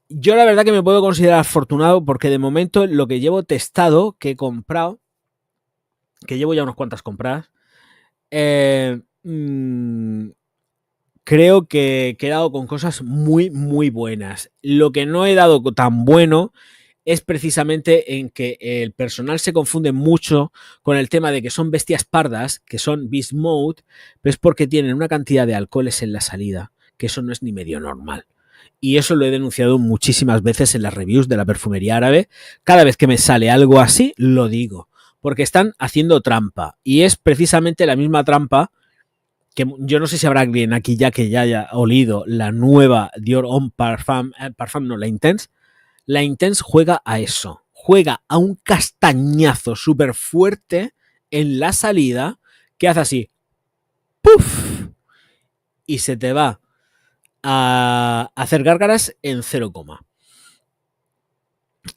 yo la verdad que me puedo considerar afortunado porque de momento lo que llevo testado, que he comprado, que llevo ya unas cuantas compradas, creo que he quedado con cosas muy, muy buenas. Lo que no he dado tan bueno es precisamente en que el personal se confunde mucho con el tema de que son bestias pardas, que son Beast Mode, pero es porque tienen una cantidad de alcoholes en la salida, que eso no es ni medio normal. Y eso lo he denunciado muchísimas veces en las reviews de la perfumería árabe. Cada vez que me sale algo así, lo digo. Porque están haciendo trampa. Y es precisamente la misma trampa que yo no sé si habrá alguien aquí ya que ya haya olido la nueva Dior Homme Parfum, no, la Intense. La Intense juega a eso. Juega a un castañazo súper fuerte en la salida que hace así. ¡Puf! Y se te va a hacer gárgaras en 0,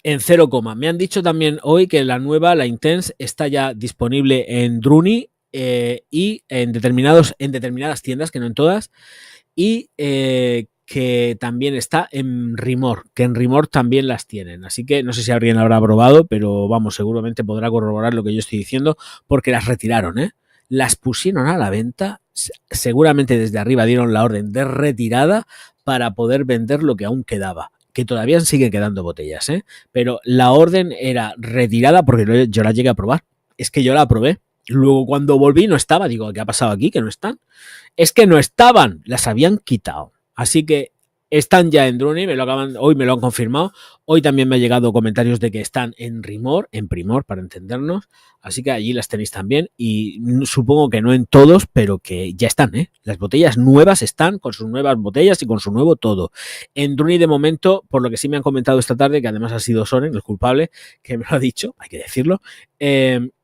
en 0. Me han dicho también hoy que la nueva, la Intense, está ya disponible en Druni y en determinadas tiendas, que no en todas, y que también está en Rimor, que en Rimor también las tienen. Así que no sé si alguien habrá probado, pero vamos, seguramente podrá corroborar lo que yo estoy diciendo, porque las retiraron, las pusieron a la venta, seguramente desde arriba dieron la orden de retirada para poder vender lo que aún quedaba, que todavía siguen quedando botellas, pero la orden era retirada porque yo la llegué a probar. Es que yo la probé. Luego cuando volví no estaba. Digo, ¿qué ha pasado aquí? Que no están. Es que no estaban. Las habían quitado. Así que están ya en Druni. Hoy me lo han confirmado. Hoy también me han llegado comentarios de que están en Rimor, en Primor, para entendernos. Así que allí las tenéis también. Y supongo que no en todos, pero que ya están, Las botellas nuevas están con sus nuevas botellas y con su nuevo todo. En Druni, de momento, por lo que sí me han comentado esta tarde, que además ha sido Soren, el culpable, que me lo ha dicho, hay que decirlo,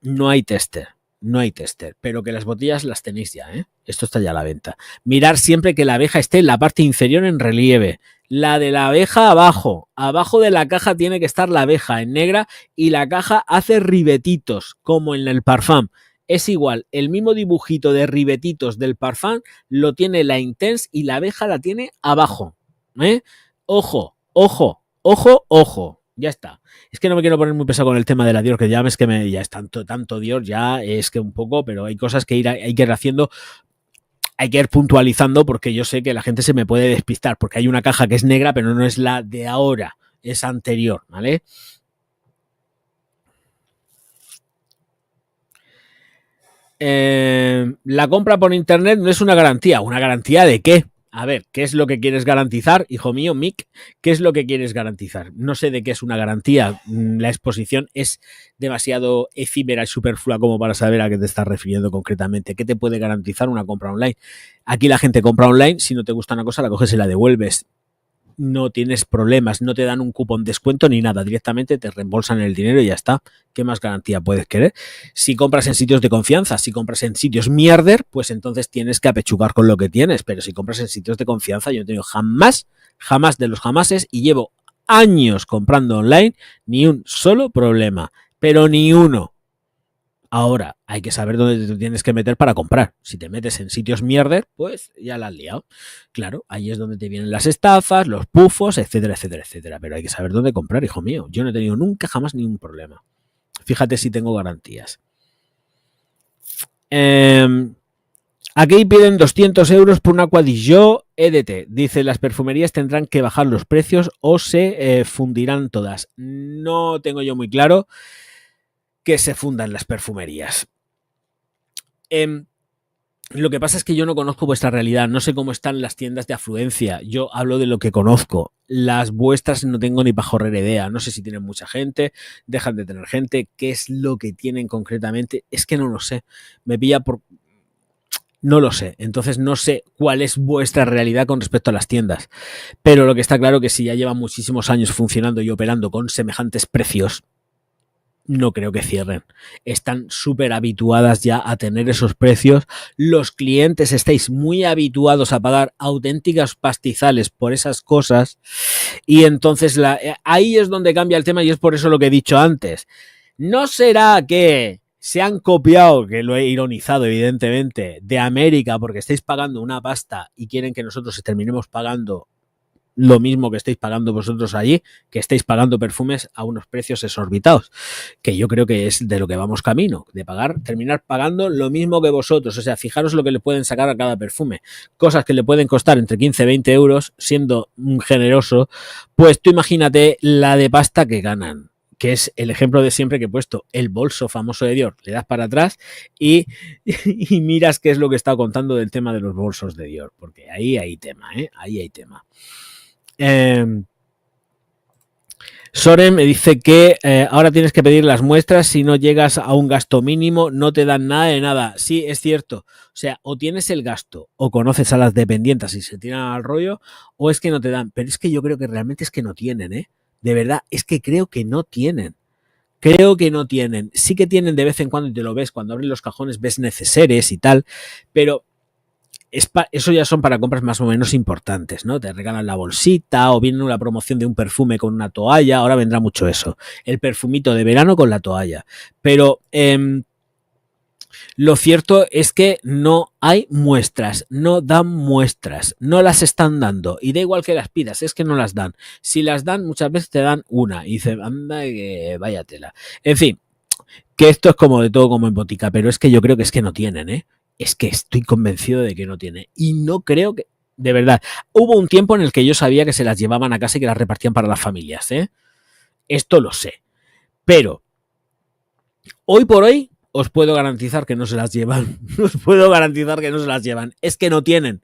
no hay tester. No hay tester, pero que las botellas las tenéis ya, Esto está ya a la venta. Mirar siempre que la abeja esté en la parte inferior en relieve. La de la abeja abajo. Abajo de la caja tiene que estar la abeja en negra y la caja hace ribetitos, como en el Parfum. Es igual, el mismo dibujito de ribetitos del Parfum lo tiene la Intense y la abeja la tiene abajo. ¿Eh? Ojo, ojo, ojo, ojo. Ya está. Es que no me quiero poner muy pesado con el tema de la Dior, que ya ves que ya es tanto Dior, ya es que un poco, pero hay cosas que hay que ir haciendo, hay que ir puntualizando, porque yo sé que la gente se me puede despistar, porque hay una caja que es negra, pero no es la de ahora, es anterior, ¿vale? La compra por internet no es una garantía. ¿Una garantía de qué? A ver, ¿qué es lo que quieres garantizar, hijo mío, Mick? ¿Qué es lo que quieres garantizar? No sé de qué es una garantía. La exposición es demasiado efímera y superflua como para saber a qué te estás refiriendo concretamente. ¿Qué te puede garantizar una compra online? Aquí la gente compra online, si no te gusta una cosa, la coges y la devuelves. No tienes problemas, no te dan un cupón descuento ni nada, directamente te reembolsan el dinero y ya está. ¿Qué más garantía puedes querer? Si compras en sitios de confianza, si compras en sitios mierder, pues entonces tienes que apechugar con lo que tienes, pero si compras en sitios de confianza, yo no tengo jamás de los jamases y llevo años comprando online, ni un solo problema, pero ni uno. Ahora, hay que saber dónde te tienes que meter para comprar. Si te metes en sitios mierder, pues ya la has liado. Claro, ahí es donde te vienen las estafas, los pufos, etcétera, etcétera, etcétera. Pero hay que saber dónde comprar, hijo mío. Yo no he tenido nunca jamás ningún problema. Fíjate si tengo garantías. Aquí piden 200 euros por una Quadillo EDT. Dice, las perfumerías tendrán que bajar los precios o se fundirán todas. No tengo yo muy claro que se fundan las perfumerías. Lo que pasa es que yo no conozco vuestra realidad, no sé cómo están las tiendas de afluencia, yo hablo de lo que conozco. Las vuestras no tengo ni pajorrera idea, no sé si tienen mucha gente, dejan de tener gente, qué es lo que tienen concretamente, es que no lo sé, me pilla por... No lo sé, entonces no sé cuál es vuestra realidad con respecto a las tiendas, pero lo que está claro que si ya llevan muchísimos años funcionando y operando con semejantes precios, no creo que cierren. Están súper habituadas ya a tener esos precios. Los clientes estáis muy habituados a pagar auténticas pastizales por esas cosas y entonces ahí es donde cambia el tema y es por eso lo que he dicho antes. ¿No será que se han copiado, que lo he ironizado evidentemente, de América porque estáis pagando una pasta y quieren que nosotros terminemos pagando lo mismo que estáis pagando vosotros allí, que estáis pagando perfumes a unos precios exorbitados, que yo creo que es de lo que vamos camino, de terminar pagando lo mismo que vosotros? O sea, fijaros lo que le pueden sacar a cada perfume, cosas que le pueden costar entre 15 y 20 euros, siendo generoso, pues tú imagínate la de pasta que ganan, que es el ejemplo de siempre que he puesto, el bolso famoso de Dior, le das para atrás y miras qué es lo que he estado contando del tema de los bolsos de Dior, porque ahí hay tema, ahí hay tema. Soren me dice que ahora tienes que pedir las muestras, si no llegas a un gasto mínimo no te dan nada de nada. Sí, es cierto. O sea, o tienes el gasto o conoces a las dependientes y se tiran al rollo, o es que no te dan. Pero es que yo creo que realmente es que no tienen, ¿eh? De verdad, es que creo que no tienen. Creo que no tienen. Sí que tienen de vez en cuando y te lo ves, cuando abres los cajones ves neceseres y tal, pero eso ya son para compras más o menos importantes, ¿no? Te regalan la bolsita o viene una promoción de un perfume con una toalla, ahora vendrá mucho eso, el perfumito de verano con la toalla. Pero lo cierto es que no hay muestras, no dan muestras, no las están dando y da igual que las pidas, es que no las dan. Si las dan, muchas veces te dan una y dices, anda, que vaya tela. En fin, que esto es como de todo como en botica, pero es que yo creo que es que no tienen, ¿eh? Es que estoy convencido de que no tiene. Y no creo que... De verdad, hubo un tiempo en el que yo sabía que se las llevaban a casa y que las repartían para las familias, ¿eh? Esto lo sé. Pero, hoy por hoy, os puedo garantizar que no se las llevan. Os puedo garantizar que no se las llevan. Es que no tienen.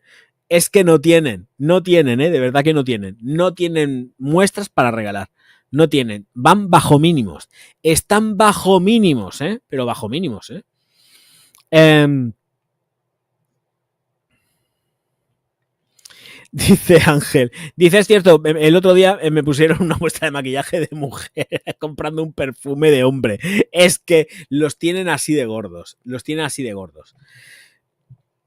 Es que no tienen. No tienen, ¿eh? De verdad que no tienen. No tienen muestras para regalar. No tienen. Van bajo mínimos. Están bajo mínimos, ¿eh? Pero bajo mínimos, ¿eh? Dice Ángel, dice, es cierto, el otro día me pusieron una muestra de maquillaje de mujer comprando un perfume de hombre. Es que los tienen así de gordos, los tienen así de gordos.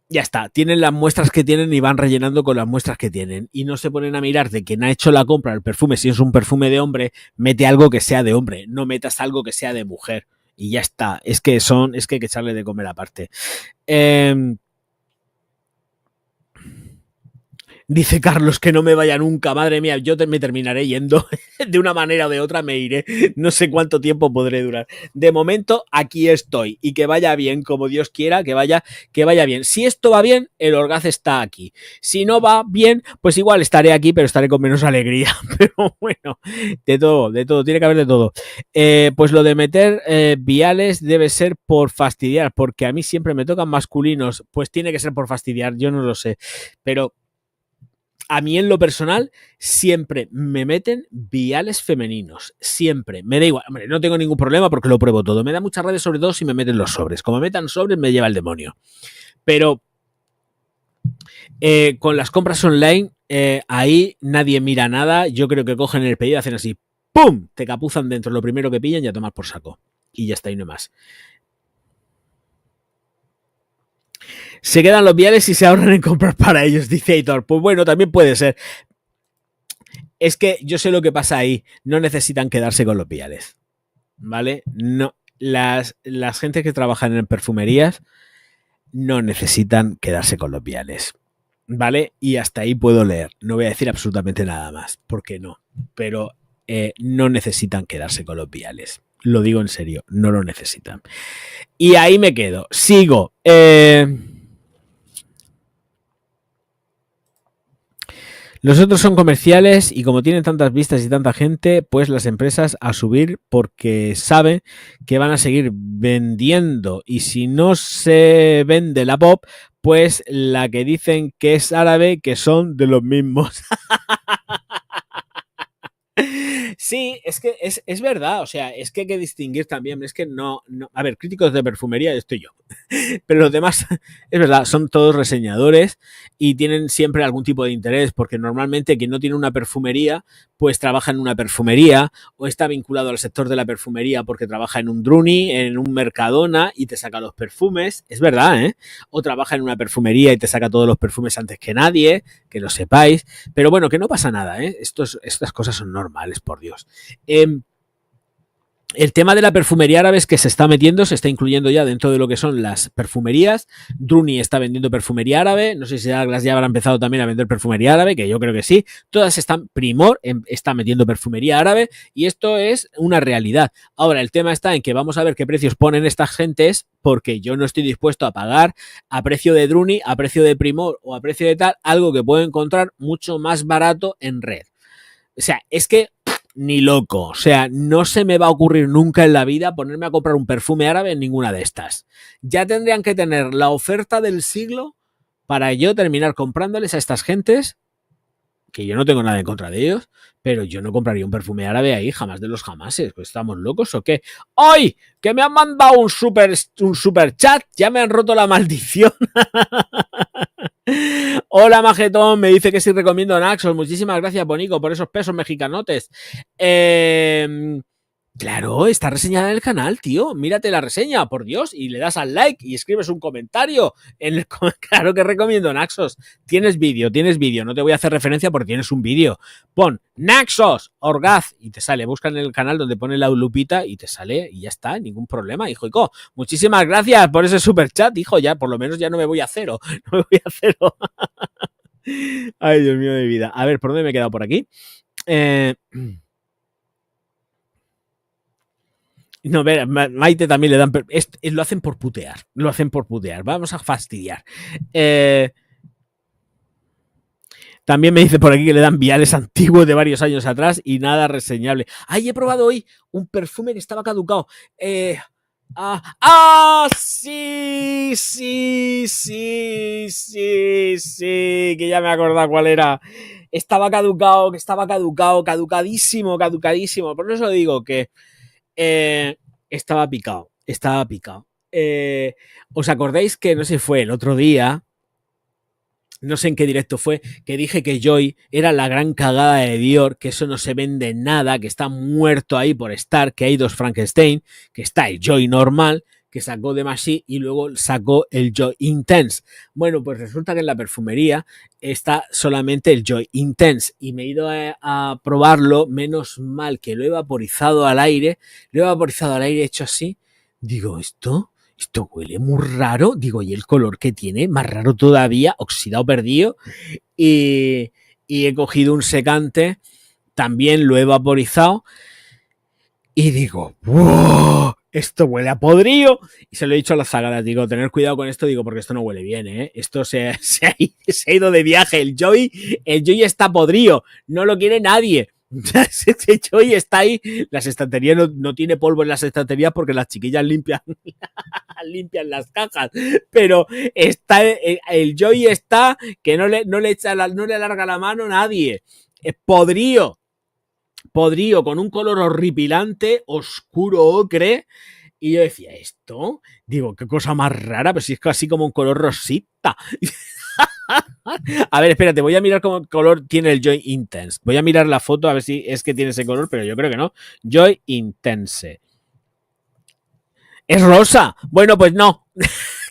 ya está, tienen las muestras que tienen y van rellenando con las muestras que tienen. Y no se ponen a mirar de quien ha hecho la compra del perfume. Si es un perfume de hombre, mete algo que sea de hombre, no metas algo que sea de mujer. Y ya está, es que hay que echarle de comer aparte. Dice Carlos que no me vaya nunca, madre mía, yo me terminaré yendo de una manera o de otra, me iré, no sé cuánto tiempo podré durar. De momento aquí estoy y que vaya bien, como Dios quiera, que vaya bien. Si esto va bien, el Orgaz está aquí. Si no va bien, pues igual estaré aquí, pero estaré con menos alegría. Pero bueno, de todo, tiene que haber de todo. Pues lo de meter viales debe ser por fastidiar, porque a mí siempre me tocan masculinos, pues tiene que ser por fastidiar, yo no lo sé, pero a mí en lo personal siempre me meten viales femeninos, siempre, me da igual, hombre, no tengo ningún problema porque lo pruebo todo, me da muchas redes sobre todo si me meten los sobres, como me metan sobres me lleva el demonio, pero con las compras online ahí nadie mira nada, yo creo que cogen el pedido, hacen así, ¡pum!, te capuzan dentro lo primero que pillan y a tomar por saco, y ya está, y no más. Se quedan los viales y se ahorran en comprar para ellos, dice Aitor. Pues bueno, también puede ser. Es que yo sé lo que pasa ahí. No necesitan quedarse con los viales. ¿Vale? No. Las gentes que trabajan en perfumerías no necesitan quedarse con los viales. ¿Vale? Y hasta ahí puedo leer. No voy a decir absolutamente nada más. Porque no. Pero no necesitan quedarse con los viales. Lo digo en serio. No lo necesitan. Y ahí me quedo. Sigo. Los otros son comerciales y como tienen tantas vistas y tanta gente, pues las empresas a subir porque saben que van a seguir vendiendo y si no se vende la pop, pues la que dicen que es árabe, que son de los mismos. Sí, es que es verdad, o sea, es que hay que distinguir también, es que no, a ver, críticos de perfumería estoy yo, pero los demás, es verdad, son todos reseñadores y tienen siempre algún tipo de interés, porque normalmente quien no tiene una perfumería, pues trabaja en una perfumería o está vinculado al sector de la perfumería porque trabaja en un Druni, en un Mercadona y te saca los perfumes, es verdad, ¿eh? O trabaja en una perfumería y te saca todos los perfumes antes que nadie, que lo sepáis, pero bueno, que no pasa nada, ¿eh? Estas cosas son normales, por Dios. El tema de la perfumería árabe es que se está metiendo, se está incluyendo ya dentro de lo que son las perfumerías. Druni está vendiendo perfumería árabe, no sé si Douglas ya habrá empezado también a vender perfumería árabe, que yo creo que sí. Todas están, Primor está metiendo perfumería árabe y esto es una realidad. Ahora, el tema está en que vamos a ver qué precios ponen estas gentes, porque yo no estoy dispuesto a pagar a precio de Druni, a precio de Primor o a precio de tal, algo que puedo encontrar mucho más barato en red. O sea, es que ni loco. O sea, no se me va a ocurrir nunca en la vida ponerme a comprar un perfume árabe en ninguna de estas. Ya tendrían que tener la oferta del siglo para yo terminar comprándoles a estas gentes, que yo no tengo nada en contra de ellos, pero yo no compraría un perfume árabe ahí jamás de los jamases. Pues ¿estamos locos o qué? ¡Ay! Que me han mandado un super chat. Ya me han roto la maldición. Hola Majetón, me dice que sí recomiendo Naxos. Muchísimas gracias, Bonico, por esos pesos mexicanotes. Claro, está reseñada en el canal, tío. Mírate la reseña, por Dios, y le das al like y escribes un comentario. Claro que recomiendo Naxos. Tienes vídeo. No te voy a hacer referencia porque tienes un vídeo. Pon Naxos, Orgaz, y te sale. Busca en el canal donde pone la lupita y te sale y ya está, ningún problema, hijo. Muchísimas gracias por ese super chat, hijo. Ya, por lo menos ya no me voy a cero. No me voy a cero. Ay, Dios mío de vida. A ver, ¿por dónde me he quedado por aquí? No, ver, Maite también le dan. Lo hacen por putear. Vamos a fastidiar. También me dice por aquí que le dan viales antiguos de varios años atrás y nada reseñable. Ay, he probado hoy un perfume que estaba caducado. Sí, que ya me he acordado cuál era. Estaba caducadísimo. Por eso digo que estaba picado. ¿Os acordáis que, no sé, fue el otro día, no sé en qué directo fue, que dije que Joy era la gran cagada de Dior, que eso no se vende nada, que está muerto ahí por estar, que hay dos Frankenstein, que está el Joy normal, que sacó de Machi y luego sacó el Joy Intense. Bueno, pues resulta que en la perfumería está solamente el Joy Intense y me he ido a probarlo, menos mal que lo he vaporizado al aire, hecho así, digo, esto huele muy raro, digo, y el color que tiene, más raro todavía, oxidado perdido, y he cogido un secante, también lo he vaporizado, y digo, ¡wow! Esto huele a podrido. Y se lo he dicho a las zagadas, digo, tener cuidado con esto, digo, porque esto no huele bien, ¿eh? Esto se ha ido de viaje. El Joy está podrido, no lo quiere nadie. Ese Joy está ahí. Las estanterías no tiene polvo en las estanterías porque las chiquillas limpian las cajas. Pero está el Joy está que no le alarga la mano a nadie. Es podrido, con un color horripilante, oscuro ocre. Y yo decía, ¿esto? Digo, qué cosa más rara, pero si es casi como un color rosita. A ver, espérate, voy a mirar cómo color tiene el Joy Intense. Voy a mirar la foto a ver si es que tiene ese color, pero yo creo que no. Joy Intense. ¿Es rosa? Bueno, pues no.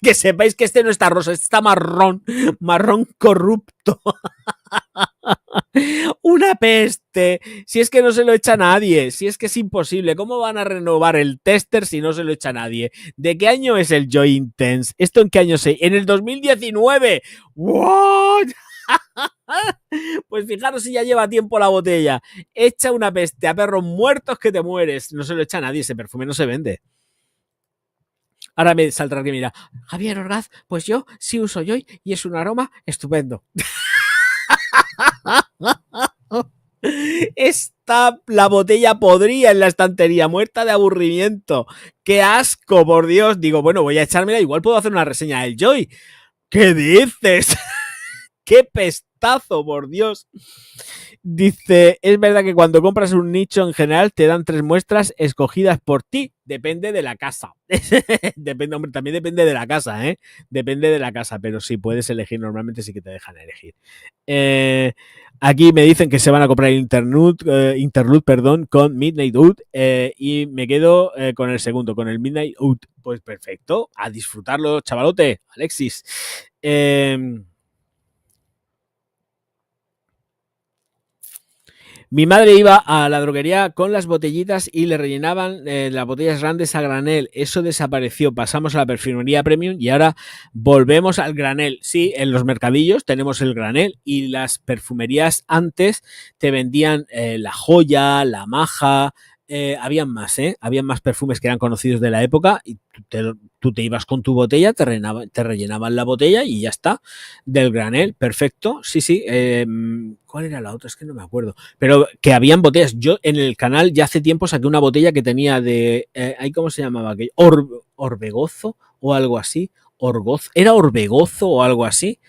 Que sepáis que este no está rosa, este está marrón corrupto. Una peste. Si es que no se lo echa nadie, si es que es imposible. ¿Cómo van a renovar el tester si no se lo echa nadie? ¿De qué año es el Joy Intense? ¿Esto en qué año se? En el 2019. ¿What? Pues fijaros si ya lleva tiempo la botella. Echa una peste a perros muertos que te mueres. No se lo echa nadie, ese perfume no se vende. Ahora me saldrá que mira, Javier Orgaz, pues yo sí uso Joy y es un aroma estupendo. Está la botella podrida en la estantería, muerta de aburrimiento. ¡Qué asco, por Dios! Digo, bueno, voy a echármela, igual puedo hacer una reseña del Joy. ¿Qué dices? ¡Qué pestazo, por Dios! Dice, es verdad que cuando compras un nicho en general te dan 3 muestras escogidas por ti. Depende de la casa. Depende, hombre, también depende de la casa, ¿eh? Depende de la casa, pero sí puedes elegir, normalmente sí que te dejan elegir. Aquí me dicen que se van a comprar Interlude, con Midnight Oud, y me quedo con el segundo, con el Midnight Oud. Pues perfecto, a disfrutarlo, chavalote, Alexis. Mi madre iba a la droguería con las botellitas y le rellenaban las botellas grandes a granel. Eso desapareció. Pasamos a la perfumería premium y ahora volvemos al granel. Sí, en los mercadillos tenemos el granel y las perfumerías antes te vendían la Joya, la Maja. Habían más perfumes que eran conocidos de la época y tú te ibas con tu botella, te rellenaban la botella y ya está, del granel, perfecto, sí. ¿Cuál era la otra? Es que no me acuerdo, pero que habían botellas. Yo en el canal ya hace tiempo saqué una botella que tenía de, ¿cómo se llamaba aquello? Orbegozo o algo así, era Orbegozo o algo así,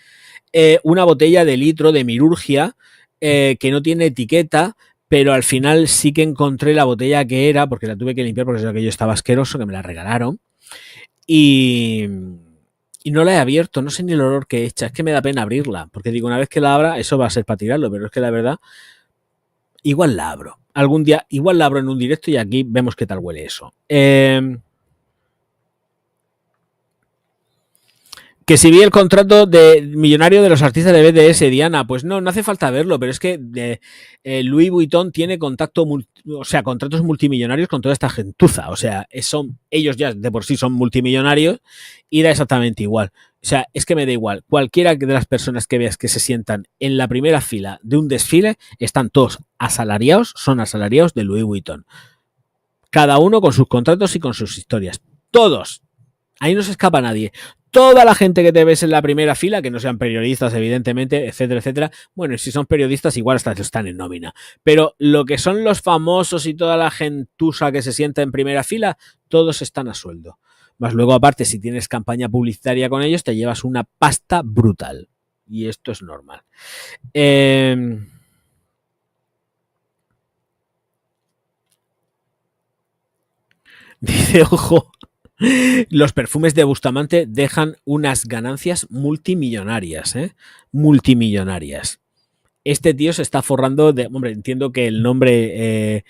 una botella de litro de Mirurgia, que no tiene etiqueta, pero al final sí que encontré la botella que era, porque la tuve que limpiar porque aquello estaba asqueroso, que me la regalaron. Y no la he abierto, no sé ni el olor que echa, es que me da pena abrirla, porque digo, una vez que la abra, eso va a ser para tirarlo, pero es que la verdad, igual la abro. Algún día, igual la abro en un directo y aquí vemos qué tal huele eso. Que si vi el contrato de millonario de los artistas de BDS, Diana, pues no hace falta verlo, pero es que Louis Vuitton tiene contratos multimillonarios con toda esta gentuza, o sea, ellos ya de por sí son multimillonarios y da exactamente igual. O sea, es que me da igual. Cualquiera de las personas que veas que se sientan en la primera fila de un desfile, están todos son asalariados de Louis Vuitton. Cada uno con sus contratos y con sus historias. Todos. Ahí no se escapa nadie. Toda la gente que te ves en la primera fila, que no sean periodistas, evidentemente, etcétera, etcétera. Bueno, si son periodistas, igual hasta están en nómina. Pero lo que son los famosos y toda la gentuza que se sienta en primera fila, todos están a sueldo. Más luego, aparte, si tienes campaña publicitaria con ellos, te llevas una pasta brutal. Y esto es normal. Dice, ojo, los perfumes de Bustamante dejan unas ganancias multimillonarias, multimillonarias. Este tío se está forrando de, hombre, entiendo que el nombre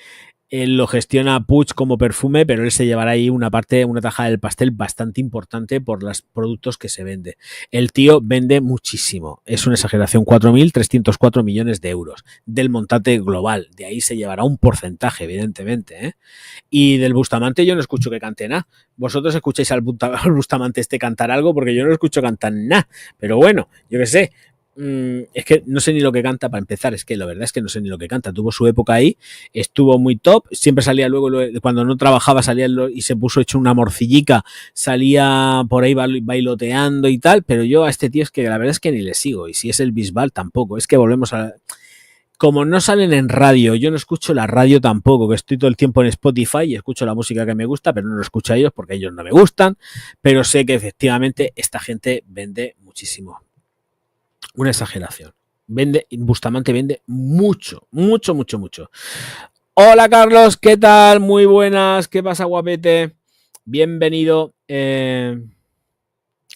Él lo gestiona Puig como perfume, pero él se llevará ahí una tajada del pastel bastante importante por los productos que se vende. El tío vende muchísimo. Es una exageración, 4.304 millones de euros del montante global. De ahí se llevará un porcentaje, evidentemente, ¿eh? Y del Bustamante yo no escucho que cante nada. Vosotros escucháis al Bustamante cantar algo, porque yo no escucho cantar nada. Pero bueno, yo qué sé. Es que no sé ni lo que canta para empezar. Es que la verdad es que no sé ni lo que canta. Tuvo su época ahí, estuvo muy top. Siempre salía luego, cuando no trabajaba, salía y se puso hecho una morcillica. Salía por ahí bailoteando y tal. Pero yo a este tío es que la verdad es que ni le sigo. Y si es el Bisbal, tampoco. Es que volvemos a. Como no salen en radio, yo no escucho la radio tampoco, que estoy todo el tiempo en Spotify y escucho la música que me gusta, pero no lo escucho a ellos porque ellos no me gustan, pero sé que efectivamente esta gente vende muchísimo. Una exageración. Bustamante vende mucho, mucho, mucho, mucho. Hola Carlos, ¿qué tal? Muy buenas, ¿qué pasa guapete? Bienvenido.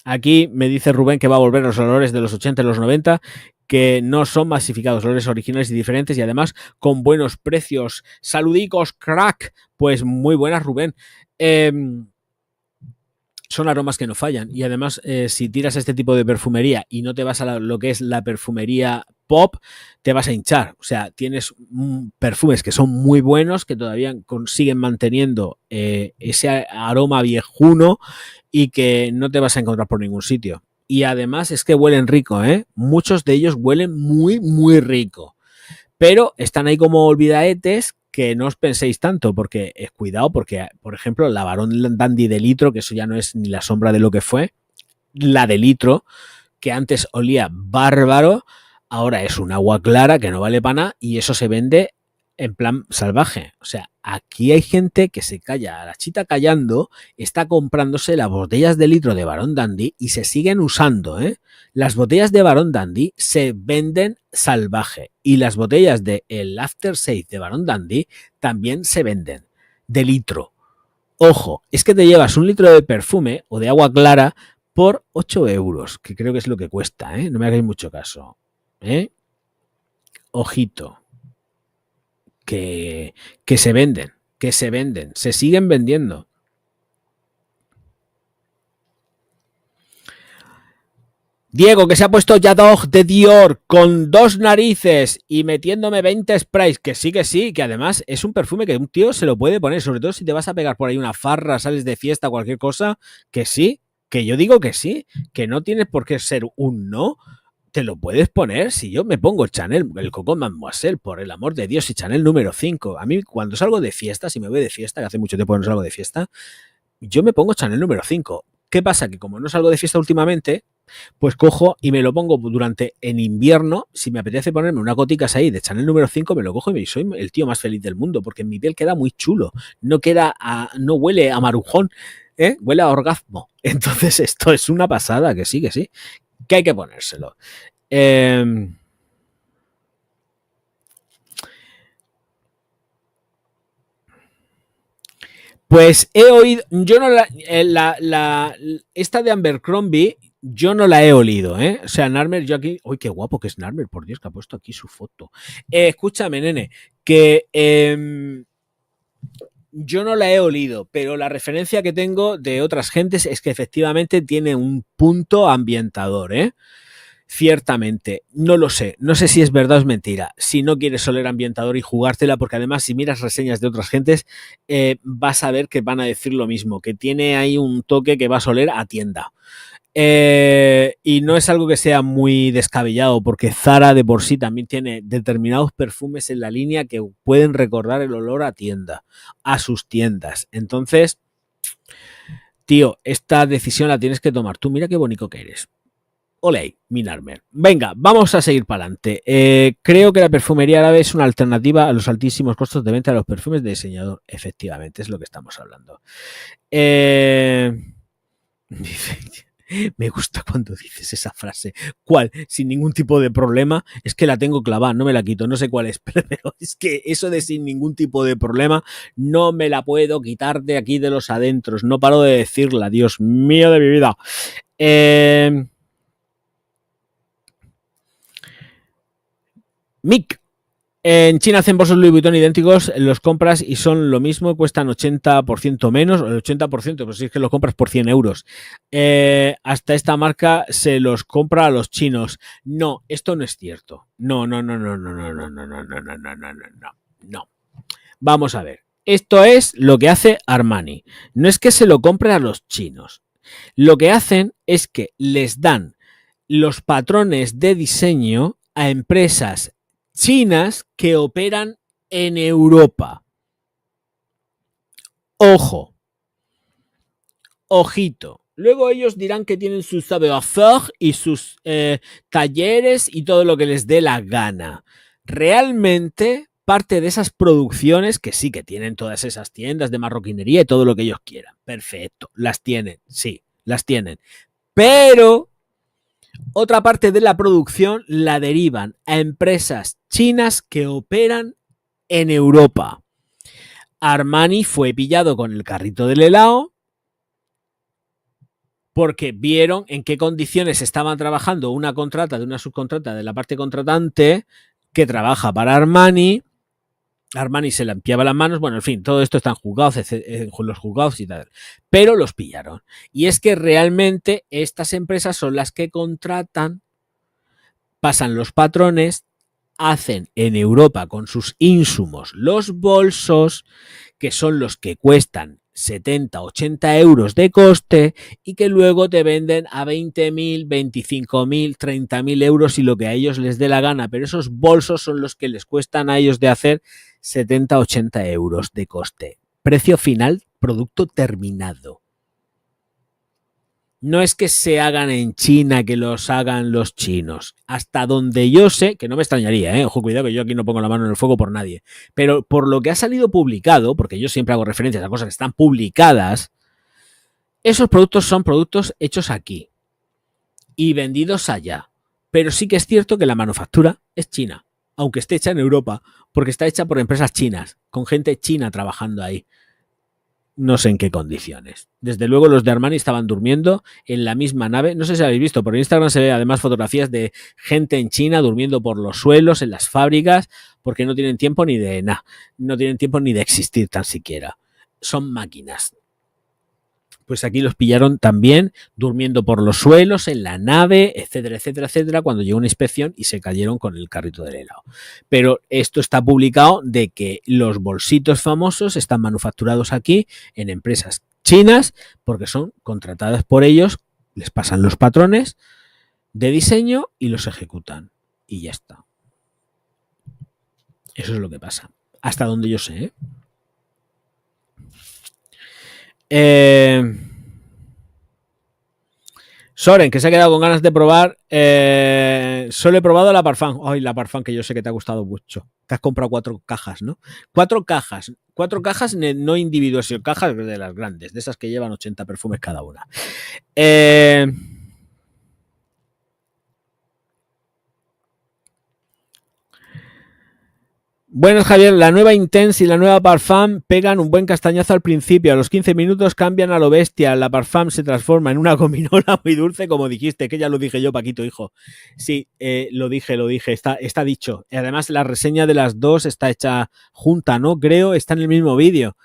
Aquí me dice Rubén que va a volver los olores de los 80 y los 90, que no son masificados, olores originales y diferentes y además con buenos precios. Saludicos, crack. Pues muy buenas, Rubén. Son aromas que no fallan y además si tiras este tipo de perfumería y no te vas a lo que es la perfumería pop, te vas a hinchar. O sea, tienes perfumes que son muy buenos, que todavía consiguen manteniendo ese aroma viejuno y que no te vas a encontrar por ningún sitio. Y además es que huelen rico, ¿eh? Muchos de ellos huelen muy, muy rico. Pero están ahí como olvidaetes que no os penséis tanto, porque cuidado, porque, por ejemplo, la Barón Dandy de litro, que eso ya no es ni la sombra de lo que fue, la de litro, que antes olía bárbaro, ahora es un agua clara que no vale para nada y eso se vende en plan salvaje. O sea, aquí hay gente que se calla, a la chita callando, está comprándose las botellas de litro de Barón Dandy y se siguen usando, ¿eh? Las botellas de Barón Dandy se venden salvaje y las botellas de el Aftershave de Barón Dandy también se venden de litro. Ojo, es que te llevas un litro de perfume o de agua clara por 8 euros, que creo que es lo que cuesta, ¿eh? No me hagáis mucho caso, ¿eh? Ojito. Que se venden, se siguen vendiendo. Diego, que se ha puesto Yadog de Dior con 2 narices y metiéndome 20 sprays, que sí, que además es un perfume que un tío se lo puede poner, sobre todo si te vas a pegar por ahí una farra, sales de fiesta, cualquier cosa, que sí, que yo digo que sí, que no tienes por qué ser un no, te lo puedes poner. Si yo me pongo Chanel, el Coco Mademoiselle, por el amor de Dios, y Chanel número 5, a mí cuando salgo de fiesta, si me voy de fiesta, que hace mucho tiempo que no salgo de fiesta, yo me pongo Chanel número 5. ¿Qué pasa? Que como no salgo de fiesta últimamente, pues cojo y me lo pongo durante en invierno. Si me apetece ponerme unas goticas ahí de Chanel número 5, me lo cojo y soy el tío más feliz del mundo, porque en mi piel queda muy chulo, no huele a marujón, ¿eh? Huele a orgasmo. Entonces esto es una pasada, que sí, que hay que ponérselo. Pues he oído, yo no esta de Abercrombie, yo no la he olido, ¿eh? O sea, Narmer, yo aquí, uy, qué guapo que es Narmer, por Dios, que ha puesto aquí su foto. Escúchame, nene, que yo no la he olido, pero la referencia que tengo de otras gentes es que efectivamente tiene un punto ambientador, ¿eh? Ciertamente, no lo sé, no sé si es verdad o es mentira. Si no quieres oler ambientador y jugártela, porque además si miras reseñas de otras gentes, vas a ver que van a decir lo mismo, que tiene ahí un toque que vas a oler a tienda. Y no es algo que sea muy descabellado, porque Zara de por sí también tiene determinados perfumes en la línea que pueden recordar el olor a tienda, a sus tiendas. Entonces, tío, esta decisión la tienes que tomar tú. Mira qué bonito que eres. Olé, Minarmer. Venga, vamos a seguir para adelante. Creo que la perfumería árabe es una alternativa a los altísimos costos de venta de los perfumes de diseñador. Efectivamente, es lo que estamos hablando. Me gusta cuando dices esa frase. ¿Cuál? Sin ningún tipo de problema. Es que la tengo clavada, no me la quito, no sé cuál es, pero es que eso de sin ningún tipo de problema no me la puedo quitar de aquí de los adentros. No paro de decirla, Dios mío de mi vida. Mick, En China hacen bolsos Louis Vuitton idénticos, los compras y son lo mismo, cuestan 80% menos, o el 80%, pues si es que los compras por 100 euros. Hasta esta marca se los compra a los chinos. No, esto no es cierto. No. Vamos a ver. Esto es lo que hace Armani. No es que se lo compre a los chinos. Lo que hacen es que les dan los patrones de diseño a empresas chinas que operan en Europa. Ojo. Ojito. Luego ellos dirán que tienen sus savoir-faire y sus talleres y todo lo que les dé la gana. Realmente, parte de esas producciones, que sí que tienen todas esas tiendas de marroquinería y todo lo que ellos quieran. Perfecto. Las tienen, sí, las tienen. Pero otra parte de la producción la derivan a empresas chinas que operan en Europa. Armani fue pillado con el carrito del helado porque vieron en qué condiciones estaban trabajando una contrata de una subcontrata de la parte contratante que trabaja para Armani. Armani se limpiaba las manos, bueno, en fin, todo esto está en juzgados, en los juzgados y tal, pero los pillaron. Y es que realmente estas empresas son las que contratan, pasan los patrones, hacen en Europa con sus insumos los bolsos, que son los que cuestan 70, 80 euros de coste y que luego te venden a 20.000, 25.000, 30.000 euros y lo que a ellos les dé la gana, pero esos bolsos son los que les cuestan a ellos de hacer 70, 80 euros de coste. Precio final, producto terminado. No es que se hagan en China, que los hagan los chinos. Hasta donde yo sé, que no me extrañaría, ojo, cuidado que yo aquí no pongo la mano en el fuego por nadie, pero por lo que ha salido publicado, porque yo siempre hago referencias a cosas que están publicadas, esos productos son productos hechos aquí y vendidos allá. Pero sí que es cierto que la manufactura es china, aunque esté hecha en Europa, porque está hecha por empresas chinas, con gente china trabajando ahí. No sé en qué condiciones. Desde luego los de Armani estaban durmiendo en la misma nave. No sé si habéis visto, por Instagram se ve además fotografías de gente en China durmiendo por los suelos, en las fábricas, porque no tienen tiempo ni de nada. No tienen tiempo ni de existir tan siquiera. Son máquinas. Pues aquí los pillaron también durmiendo por los suelos, en la nave, etcétera, etcétera, etcétera, cuando llegó una inspección y se cayeron con el carrito del helado. Pero esto está publicado de que los bolsitos famosos están manufacturados aquí en empresas chinas porque son contratadas por ellos, les pasan los patrones de diseño y los ejecutan. Y ya está. Eso es lo que pasa. Hasta donde yo sé, Soren, que se ha quedado con ganas de probar. Solo he probado la Parfum. Ay, la Parfum, que yo sé que te ha gustado mucho. Te has comprado 4 cajas, ¿no? 4 cajas. 4 cajas no individuales, sino cajas de las grandes, de esas que llevan 80 perfumes cada una. Buenas, Javier. La nueva Intense y la nueva Parfum pegan un buen castañazo al principio. A los 15 minutos cambian a lo bestia. La Parfum se transforma en una gominola muy dulce, como dijiste, que ya lo dije yo, Paquito, hijo. Sí, lo dije. Está dicho. Y además, la reseña de las dos está hecha junta, ¿no? Creo, está en el mismo vídeo.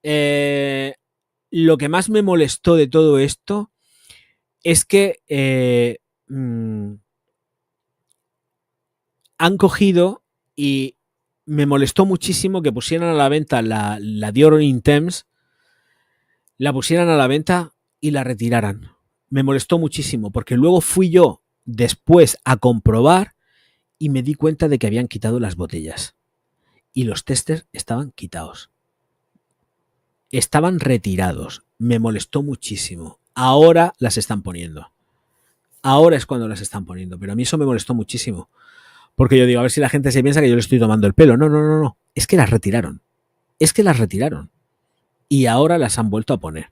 Lo que más me molestó de todo esto es que han cogido y me molestó muchísimo que pusieran a la venta la Dior Intense, la pusieran a la venta y la retiraran. Me molestó muchísimo porque luego fui yo después a comprobar y me di cuenta de que habían quitado las botellas y los testers estaban quitados. Estaban retirados. Me molestó muchísimo. Ahora las están poniendo. Ahora es cuando las están poniendo, pero a mí eso me molestó muchísimo. Porque yo digo, a ver si la gente se piensa que yo le estoy tomando el pelo. No. Es que las retiraron. Y ahora las han vuelto a poner.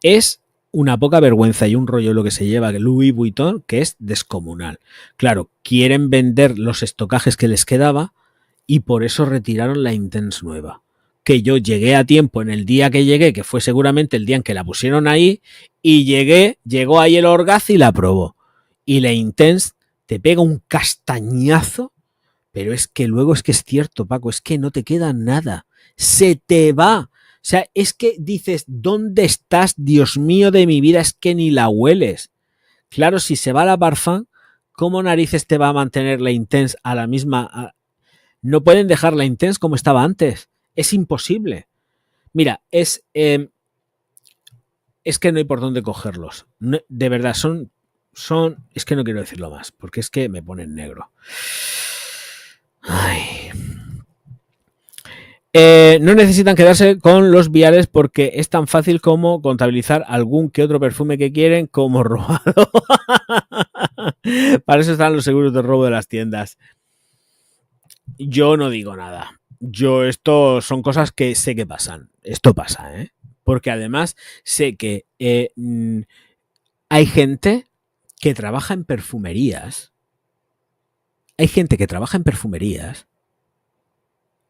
Es una poca vergüenza y un rollo lo que se lleva Louis Vuitton, que es descomunal. Claro, quieren vender los estocajes que les quedaba y por eso retiraron la Intense nueva. Que yo llegué a tiempo en el día que llegué, que fue seguramente el día en que la pusieron ahí, y llegó ahí el Orgaz y la probó. Y la Intense te pega un castañazo, Pero es que luego es que es cierto, Paco, es que no te queda nada. Se te va. O sea, es que dices, ¿dónde estás, Dios mío de mi vida? Es que ni la hueles. Claro, si se va la Parfum, ¿cómo narices te va a mantener la Intense a la misma? No pueden dejar la Intense como estaba antes. Es imposible. Mira, es que no hay por dónde cogerlos. No, de verdad, es que no quiero decirlo más, porque es que me ponen negro. Ay. No necesitan quedarse con los viales porque es tan fácil como contabilizar algún que otro perfume que quieren como robado. Para eso están los seguros de robo de las tiendas. Yo no digo nada. Esto son cosas que sé que pasan. Esto pasa, ¿eh? Porque además sé que hay gente que trabaja en perfumerías. Hay gente que trabaja en perfumerías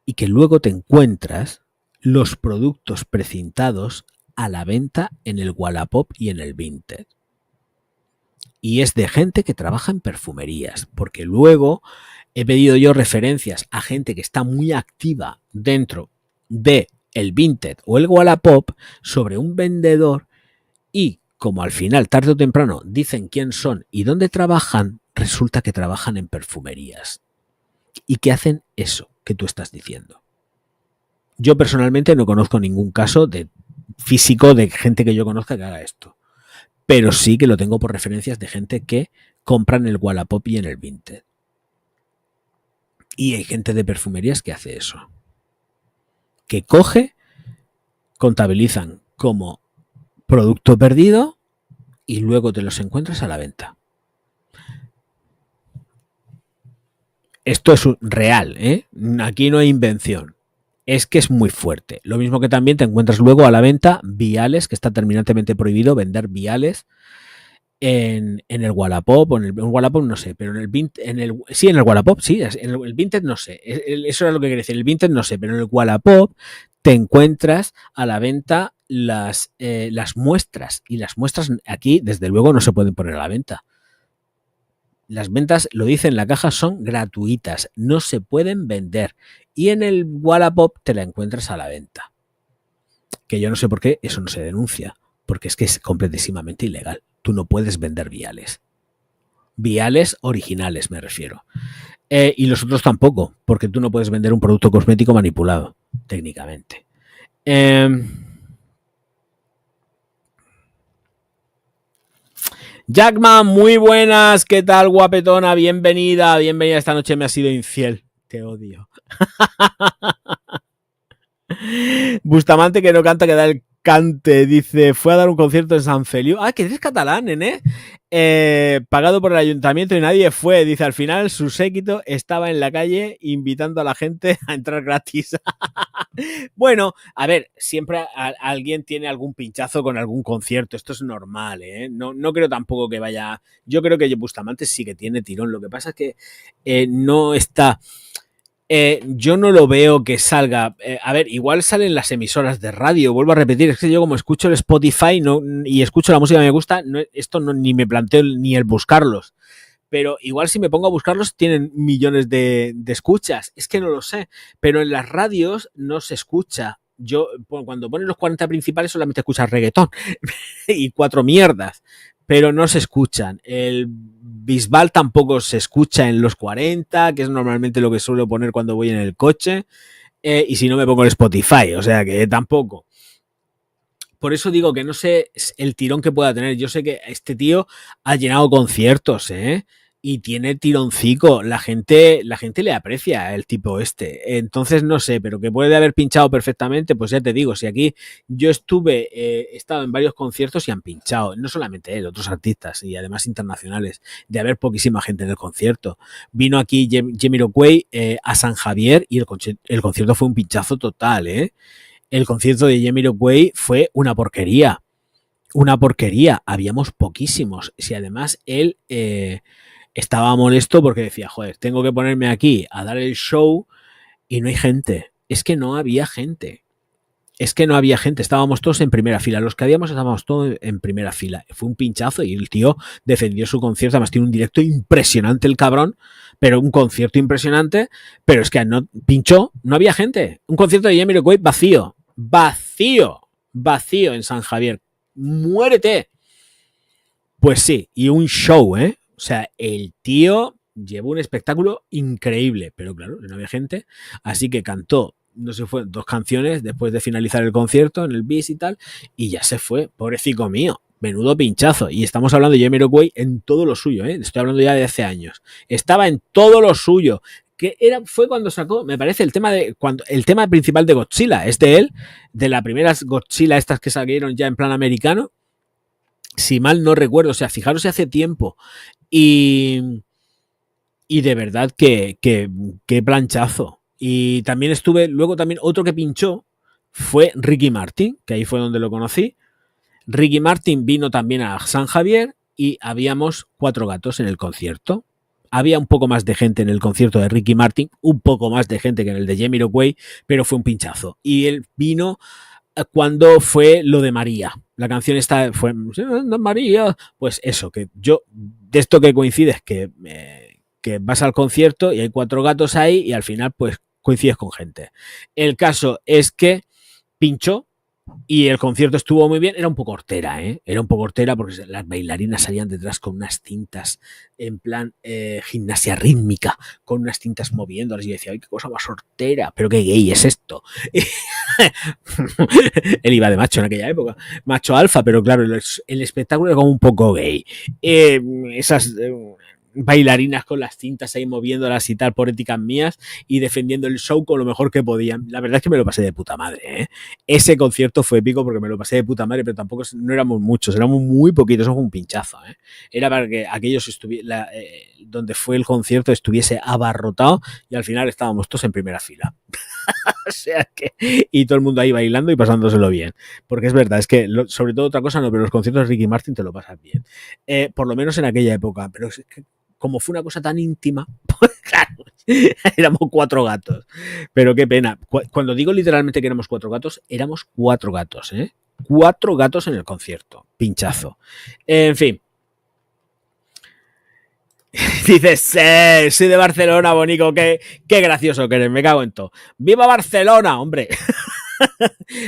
y que luego te encuentras los productos precintados a la venta en el Wallapop y en el Vinted. Y es de gente que trabaja en perfumerías, porque luego he pedido yo referencias a gente que está muy activa dentro de el Vinted o el Wallapop sobre un vendedor y como al final, tarde o temprano, dicen quién son y dónde trabajan, resulta que trabajan en perfumerías y que hacen eso que tú estás diciendo. Yo personalmente no conozco ningún caso de físico de gente que yo conozca que haga esto, pero sí que lo tengo por referencias de gente que compra en el Wallapop y en el Vinted. Y hay gente de perfumerías que hace eso. Que coge, contabilizan como producto perdido y luego te los encuentras a la venta. Esto es real, ¿eh? Aquí no hay invención. Es que es muy fuerte. Lo mismo que también te encuentras luego a la venta viales, que está terminantemente prohibido vender viales en el Wallapop, o en el Wallapop no sé, pero en el Vinted, sí, en el Wallapop, sí, en el Vinted no sé, eso era lo que quería decir, el Vinted no sé, pero en el Wallapop te encuentras a la venta las muestras, y las muestras aquí, desde luego, no se pueden poner a la venta. Las ventas, lo dice en la caja, son gratuitas, no se pueden vender. Y en el Wallapop te la encuentras a la venta. Que yo no sé por qué eso no se denuncia, porque es que es completísimamente ilegal. Tú no puedes vender viales. Viales originales, me refiero. Y los otros tampoco, porque tú no puedes vender un producto cosmético manipulado, técnicamente. Jackman, muy buenas, ¿qué tal, guapetona? Bienvenida, bienvenida. Esta noche me has sido infiel. Te odio. Bustamante que no canta, que da el cante. Dice, fue a dar un concierto en San Feliu. Ah, que eres catalán, ¿eh? Pagado por el ayuntamiento y nadie fue. Dice, al final su séquito estaba en la calle invitando a la gente a entrar gratis. Bueno, a ver, siempre alguien tiene algún pinchazo con algún concierto. Esto es normal, ¿eh? No creo tampoco que vaya... Yo creo que Bustamante sí que tiene tirón. Lo que pasa es que no está... yo no lo veo que salga. A ver, igual salen las emisoras de radio. Vuelvo a repetir, es que yo como escucho el Spotify y escucho la música que me gusta, esto ni me planteo ni el buscarlos. Pero igual si me pongo a buscarlos tienen millones de escuchas. Es que no lo sé. Pero en las radios no se escucha. Yo, cuando ponen los 40 principales, solamente escuchas reggaetón y 4 mierdas. Pero no se escuchan. El Bisbal tampoco se escucha en los 40, que es normalmente lo que suelo poner cuando voy en el coche. Y si no, me pongo el Spotify. O sea que tampoco. Por eso digo que no sé el tirón que pueda tener. Yo sé que este tío ha llenado conciertos, ¿eh? Y tiene tironcico. La gente le aprecia el tipo este. Entonces no sé, pero que puede haber pinchado perfectamente, pues ya te digo, si aquí yo he estado en varios conciertos y han pinchado, no solamente él, otros artistas y además internacionales, de haber poquísima gente en el concierto. Vino aquí Jamiroquai a San Javier y el concierto fue un pinchazo total, ¿eh? El concierto de Jamiroquai fue una porquería. Una porquería. Habíamos poquísimos. Si además él estaba molesto porque decía, joder, tengo que ponerme aquí a dar el show y no hay gente. Es que no había gente. es que no había gente, estábamos todos en primera fila. Los que estábamos todos en primera fila. Fue un pinchazo y el tío defendió su concierto. Además, tiene un directo impresionante el cabrón, pero un concierto impresionante. Pero es que no pinchó, no había gente. Un concierto de Jamiroquai vacío. Vacío en San Javier. ¡Muérete! Pues sí, y un show, ¿eh? O sea, el tío llevó un espectáculo increíble, pero claro, no había gente. Así que cantó, no sé, fue 2 canciones después de finalizar el concierto en el bis y tal, y ya se fue, pobrecito mío. Menudo pinchazo. Y estamos hablando de Jamiroquai en todo lo suyo, ¿eh? Estoy hablando ya de hace años. Estaba en todo lo suyo. Fue cuando sacó, me parece, el tema principal de Godzilla. Es de él, de las primeras Godzilla estas que salieron ya en plan americano. Si mal no recuerdo, o sea, fijaros si hace tiempo. Y de verdad que planchazo. Y también luego también otro que pinchó fue Ricky Martin, que ahí fue donde lo conocí. Ricky Martin vino también a San Javier y habíamos 4 gatos en el concierto. Había un poco más de gente en el concierto de Ricky Martin, un poco más de gente que en el de Jamiroquai, pero fue un pinchazo. Y él vino cuando fue lo de María. La canción esta fue María. Pues eso, que yo, de esto que coincide es que vas al concierto y hay 4 gatos ahí y al final pues coincides con gente. El caso es que pinchó y el concierto estuvo muy bien. Era un poco hortera, ¿eh? Era un poco hortera porque las bailarinas salían detrás con unas cintas en plan gimnasia rítmica, con unas cintas moviéndolas. Y yo decía, ¡ay, qué cosa más hortera! Pero qué gay es esto. Él iba de macho en aquella época, macho alfa, pero claro, el espectáculo era como un poco gay. Esas bailarinas con las cintas ahí moviéndolas y tal, por éticas mías, y defendiendo el show con lo mejor que podían. La verdad es que me lo pasé de puta madre, ¿eh? Ese concierto fue épico porque me lo pasé de puta madre, pero tampoco no éramos muchos, éramos muy poquitos, eso fue un pinchazo, ¿eh? Era para que aquellos donde fue el concierto estuviese abarrotado y al final estábamos todos en primera fila. O sea que, y todo el mundo ahí bailando y pasándoselo bien. Porque es verdad, es que sobre todo otra cosa no, pero los conciertos de Ricky Martin te lo pasas bien. Por lo menos en aquella época. Pero es que como fue una cosa tan íntima, pues claro, éramos 4 gatos. Pero qué pena. Cuando digo literalmente que éramos 4 gatos, éramos 4 gatos, ¿eh? 4 gatos en el concierto. Pinchazo. En fin. Dices, soy de Barcelona, bonico, qué gracioso que eres, me cago en todo. ¡Viva Barcelona, hombre!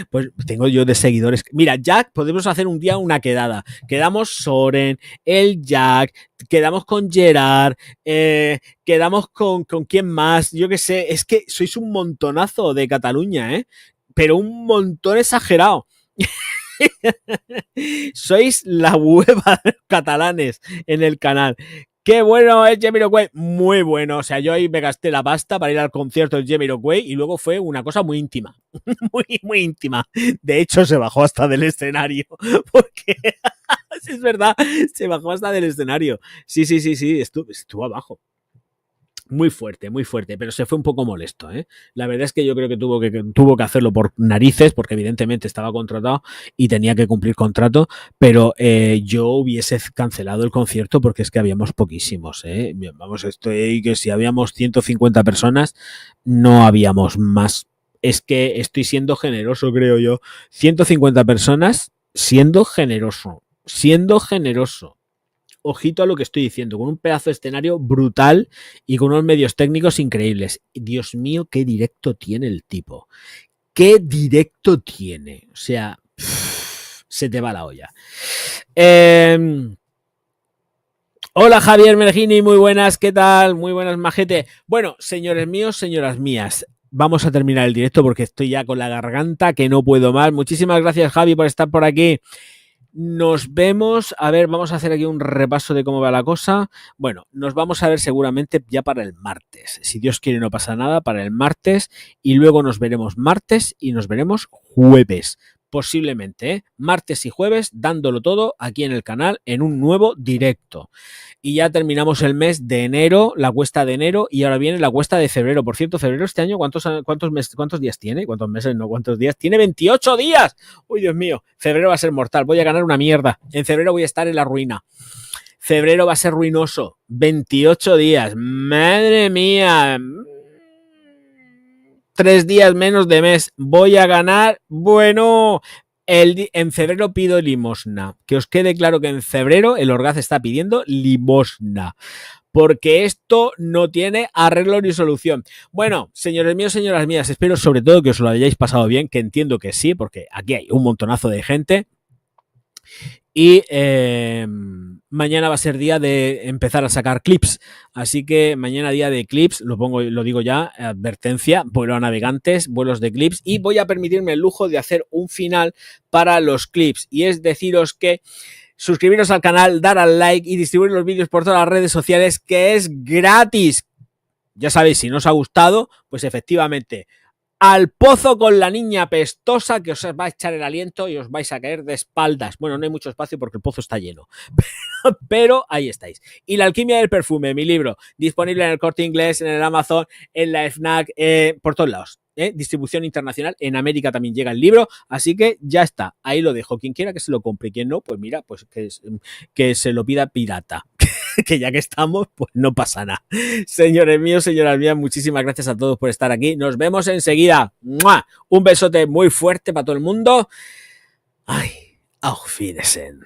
Pues tengo yo de seguidores. Mira, Jack, podemos hacer un día una quedada. Quedamos Soren, el Jack, quedamos con Gerard, quedamos con quién más. Yo qué sé, es que sois un montonazo de Cataluña, ¿eh? Pero un montón exagerado. Sois la hueva de los catalanes en el canal. Qué bueno es Jamiroquai, muy bueno. O sea, yo ahí me gasté la pasta para ir al concierto de Jamiroquai y luego fue una cosa muy íntima. Muy íntima. De hecho, se bajó hasta del escenario. Porque, es verdad, se bajó hasta del escenario. Sí, estuvo abajo. Muy fuerte, pero se fue un poco molesto, ¿eh? La verdad es que yo creo que tuvo que hacerlo por narices, porque evidentemente estaba contratado y tenía que cumplir contrato, pero yo hubiese cancelado el concierto porque es que habíamos poquísimos, ¿eh? Vamos, estoy que si habíamos 150 personas, no habíamos más. Es que estoy siendo generoso, creo yo. 150 personas siendo generoso. Ojito a lo que estoy diciendo, con un pedazo de escenario brutal y con unos medios técnicos increíbles. Dios mío, qué directo tiene el tipo. Qué directo tiene. O sea, se te va la olla. Hola Javier Mergini, muy buenas, ¿qué tal? Muy buenas, majete. Bueno, señores míos, señoras mías, vamos a terminar el directo porque estoy ya con la garganta que no puedo más. Muchísimas gracias, Javi, por estar por aquí. Nos vemos, a ver, vamos a hacer aquí un repaso de cómo va la cosa. Bueno, nos vamos a ver seguramente ya para el martes. Si Dios quiere no pasa nada, para el martes. Y luego nos veremos martes y nos veremos jueves. Posiblemente, ¿eh? Martes y jueves, dándolo todo aquí en el canal en un nuevo directo. Y ya terminamos el mes de enero, la cuesta de enero, y ahora viene la cuesta de febrero. Por cierto, febrero este año, ¿cuántos días tiene? ¿Cuántos meses? No, ¿cuántos días? ¡Tiene 28 días! ¡Uy, Dios mío! Febrero va a ser mortal, voy a ganar una mierda. En febrero voy a estar en la ruina. Febrero va a ser ruinoso. 28 días. ¡Madre mía! 3 días menos de mes. Voy a ganar, bueno, en febrero pido limosna. Que os quede claro que en febrero el Orgaz está pidiendo limosna. Porque esto no tiene arreglo ni solución. Bueno, señores míos, señoras mías, espero sobre todo que os lo hayáis pasado bien, que entiendo que sí, porque aquí hay un montonazo de gente. Y mañana va a ser día de empezar a sacar clips. Así que mañana día de clips, lo digo ya, advertencia, vuelo a navegantes, vuelos de clips, y voy a permitirme el lujo de hacer un final para los clips. Y es deciros que suscribiros al canal, dar al like y distribuir los vídeos por todas las redes sociales, que es gratis. Ya sabéis, si no os ha gustado, pues efectivamente, al pozo con la niña pestosa, que os va a echar el aliento y os vais a caer de espaldas. Bueno, no hay mucho espacio porque el pozo está lleno, pero ahí estáis. Y La alquimia del perfume, mi libro, disponible en el Corte Inglés, en el Amazon, en la FNAC, por todos lados. Distribución internacional, en América también llega el libro, así que ya está, ahí lo dejo. Quien quiera que se lo compre, quien no, pues mira, pues que se lo pida pirata. Que ya que estamos, pues no pasa nada. Señores míos, señoras mías, muchísimas gracias a todos por estar aquí. Nos vemos enseguida. ¡Mua! Un besote muy fuerte para todo el mundo. Ay, auf Wiedersehen.